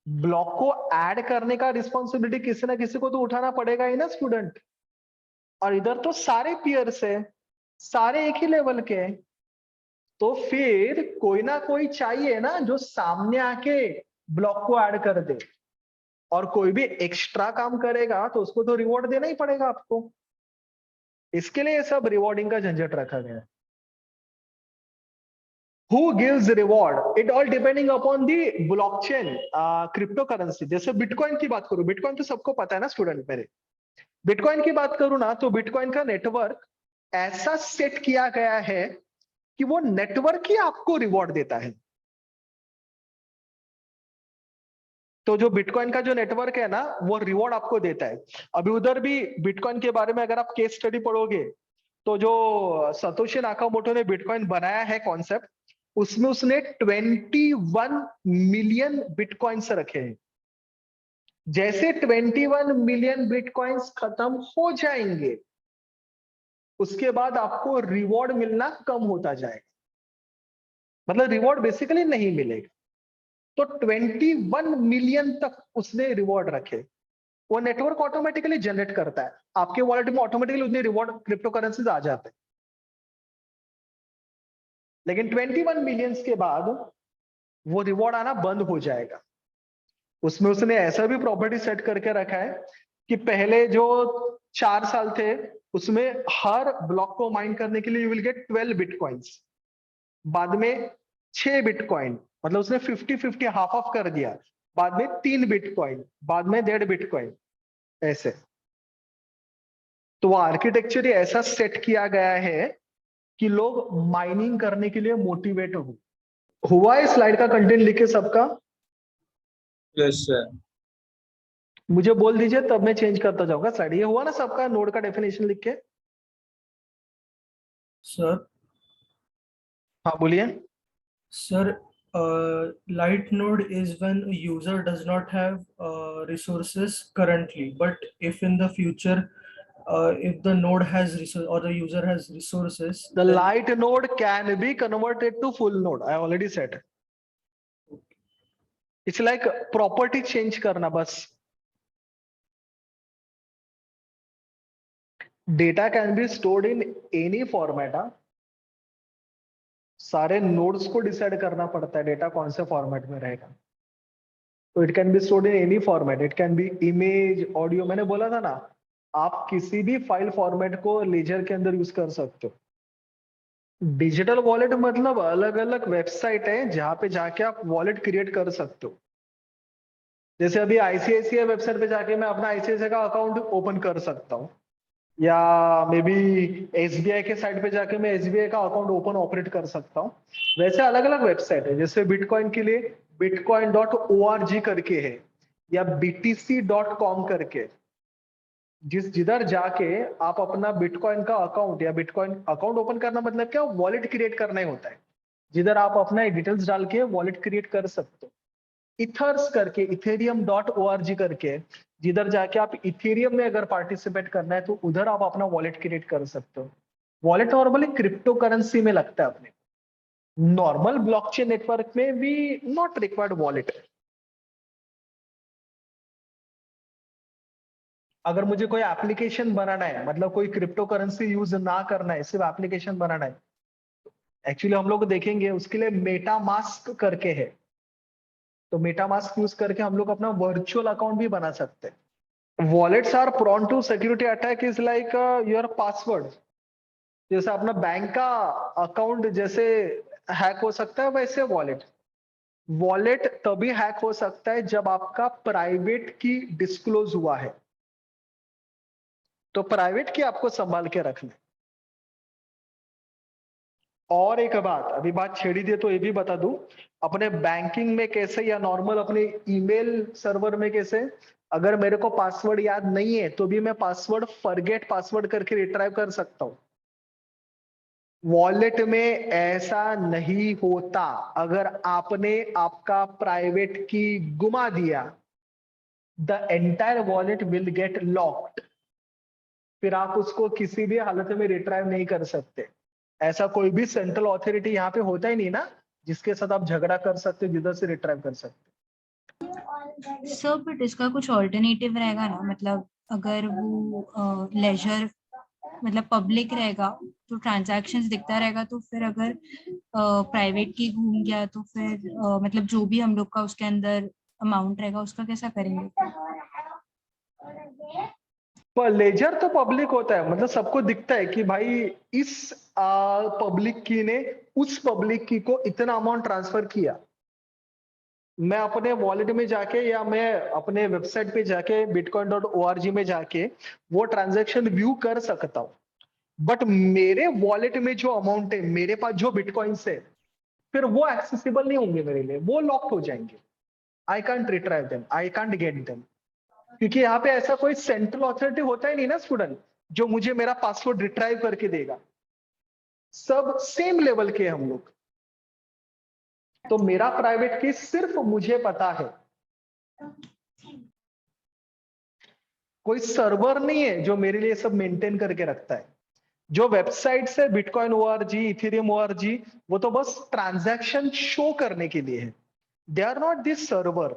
Speaker 1: ब्लॉक को ऐड करने का रिस्पॉन्सिबिलिटी किसी ना किसी को तो उठाना पड़ेगा ही ना स्टूडेंट। और इधर तो सारे पीयर्स है, सारे एक ही लेवल के हैं, तो फिर कोई ना कोई चाहिए ना जो सामने आके ब्लॉक को ऐड कर दे। और कोई भी एक्स्ट्रा काम करेगा तो उसको तो रिवॉर्ड देना ही पड़ेगा आपको। इसके लिए सब रिवॉर्डिंग का झंझट रखा गया है। Who gives reward? It all depending upon the blockchain, cryptocurrency। जैसे बिटकॉइन की बात करूं, बिटकॉइन तो सबको पता है ना स्टूडेंट मेरे। बिटकॉइन की बात करूं ना तो बिटकॉइन का नेटवर्क ऐसा सेट किया गया है कि वो नेटवर्क ही आपको रिवॉर्ड देता है। तो जो बिटकॉइन का जो नेटवर्क है ना वो रिवॉर्ड आपको देता है। अभी उधर भी बिटकॉइन के बारे में अगर आप केस स्टडी पढ़ोगे तो जो सतोशी नाकामोटो ने बिटकॉइन बनाया है कॉन्सेप्ट, उसमें उसने 21 मिलियन बिटकॉइंस रखे हैं। जैसे 21 मिलियन बिटकॉइंस खत्म हो जाएंगे उसके बाद आपको रिवॉर्ड मिलना कम होता जाएगा, मतलब रिवॉर्ड बेसिकली नहीं मिलेगा। तो 21 मिलियन तक उसने रिवॉर्ड रखे। वो नेटवर्क ऑटोमेटिकली जनरेट करता है, आपके वॉलेट में ऑटोमेटिकली उतने रिवॉर्ड क्रिप्टो करेंसीज आ जाते हैं। लेकिन 21 मिलियंस के बाद वो रिवॉर्ड आना बंद हो जाएगा। उसमें उसने ऐसा भी प्रॉपर्टी सेट करके रखा है कि पहले जो 4 साल थे उसमें हर ब्लॉक को माइन करने के लिए यू विल गेट 12 बिटकॉइंस, बाद में 6 बिटकॉइन, मतलब उसने 50-50 हाफ ऑफ कर दिया, बाद में 3 बिटकॉइन, बाद में 1.5 बिटकॉइन, ऐसे। तो वो आर्किटेक्चर ही ऐसा सेट किया गया है कि लोग माइनिंग करने के लिए मोटिवेट हुआ है। स्लाइड का कंटेंट लिखे सबका,
Speaker 2: Yes, sir.
Speaker 1: मुझे बोल दीजिए तब मैं चेंज करता जाऊंगा स्लाइड। ये हुआ ना सबका, नोड का डेफिनेशन लिख के?
Speaker 5: Sir,
Speaker 1: हाँ बोलिए।
Speaker 5: sir, light node is when a user does not have resources currently, but if in the future, if the node has resource or the user has resources,
Speaker 1: The
Speaker 5: then
Speaker 1: light node can be converted to full node. I already said. It's like property change करना बस। Data can be stored in any format। हाँ, सारे nodes को decide करना पड़ता है data कौन से फॉर्मेट में रहेगा। तो it can be stored in any format, it can B image, audio. मैंने बोला था ना, आप किसी भी फाइल फॉर्मेट को लेजर के अंदर यूज कर सकते हो। डिजिटल वॉलेट मतलब अलग अलग वेबसाइट है जहां पे जाके आप वॉलेट क्रिएट कर सकते हो। जैसे अभी आईसीआईसीआई वेबसाइट पे जाके मैं अपना आईसीआईसीआई का अकाउंट ओपन कर सकता हूँ, या मे बी एसबीआई के साइट पे जाके मैं एसबीआई का अकाउंट ओपन ऑपरेट कर सकता हूँ। वैसे अलग अलग वेबसाइट है, जैसे बिटकॉइन के लिए bitcoin.org करके है, या btc.com करके, जिधर जाके आप अपना बिटकॉइन का अकाउंट या बिटकॉइन अकाउंट ओपन करना मतलब क्या, वॉलेट क्रिएट करना ही होता है, जिधर आप अपना डिटेल्स डाल के वॉलेट क्रिएट कर सकते हो। इथर्स करके, ethereum.org करके, जिधर जाके आप इथेरियम में अगर पार्टिसिपेट करना है तो उधर आप अपना वॉलेट क्रिएट कर सकते हो। वॉलेट नॉर्मली क्रिप्टो करेंसी में लगता है अपने, नॉर्मल ब्लॉकचेन नेटवर्क में भी नॉट रिक्वायर्ड वॉलेट। अगर मुझे कोई एप्लीकेशन बनाना है, मतलब कोई क्रिप्टो करेंसी यूज ना करना है, सिर्फ एप्लीकेशन बनाना है, एक्चुअली हम लोग देखेंगे उसके लिए मेटामास्क करके है। तो मेटामास्क यूज करके हम लोग अपना वर्चुअल अकाउंट भी बना सकते हैं। Wallets are prone to security attack is like your password. जैसे अपना बैंक का अकाउंट जैसे हैक हो सकता है, वैसे वॉलेट तभी हैक हो सकता है जब आपका प्राइवेट की डिस्क्लोज हुआ है। तो प्राइवेट की आपको संभाल के रखना है। और एक बात, अभी बात छेड़ी दिए तो ये भी बता दूं, अपने बैंकिंग में कैसे या नॉर्मल अपने ईमेल सर्वर में कैसे, अगर मेरे को पासवर्ड याद नहीं है तो भी मैं पासवर्ड फॉरगेट पासवर्ड करके रिट्राइव कर सकता हूं। वॉलेट में ऐसा नहीं होता। अगर आपने आपका प्राइवेट की गुमा दिया, the entire wallet will get locked. फिर आप उसको किसी भी हालत में रिट्राइव नहीं कर सकते। ऐसा कोई भी सेंट्रल अथॉरिटी यहाँ पे होता ही नहीं ना जिसके साथ आप झगड़ा कर सकते हो, जिधर से रिट्राइव कर सकते।
Speaker 7: सर बट इसका कुछ ऑल्टरनेटिव रहेगा ना, मतलब अगर वो लेजर मतलब पब्लिक रहेगा तो ट्रांजैक्शंस दिखता रहेगा, तो फिर अगर प्राइवेट की घूम गया तो फिर मतलब जो भी हम लोग का उसके अंदर अमाउंट रहेगा उसका कैसा करेंगे?
Speaker 1: पर लेजर तो पब्लिक होता है, मतलब सबको दिखता है कि भाई इस पब्लिक की ने उस पब्लिक की को इतना अमाउंट ट्रांसफर किया। मैं अपने वॉलेट में जाके या मैं अपने वेबसाइट पे जाके bitcoin.org में जाके वो ट्रांजैक्शन व्यू कर सकता हूँ। बट मेरे वॉलेट में जो अमाउंट है, मेरे पास जो बिटकॉइंस है, फिर वो एक्सेसिबल नहीं होंगे मेरे लिए, वो लॉक्ड हो जाएंगे। I can't retrieve them, I can't get them, क्योंकि यहाँ पे ऐसा कोई सेंट्रल अथॉरिटी होता ही नहीं ना स्टूडेंट जो मुझे मेरा पासवर्ड रिट्राइव करके देगा। सब सेम लेवल के हम लोग। तो मेरा प्राइवेट की सिर्फ मुझे पता है। कोई सर्वर नहीं है जो मेरे लिए सब मेंटेन करके रखता है। जो वेबसाइट्स है बिटकॉइन ओआरजी, इथेरियम ओआरजी, वो तो बस ट्रांजैक्शन शो करने के लिए है। They are not this server.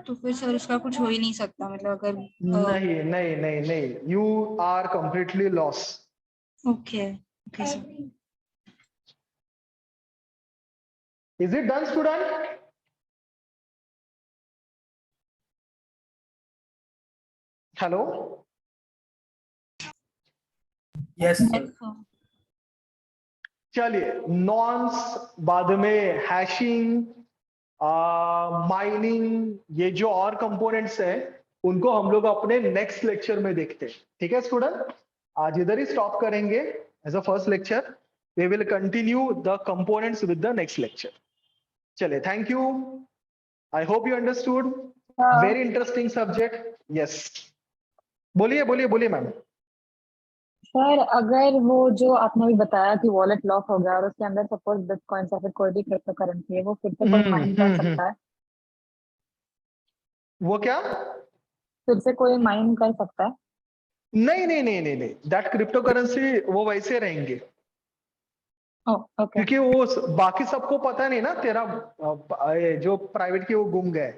Speaker 7: तो फिर सर उसका कुछ हो ही नहीं सकता, मतलब अगर
Speaker 1: नहीं नहीं नहीं नहीं, you are completely loss.
Speaker 7: Okay okay sir.
Speaker 1: Is it done student? Hello?
Speaker 5: yes, sir.
Speaker 7: Yes, sir.
Speaker 1: चलिए, नॉन्स, बाद में हैशिंग, माइनिंग, ये जो और कंपोनेंट्स है उनको हम लोग अपने नेक्स्ट लेक्चर में देखते हैं। ठीक है स्टूडेंट, आज इधर ही स्टॉप करेंगे as a first lecture. We will continue the components with the next lecture. चलिए, thank you. I hope you understood. Very interesting subject. Yes, बोलिए बोलिए बोलिए मैम।
Speaker 4: सर अगर वो जो आपने भी बताया कि वॉलेट लॉक हो गया और उसके अंदर सपोज बिटकॉइन या फिर कोई भी क्रिप्टो करेंसी है, वो फिर से कोई माइन कर सकता है?
Speaker 1: वो क्या?
Speaker 4: फिर से कोई माइन कर सकता है?
Speaker 1: नहीं नहीं नहीं नहीं नहीं, दैट क्रिप्टो करेंसी वो वैसे रहेंगे,
Speaker 4: ओह ओके।
Speaker 1: क्योंकि वो बाकी सबको पता नहीं ना तेरा ये जो प्राइवेट की वो गुम गए।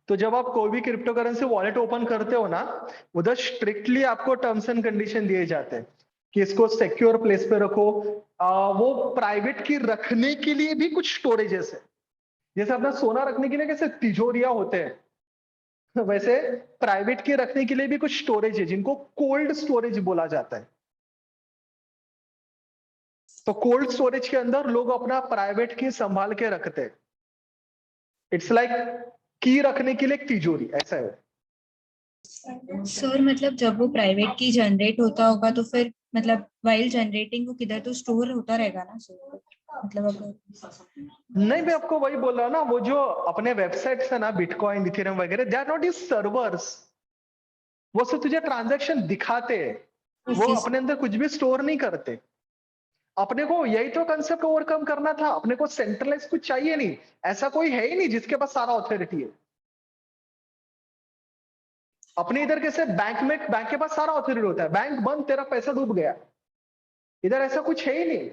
Speaker 1: तो जब आप कोई भी क्रिप्टो करेंसी वॉलेट ओपन करते हो ना, उधर स्ट्रिक्टली आपको टर्म्स एंड कंडीशन दिए जाते हैं कि इसको सिक्योर प्लेस पे रखो। वो प्राइवेट की रखने के लिए भी कुछ स्टोरेजेस है। जैसे अपना सोना रखने के लिए कैसे तिजोरिया होते हैं, वैसे प्राइवेट के रखने के लिए भी कुछ स्टोरेज है जिनको कोल्ड स्टोरेज बोला जाता है। तो कोल्ड स्टोरेज के अंदर लोग अपना प्राइवेट की संभाल के रखते हैं। इट्स लाइक की रखने के लिए एक तिजोरी, ऐसा है।
Speaker 7: सर मतलब जब वो प्राइवेट की जनरेट होता होगा तो फिर मतलब वाइल जनरेटिंग वो किधर तो स्टोर होता रहेगा ना सर, मतलब अगर
Speaker 1: नहीं, मैं आपको वही बोल रहा हूं ना, वो जो अपने वेबसाइट्स है ना, बिटकॉइन इथेरियम वगैरह, they are not is servers. वो सिर्फ तुझे ट्रांजैक्शन दिखाते हैं, वो अपने अंदर कुछ भी स्टोर नहीं करते। अपने को यही तो कंसेप्ट ओवरकम करना था। अपने को सेंट्रलाइज कुछ चाहिए नहीं, ऐसा कोई है ही नहीं जिसके पास सारा ऑथोरिटी है। अपने इधर कैसे बैंक के पास सारा ऑथोरिटी होता है, बैंक बंद, तेरा पैसा डूब गया। इधर ऐसा कुछ है ही नहीं,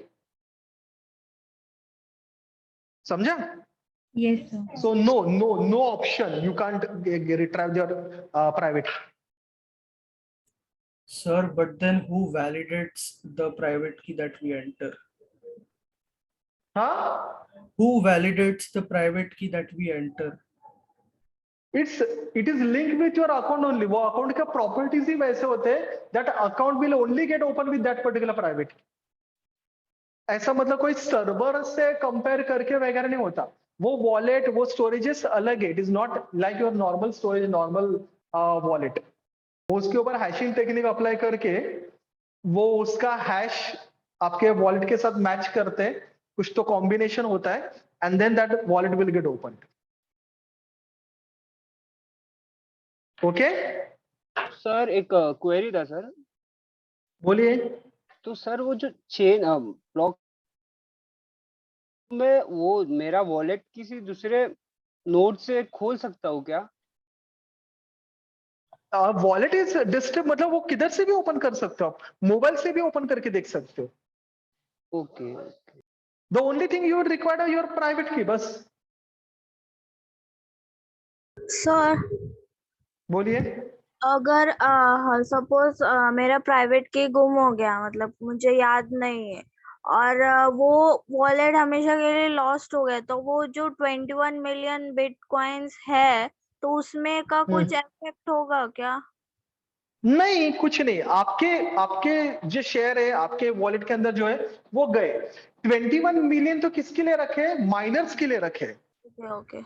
Speaker 1: समझा?
Speaker 7: Yes sir.
Speaker 1: So no option. You can't retrieve your private.
Speaker 5: Sir, but then who validates the private key that we enter?
Speaker 1: Huh?
Speaker 5: Who validates the private key that we enter?
Speaker 1: It is linked with your account only. वो account का properties ही वैसे होते हैं that account will only get open with that particular private key. ऐसा मतलब कोई server से compare करके वगैरह नहीं होता। वो वॉलेट, वो स्टोरेजेस अलग है। It is not like your normal storage, normal wallet. वो उसके ऊपर हैशिंग टेक्निक अप्लाई करके वो उसका हैश आपके वॉलेट के साथ मैच करते हैं, कुछ तो कॉम्बिनेशन होता है, and then that wallet will get open. Okay
Speaker 3: sir एक क्वेरी था सर।
Speaker 1: बोलिए।
Speaker 3: तो सर वो जो चेन ब्लॉक में वो मेरा वॉलेट किसी दूसरे नोड से खोल सकता हूँ क्या?
Speaker 1: वॉलेट इज डिस्ट्रिब, मतलब वो किधर से भी ओपन कर सकते हो आप, मोबाइल से भी ओपन करके देख सकते हो।
Speaker 3: Okay.
Speaker 1: The only thing you required your private की, बस।
Speaker 9: सर
Speaker 1: बोलिए।
Speaker 9: अगर सपोज मेरा प्राइवेट की गुम हो गया, मतलब मुझे याद नहीं है, और वो वॉलेट हमेशा के लिए लॉस्ट हो गया, तो वो जो 21 मिलियन बिटकॉइंस है तो उसमें का कुछ इफेक्ट होगा क्या?
Speaker 1: नहीं, कुछ नहीं। आपके आपके जो शेयर है आपके वॉलेट के अंदर जो है वो गए। 21 मिलियन तो किसके लिए रखे? माइनर्स के लिए रखे।
Speaker 9: ओके ओके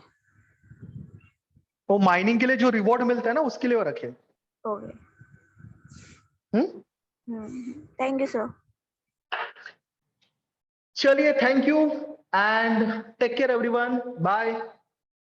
Speaker 1: वो माइनिंग के लिए जो रिवॉर्ड मिलता है ना, उसके लिए वो रखे।
Speaker 9: Okay.
Speaker 1: Hmm
Speaker 9: thank you sir.
Speaker 1: चलिए, thank you and take care everyone, bye.